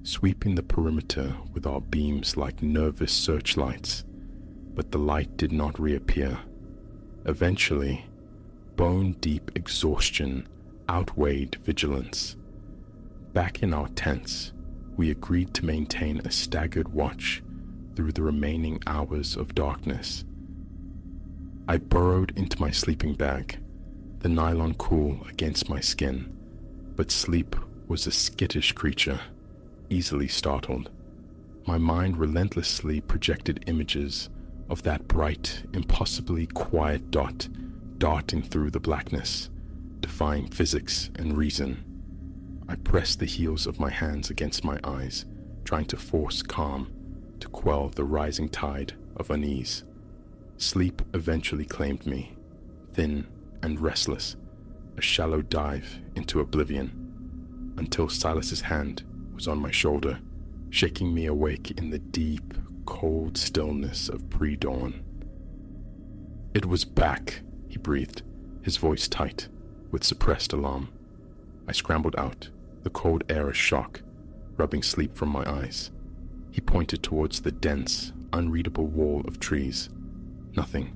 sweeping the perimeter with our beams like nervous searchlights, but the light did not reappear. Eventually, bone-deep exhaustion outweighed vigilance. Back in our tents, we agreed to maintain a staggered watch through the remaining hours of darkness. I burrowed into my sleeping bag, the nylon cool against my skin, but sleep was a skittish creature, easily startled. My mind relentlessly projected images of that bright, impossibly quiet dot darting through the blackness, defying physics and reason. I pressed the heels of my hands against my eyes, trying to force calm to quell the rising tide of unease. Sleep eventually claimed me, thin and restless, a shallow dive into oblivion, until Silas's hand was on my shoulder, shaking me awake in the deep, cold stillness of pre-dawn. "It was back," he breathed, his voice tight with suppressed alarm. I scrambled out, the cold air a shock, rubbing sleep from my eyes. He pointed towards the dense, unreadable wall of trees. Nothing.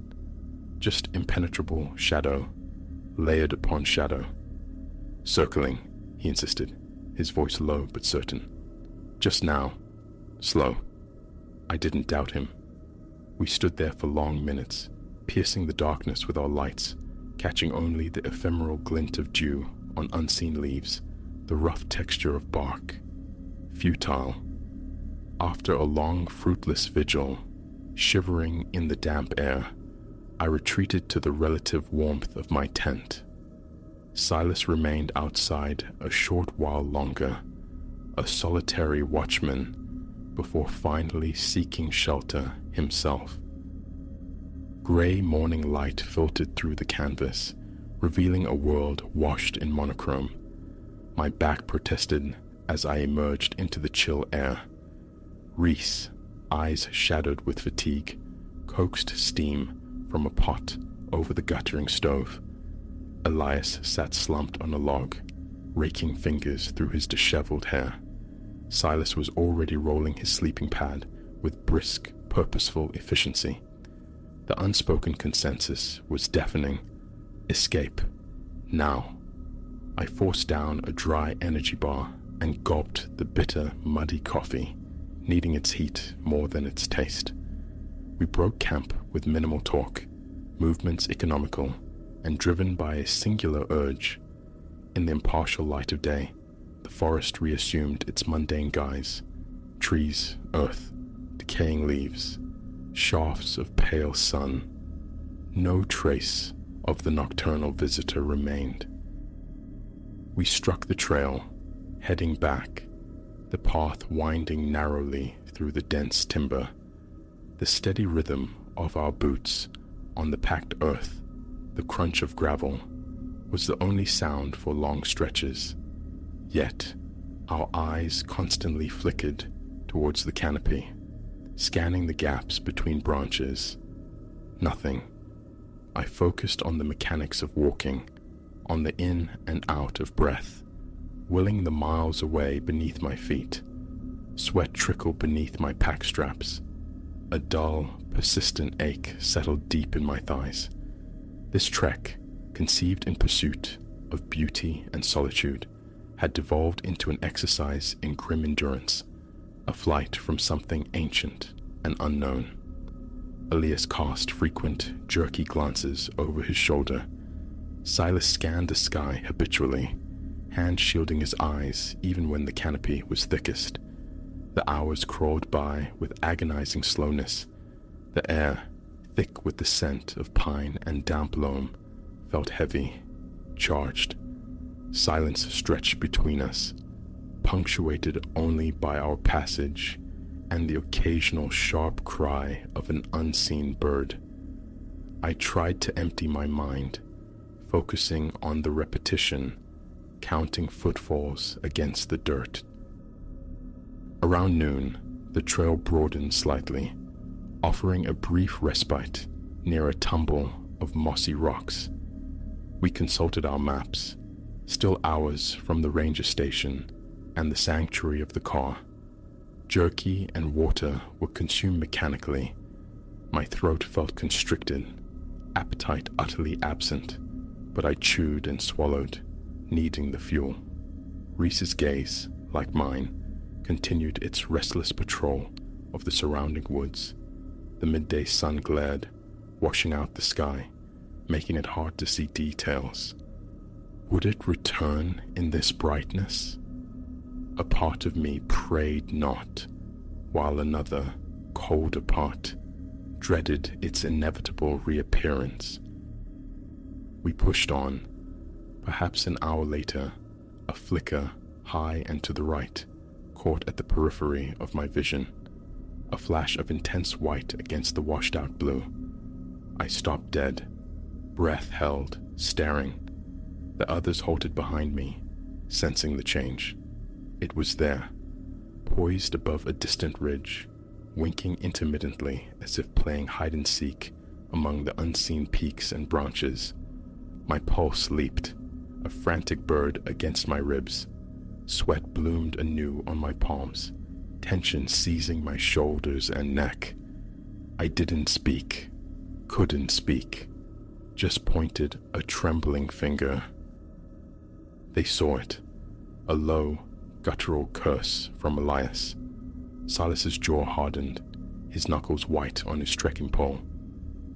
Just impenetrable shadow, layered upon shadow. "Circling," he insisted, his voice low but certain. "Just now. Slow." I didn't doubt him. We stood there for long minutes, piercing the darkness with our lights, catching only the ephemeral glint of dew on unseen leaves, the rough texture of bark. Futile. After a long, fruitless vigil, shivering in the damp air, I retreated to the relative warmth of my tent. Silas remained outside a short while longer, a solitary watchman, before finally seeking shelter himself. Gray morning light filtered through the canvas, revealing a world washed in monochrome. My back protested as I emerged into the chill air. Reese, eyes shadowed with fatigue, coaxed steam from a pot over the guttering stove. Elias sat slumped on a log, raking fingers through his disheveled hair. Silas was already rolling his sleeping pad with brisk, purposeful efficiency. The unspoken consensus was deafening. Escape. Now. I forced down a dry energy bar and gulped the bitter, muddy coffee, needing its heat more than its taste. We broke camp with minimal talk, movements economical, and driven by a singular urge. In the impartial light of day, the forest reassumed its mundane guise: trees, earth, decaying leaves, shafts of pale sun. No trace of the nocturnal visitor remained. We struck the trail, heading back, the path winding narrowly through the dense timber. The steady rhythm of our boots on the packed earth, the crunch of gravel, was the only sound for long stretches. Yet, our eyes constantly flickered towards the canopy, scanning the gaps between branches. Nothing. I focused on the mechanics of walking, on the in and out of breath, willing the miles away beneath my feet. Sweat trickled beneath my pack straps. A dull, persistent ache settled deep in my thighs. This trek, conceived in pursuit of beauty and solitude, had devolved into an exercise in grim endurance, a flight from something ancient and unknown. Elias cast frequent, jerky glances over his shoulder. Silas scanned the sky habitually, hand shielding his eyes even when the canopy was thickest. The hours crawled by with agonizing slowness. The air, thick with the scent of pine and damp loam, felt heavy, charged. Silence stretched between us, punctuated only by our passage and the occasional sharp cry of an unseen bird. I tried to empty my mind, focusing on the repetition, counting footfalls against the dirt. Around noon, the trail broadened slightly, offering a brief respite near a tumble of mossy rocks. We consulted our maps, still hours from the ranger station and the sanctuary of the car. Jerky and water were consumed mechanically. My throat felt constricted, appetite utterly absent, but I chewed and swallowed, needing the fuel. Reese's gaze, like mine, continued its restless patrol of the surrounding woods. The midday sun glared, washing out the sky, making it hard to see details. Would it return in this brightness? A part of me prayed not, while another, colder part, dreaded its inevitable reappearance. We pushed on. Perhaps an hour later, a flicker high and to the right caught at the periphery of my vision, a flash of intense white against the washed-out blue. I stopped dead, breath held, staring. The others halted behind me, sensing the change. It was there, poised above a distant ridge, winking intermittently as if playing hide-and-seek among the unseen peaks and branches. My pulse leaped, a frantic bird against my ribs. Sweat bloomed anew on my palms, tension seizing my shoulders and neck. I didn't speak, couldn't speak, just pointed a trembling finger. They saw it, a low, guttural curse from Elias. Silas's jaw hardened, his knuckles white on his trekking pole.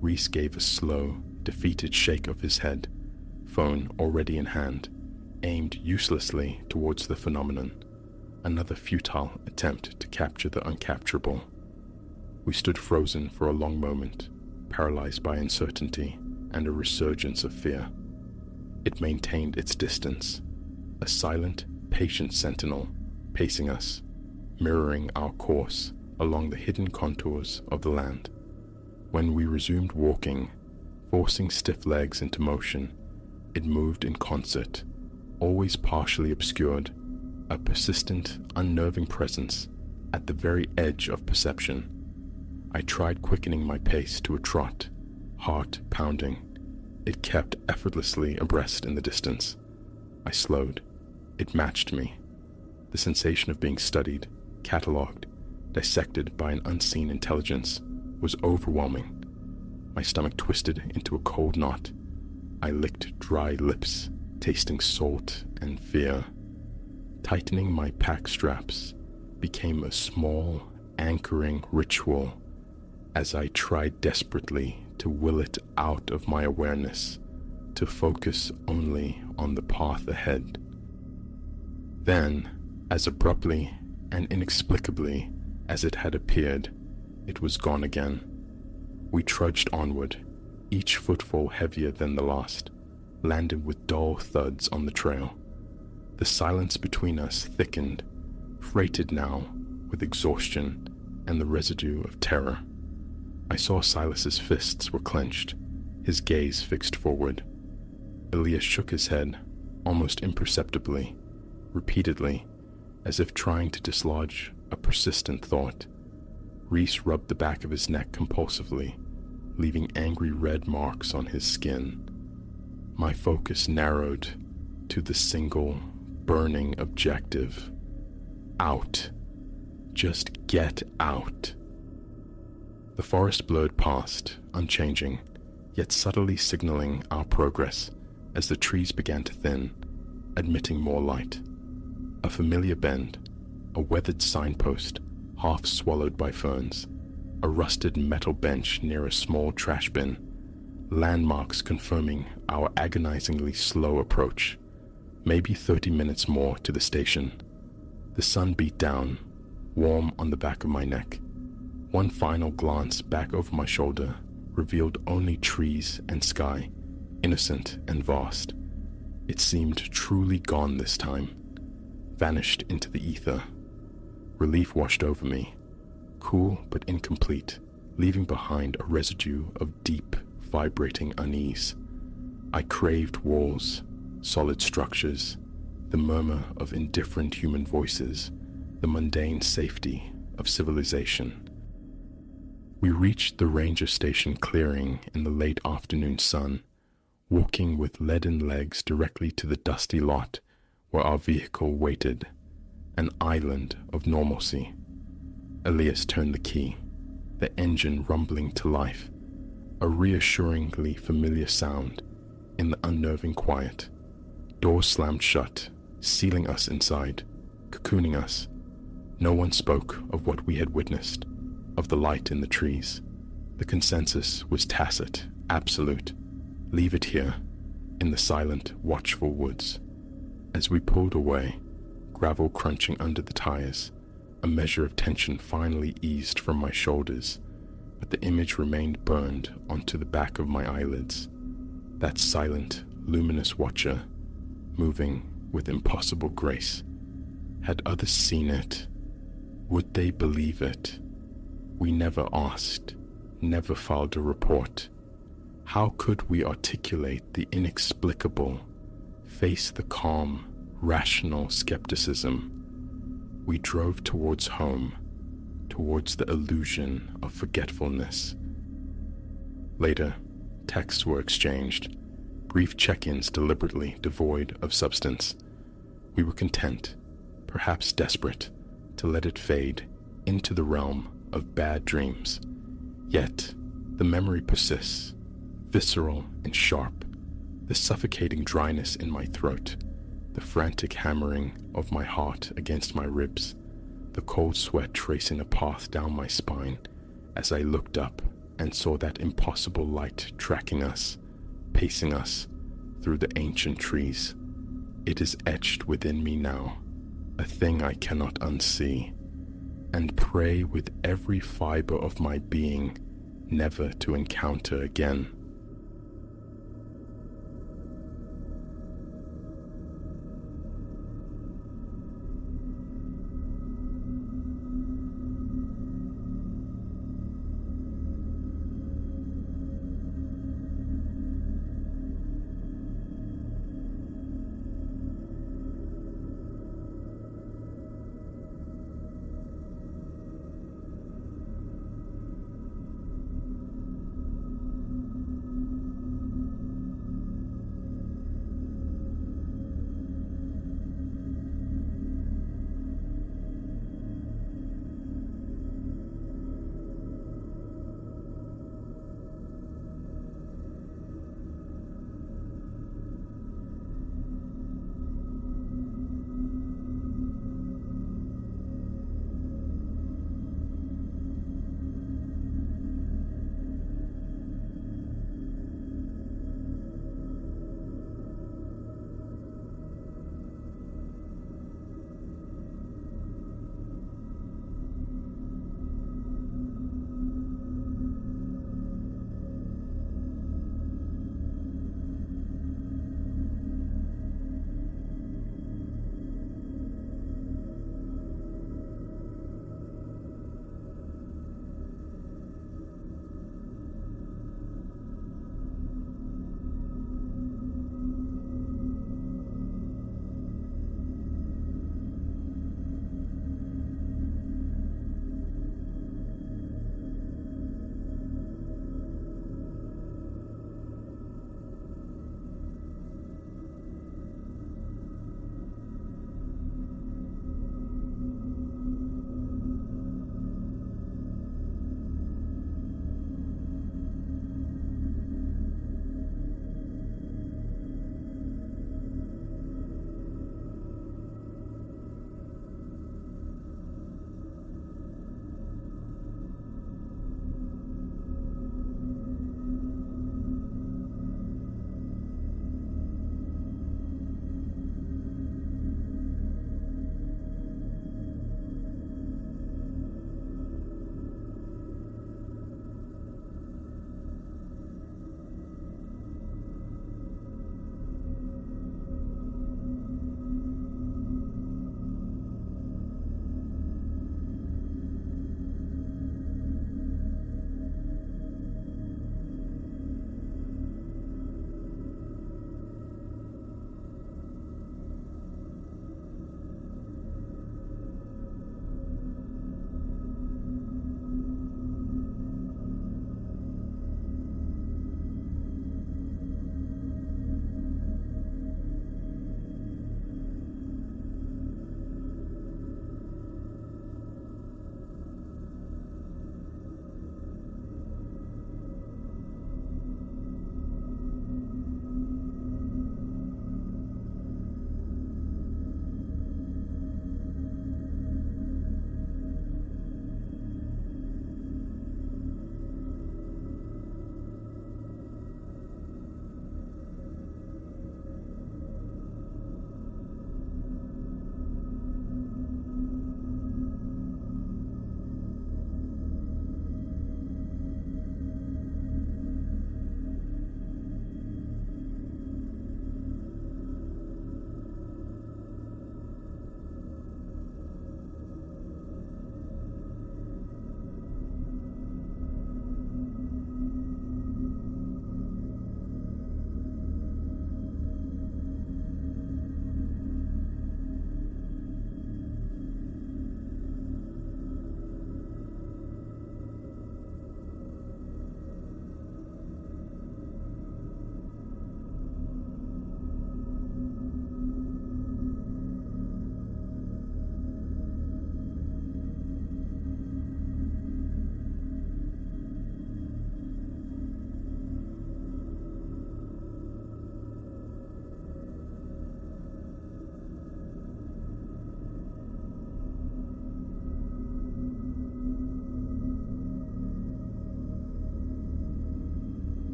Reese gave a slow, defeated shake of his head, phone already in hand, aimed uselessly towards the phenomenon, another futile attempt to capture the uncapturable. We stood frozen for a long moment, paralyzed by uncertainty and a resurgence of fear. It maintained its distance, a silent, patient sentinel pacing us, mirroring our course along the hidden contours of the land. When we resumed walking, forcing stiff legs into motion, it moved in concert, always partially obscured, a persistent, unnerving presence at the very edge of perception. I tried quickening my pace to a trot, heart pounding. It kept effortlessly abreast in the distance. I slowed. It matched me. The sensation of being studied, catalogued, dissected by an unseen intelligence was overwhelming. My stomach twisted into a cold knot. I licked dry lips, tasting salt and fear. Tightening my pack straps became a small, anchoring ritual as I tried desperately to will it out of my awareness, to focus only on the path ahead. Then, as abruptly and inexplicably as it had appeared, it was gone again. We trudged onward, each footfall heavier than the last, landing with dull thuds on the trail. The silence between us thickened, freighted now with exhaustion and the residue of terror. I saw Silas's fists were clenched, his gaze fixed forward. Elias shook his head, almost imperceptibly, repeatedly, as if trying to dislodge a persistent thought. Reese rubbed the back of his neck compulsively, leaving angry red marks on his skin. My focus narrowed to the single, burning objective. Out. Just get out. The forest blurred past, unchanging, yet subtly signaling our progress as the trees began to thin, admitting more light. A familiar bend, a weathered signpost, half swallowed by ferns, a rusted metal bench near a small trash bin, landmarks confirming our agonizingly slow approach. Maybe 30 minutes more to the station. The sun beat down, warm on the back of my neck. One final glance back over my shoulder revealed only trees and sky, innocent and vast. It seemed truly gone this time, vanished into the ether. Relief washed over me, cool but incomplete, leaving behind a residue of deep, vibrating unease. I craved walls, solid structures, the murmur of indifferent human voices, the mundane safety of civilization. We reached the ranger station clearing in the late afternoon sun, walking with leaden legs directly to the dusty lot where our vehicle waited, an island of normalcy. Elias turned the key, the engine rumbling to life, a reassuringly familiar sound in the unnerving quiet. Doors slammed shut, sealing us inside, cocooning us. No one spoke of what we had witnessed, of the light in the trees. The consensus was tacit, absolute. Leave it here, in the silent, watchful woods. As we pulled away, gravel crunching under the tires, a measure of tension finally eased from my shoulders, but the image remained burned onto the back of my eyelids. That silent, luminous watcher, moving with impossible grace. Had others seen it? Would they believe it? We never asked, never filed a report. How could we articulate the inexplicable, face the calm, rational skepticism? We drove towards home, towards the illusion of forgetfulness. Later, texts were exchanged, brief check-ins deliberately devoid of substance. We were content, perhaps desperate, to let it fade into the realm of bad dreams. Yet, the memory persists, visceral and sharp, the suffocating dryness in my throat, the frantic hammering of my heart against my ribs, the cold sweat tracing a path down my spine as I looked up and saw that impossible light tracking us, pacing us through the ancient trees. It is etched within me now, a thing I cannot unsee, and pray with every fiber of my being never to encounter again.